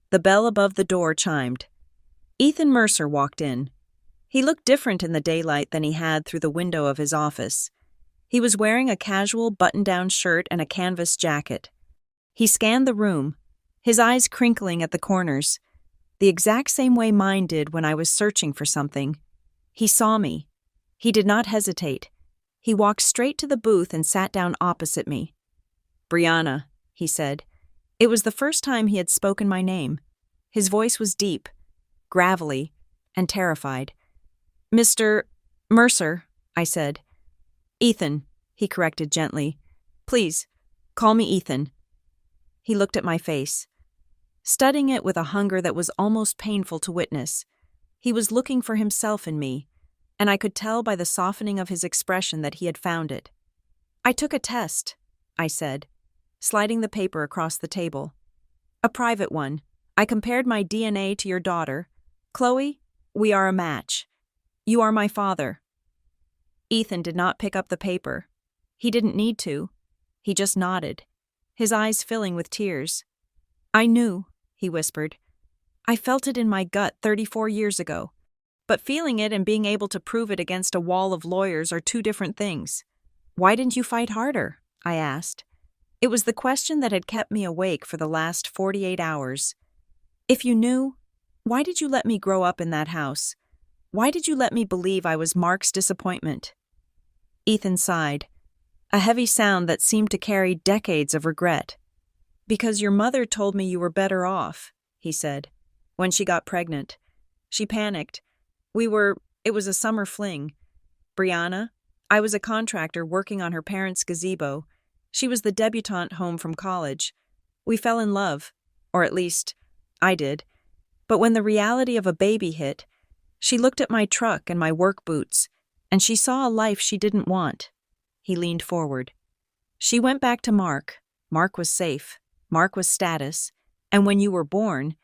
the bell above the door chimed. Ethan Mercer walked in. He looked different in the daylight than he had through the window of his office. He was wearing a casual button-down shirt and a canvas jacket. He scanned the room, his eyes crinkling at the corners, the exact same way mine did when I was searching for something. He saw me. He did not hesitate. He walked straight to the booth and sat down opposite me. "Brianna," he said. It was the first time he had spoken my name. His voice was deep, gravelly, and terrified. "Mr. Mercer," I said. "Ethan," he corrected gently. "Please, call me Ethan." He looked at my face, studying it with a hunger that was almost painful to witness. He was looking for himself in me, and I could tell by the softening of his expression that he had found it. "I took a test," I said, sliding the paper across the table. "A private one. I compared my DNA to your daughter. Chloe, we are a match. You are my father." Ethan did not pick up the paper. He didn't need to. He just nodded, his eyes filling with tears. "I knew," he whispered. "I felt it in my gut 34 years ago. But feeling it and being able to prove it against a wall of lawyers are two different things." "Why didn't you fight harder?" I asked. It was the question that had kept me awake for the last 48 hours. "If you knew, why did you let me grow up in that house? Why did you let me believe I was Mark's disappointment?" Ethan sighed, a heavy sound that seemed to carry decades of regret. "Because your mother told me you were better off," he said. When she got pregnant. She panicked. It was a summer fling. Brianna? I was a contractor working on her parents' gazebo. She was the debutante home from college. We fell in love. Or at least, I did. But when the reality of a baby hit, she looked at my truck and my work boots, and she saw a life she didn't want. He leaned forward. She went back to Mark. Mark was safe. Mark was status. And when you were born,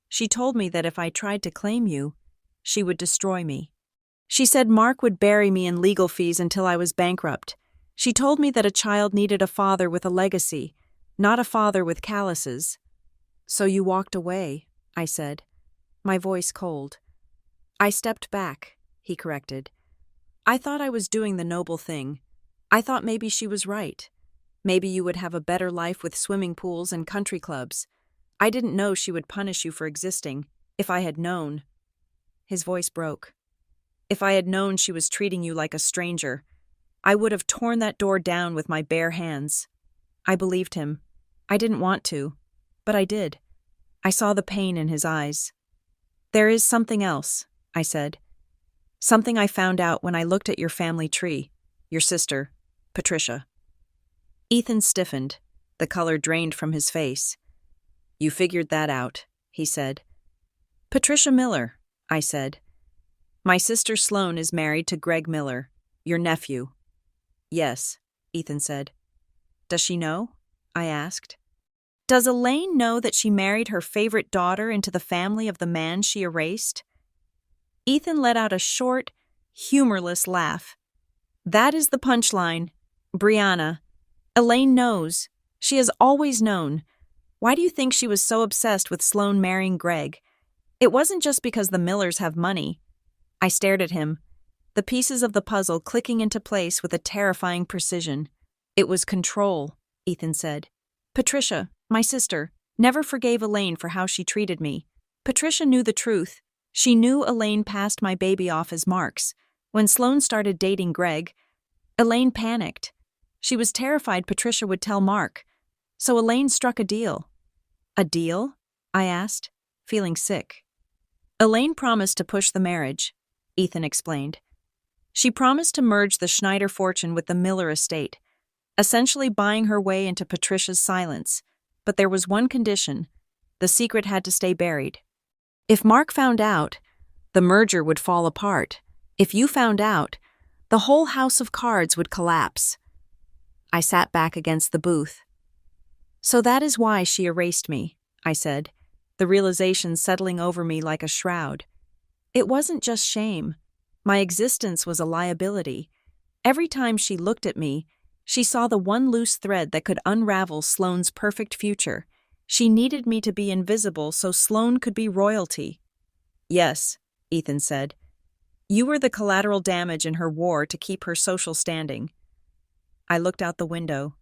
she told me that if I tried to claim you, she would destroy me. She said Mark would bury me in legal fees until I was bankrupt. She told me that a child needed a father with a legacy, not a father with calluses. So you walked away, I said, my voice cold. I stepped back, he corrected. I thought I was doing the noble thing. I thought maybe she was right. Maybe you would have a better life with swimming pools and country clubs. I didn't know she would punish you for existing, if I had known. His voice broke. If I had known she was treating you like a stranger, I would have torn that door down with my bare hands. I believed him. I didn't want to, but I did. I saw the pain in his eyes. There is something else, I said. Something I found out when I looked at your family tree, your sister, Patricia. Ethan stiffened. The color drained from his face. You figured that out, he said. Patricia Miller, I said. My sister Sloane is married to Greg Miller, your nephew. Yes, Ethan said. Does she know? I asked. Does Elaine know that she married her favorite daughter into the family of the man she erased? Ethan let out a short, humorless laugh. That is the punchline. Brianna. Elaine knows. She has always known. Why do you think she was so obsessed with Sloane marrying Greg? It wasn't just because the Millers have money. I stared at him, the pieces of the puzzle clicking into place with a terrifying precision. It was control, Ethan said. Patricia, my sister, never forgave Elaine for how she treated me. Patricia knew the truth. She knew Elaine passed my baby off as Mark's. When Sloane started dating Greg, Elaine panicked. She was terrified Patricia would tell Mark. So Elaine struck a deal. A deal? I asked, feeling sick. Elaine promised to push the marriage, Ethan explained. She promised to merge the Schneider fortune with the Miller estate, essentially buying her way into Patricia's silence. But there was one condition. The secret had to stay buried. If Mark found out, the merger would fall apart. If you found out, the whole house of cards would collapse. I sat back against the booth. So that is why she erased me, I said, the realization settling over me like a shroud. It wasn't just shame. My existence was a liability. Every time she looked at me, she saw the one loose thread that could unravel Sloane's perfect future. She needed me to be invisible so Sloane could be royalty. Yes, Ethan said. You were the collateral damage in her war to keep her social standing. I looked out the window.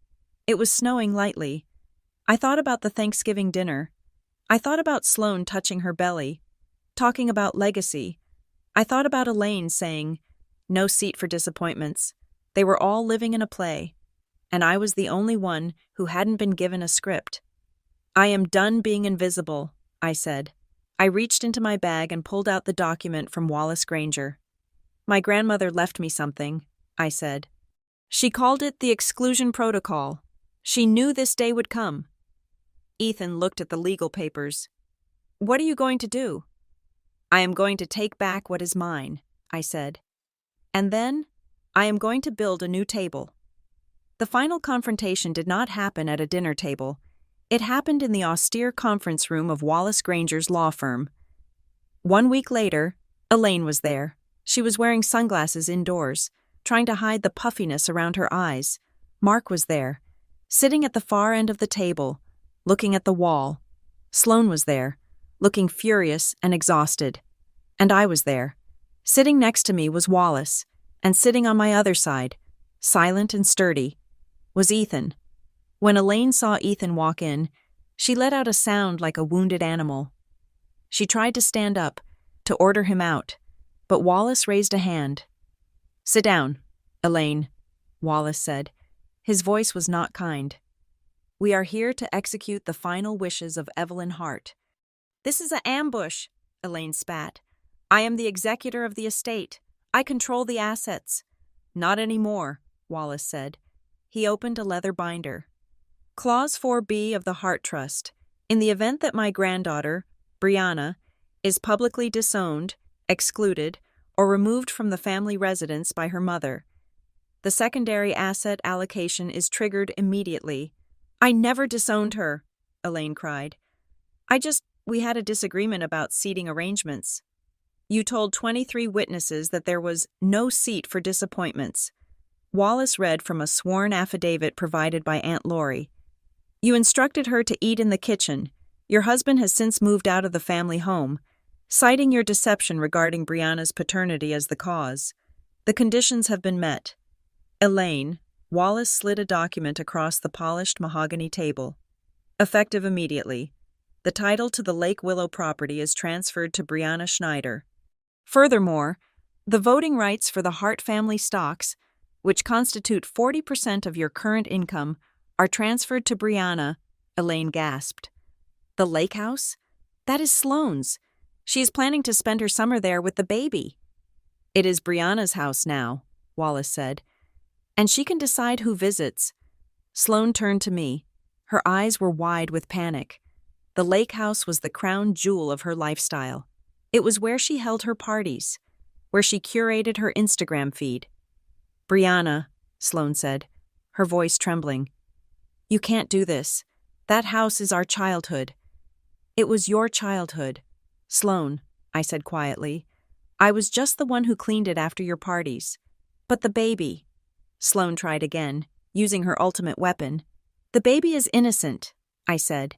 It was snowing lightly. I thought about the Thanksgiving dinner. I thought about Sloane touching her belly, talking about legacy. I thought about Elaine saying, no seat for disappointments. They were all living in a play, and I was the only one who hadn't been given a script. I am done being invisible, I said. I reached into my bag and pulled out the document from Wallace Granger. My grandmother left me something, I said. She called it the exclusion protocol. She knew this day would come. Ethan looked at the legal papers. What are you going to do? I am going to take back what is mine, I said. And then, I am going to build a new table. The final confrontation did not happen at a dinner table. It happened in the austere conference room of Wallace Granger's law firm. 1 week later, Elaine was there. She was wearing sunglasses indoors, trying to hide the puffiness around her eyes. Mark was there, sitting at the far end of the table, looking at the wall. Sloane was there, looking furious and exhausted. And I was there. Sitting next to me was Wallace, and sitting on my other side, silent and sturdy, was Ethan. When Elaine saw Ethan walk in, she let out a sound like a wounded animal. She tried to stand up, to order him out, but Wallace raised a hand. Sit down, Elaine, Wallace said. His voice was not kind. We are here to execute the final wishes of Evelyn Hart. This is an ambush, Elaine spat. I am the executor of the estate. I control the assets. Not anymore, Wallace said. He opened a leather binder. Clause 4B of the Heart Trust. In the event that my granddaughter, Brianna, is publicly disowned, excluded, or removed from the family residence by her mother, the secondary asset allocation is triggered immediately. I never disowned her, Elaine cried. We had a disagreement about seating arrangements. You told 23 witnesses that there was no seat for disappointments. Wallace read from a sworn affidavit provided by Aunt Lori. You instructed her to eat in the kitchen. Your husband has since moved out of the family home, citing your deception regarding Brianna's paternity as the cause. The conditions have been met. Elaine, Wallace slid a document across the polished mahogany table. Effective immediately. The title to the Lake Willow property is transferred to Brianna Schneider. Furthermore, the voting rights for the Hart family stocks, which constitute 40% of your current income, are transferred to Brianna, Elaine gasped. The lake house? That is Sloane's. She is planning to spend her summer there with the baby. It is Brianna's house now, Wallace said, and she can decide who visits. Sloane turned to me. Her eyes were wide with panic. The lake house was the crown jewel of her lifestyle. It was where she held her parties, where she curated her Instagram feed. Brianna, Sloane said, her voice trembling. You can't do this. That house is our childhood. It was your childhood. Sloane, I said quietly. I was just the one who cleaned it after your parties. But the baby. Sloane tried again, using her ultimate weapon. The baby is innocent, I said.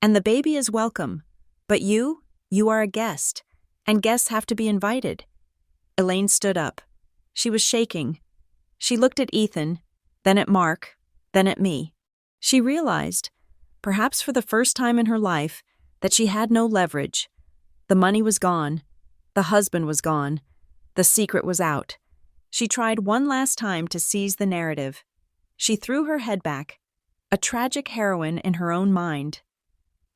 And the baby is welcome. But you are a guest. And guests have to be invited. Elaine stood up. She was shaking. She looked at Ethan, then at Mark, then at me. She realized, perhaps for the first time in her life, that she had no leverage. The money was gone. The husband was gone. The secret was out. She tried one last time to seize the narrative. She threw her head back, a tragic heroine in her own mind.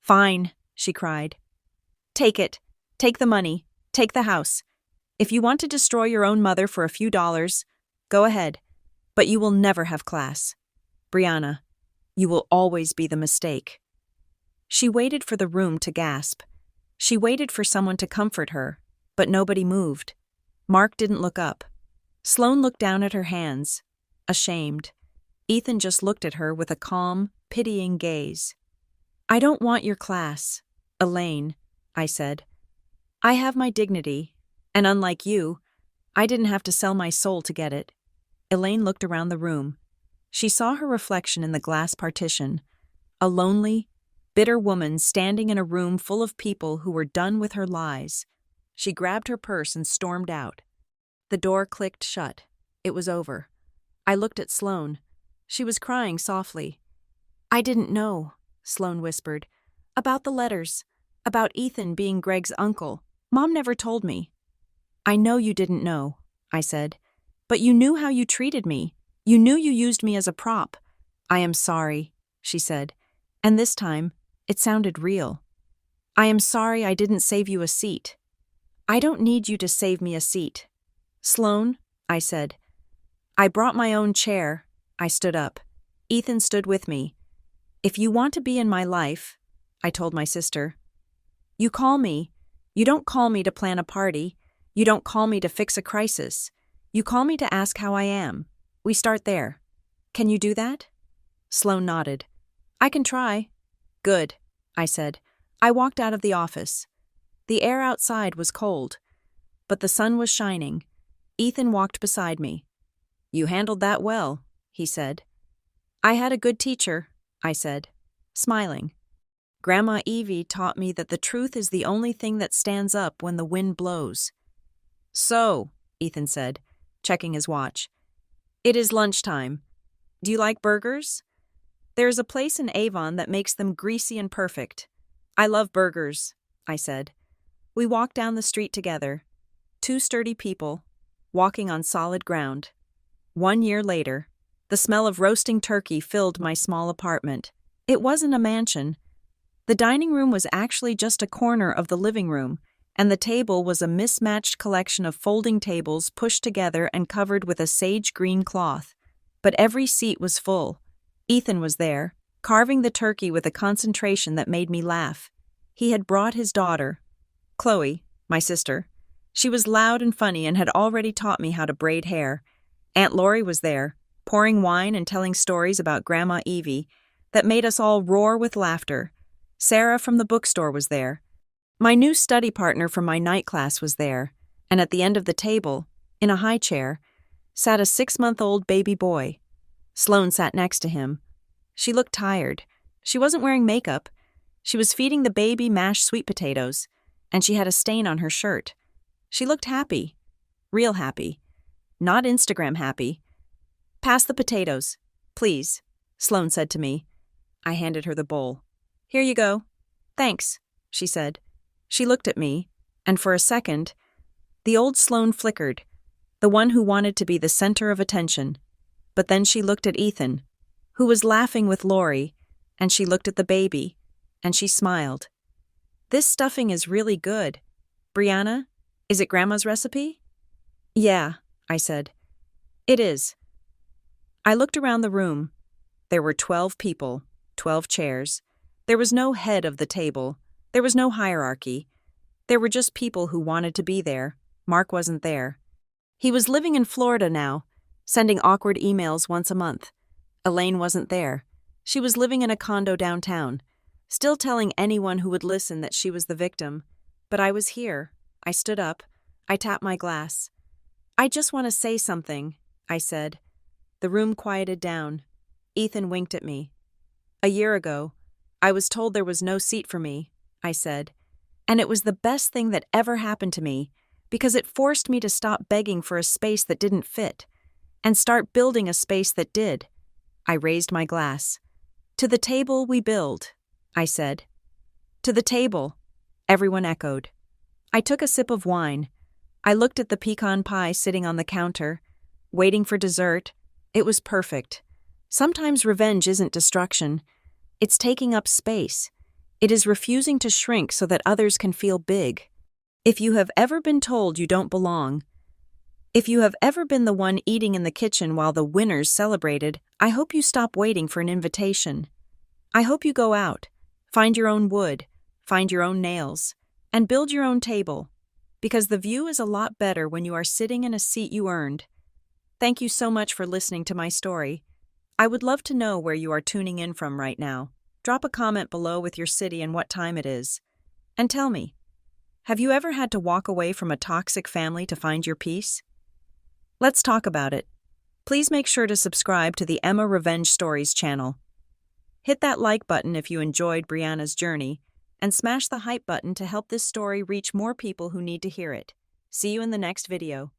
Fine, she cried. Take it. Take the money. Take the house. If you want to destroy your own mother for a few dollars, go ahead. But you will never have class. Brianna, you will always be the mistake. She waited for the room to gasp. She waited for someone to comfort her, but nobody moved. Mark didn't look up. Sloane looked down at her hands, ashamed. Ethan just looked at her with a calm, pitying gaze. I don't want your class, Elaine, I said. I have my dignity, and unlike you, I didn't have to sell my soul to get it. Elaine looked around the room. She saw her reflection in the glass partition, a lonely, bitter woman standing in a room full of people who were done with her lies. She grabbed her purse and stormed out. The door clicked shut. It was over. I looked at Sloane. She was crying softly. I didn't know, Sloane whispered. About the letters. About Ethan being Greg's uncle. Mom never told me. I know you didn't know, I said. But you knew how you treated me. You knew you used me as a prop. I am sorry, she said. And this time, it sounded real. I am sorry I didn't save you a seat. I don't need you to save me a seat. Sloane, I said. I brought my own chair. I stood up. Ethan stood with me. If you want to be in my life, I told my sister, you call me. You don't call me to plan a party. You don't call me to fix a crisis. You call me to ask how I am. We start there. Can you do that? Sloane nodded. I can try. Good, I said. I walked out of the office. The air outside was cold, but the sun was shining. Ethan walked beside me. You handled that well, he said. I had a good teacher, I said, smiling. Grandma Evie taught me that the truth is the only thing that stands up when the wind blows. So, Ethan said, checking his watch. It is lunchtime. Do you like burgers? There's a place in Avon that makes them greasy and perfect. I love burgers, I said. We walked down the street together, two sturdy people, walking on solid ground. 1 year later, the smell of roasting turkey filled my small apartment. It wasn't a mansion, The dining room was actually just a corner of the living room, and the table was a mismatched collection of folding tables pushed together and covered with a sage green cloth. But every seat was full. Ethan was there, carving the turkey with a concentration that made me laugh. He had brought his daughter, Chloe, my sister. She was loud and funny and had already taught me how to braid hair. Aunt Lori was there, pouring wine and telling stories about Grandma Evie that made us all roar with laughter. Sarah from the bookstore was there. My new study partner from my night class was there, and at the end of the table, in a high chair, sat a 6-month-old baby boy. Sloane sat next to him. She looked tired. She wasn't wearing makeup. She was feeding the baby mashed sweet potatoes, and she had a stain on her shirt. She looked happy. Real happy. Not Instagram happy. "Pass the potatoes, please," Sloane said to me. I handed her the bowl. "Here you go." "Thanks," she said. She looked at me, and for a second, the old Sloane flickered, the one who wanted to be the center of attention. But then she looked at Ethan, who was laughing with Lori, and she looked at the baby, and she smiled. "This stuffing is really good. Brianna, is it Grandma's recipe?" "Yeah," I said. "It is." I looked around the room. There were 12 people, 12 chairs. There was no head of the table. There was no hierarchy. There were just people who wanted to be there. Mark wasn't there. He was living in Florida now, sending awkward emails once a month. Elaine wasn't there. She was living in a condo downtown, still telling anyone who would listen that she was the victim. But I was here. I stood up. I tapped my glass. "I just want to say something," I said. The room quieted down. Ethan winked at me. "A year ago, I was told there was no seat for me," I said. "And it was the best thing that ever happened to me, because it forced me to stop begging for a space that didn't fit, and start building a space that did." I raised my glass. "To the table we build," I said. "To the table," everyone echoed. I took a sip of wine. I looked at the pecan pie sitting on the counter, waiting for dessert. It was perfect. Sometimes revenge isn't destruction. It's taking up space. It is refusing to shrink so that others can feel big. If you have ever been told you don't belong, if you have ever been the one eating in the kitchen while the winners celebrated, I hope you stop waiting for an invitation. I hope you go out, find your own wood, find your own nails, and build your own table, because the view is a lot better when you are sitting in a seat you earned. Thank you so much for listening to my story. I would love to know where you are tuning in from right now. Drop a comment below with your city and what time it is. And tell me, have you ever had to walk away from a toxic family to find your peace? Let's talk about it. Please make sure to subscribe to the Emma Revenge Stories channel. Hit that like button if you enjoyed Brianna's journey, and smash the hype button to help this story reach more people who need to hear it. See you in the next video.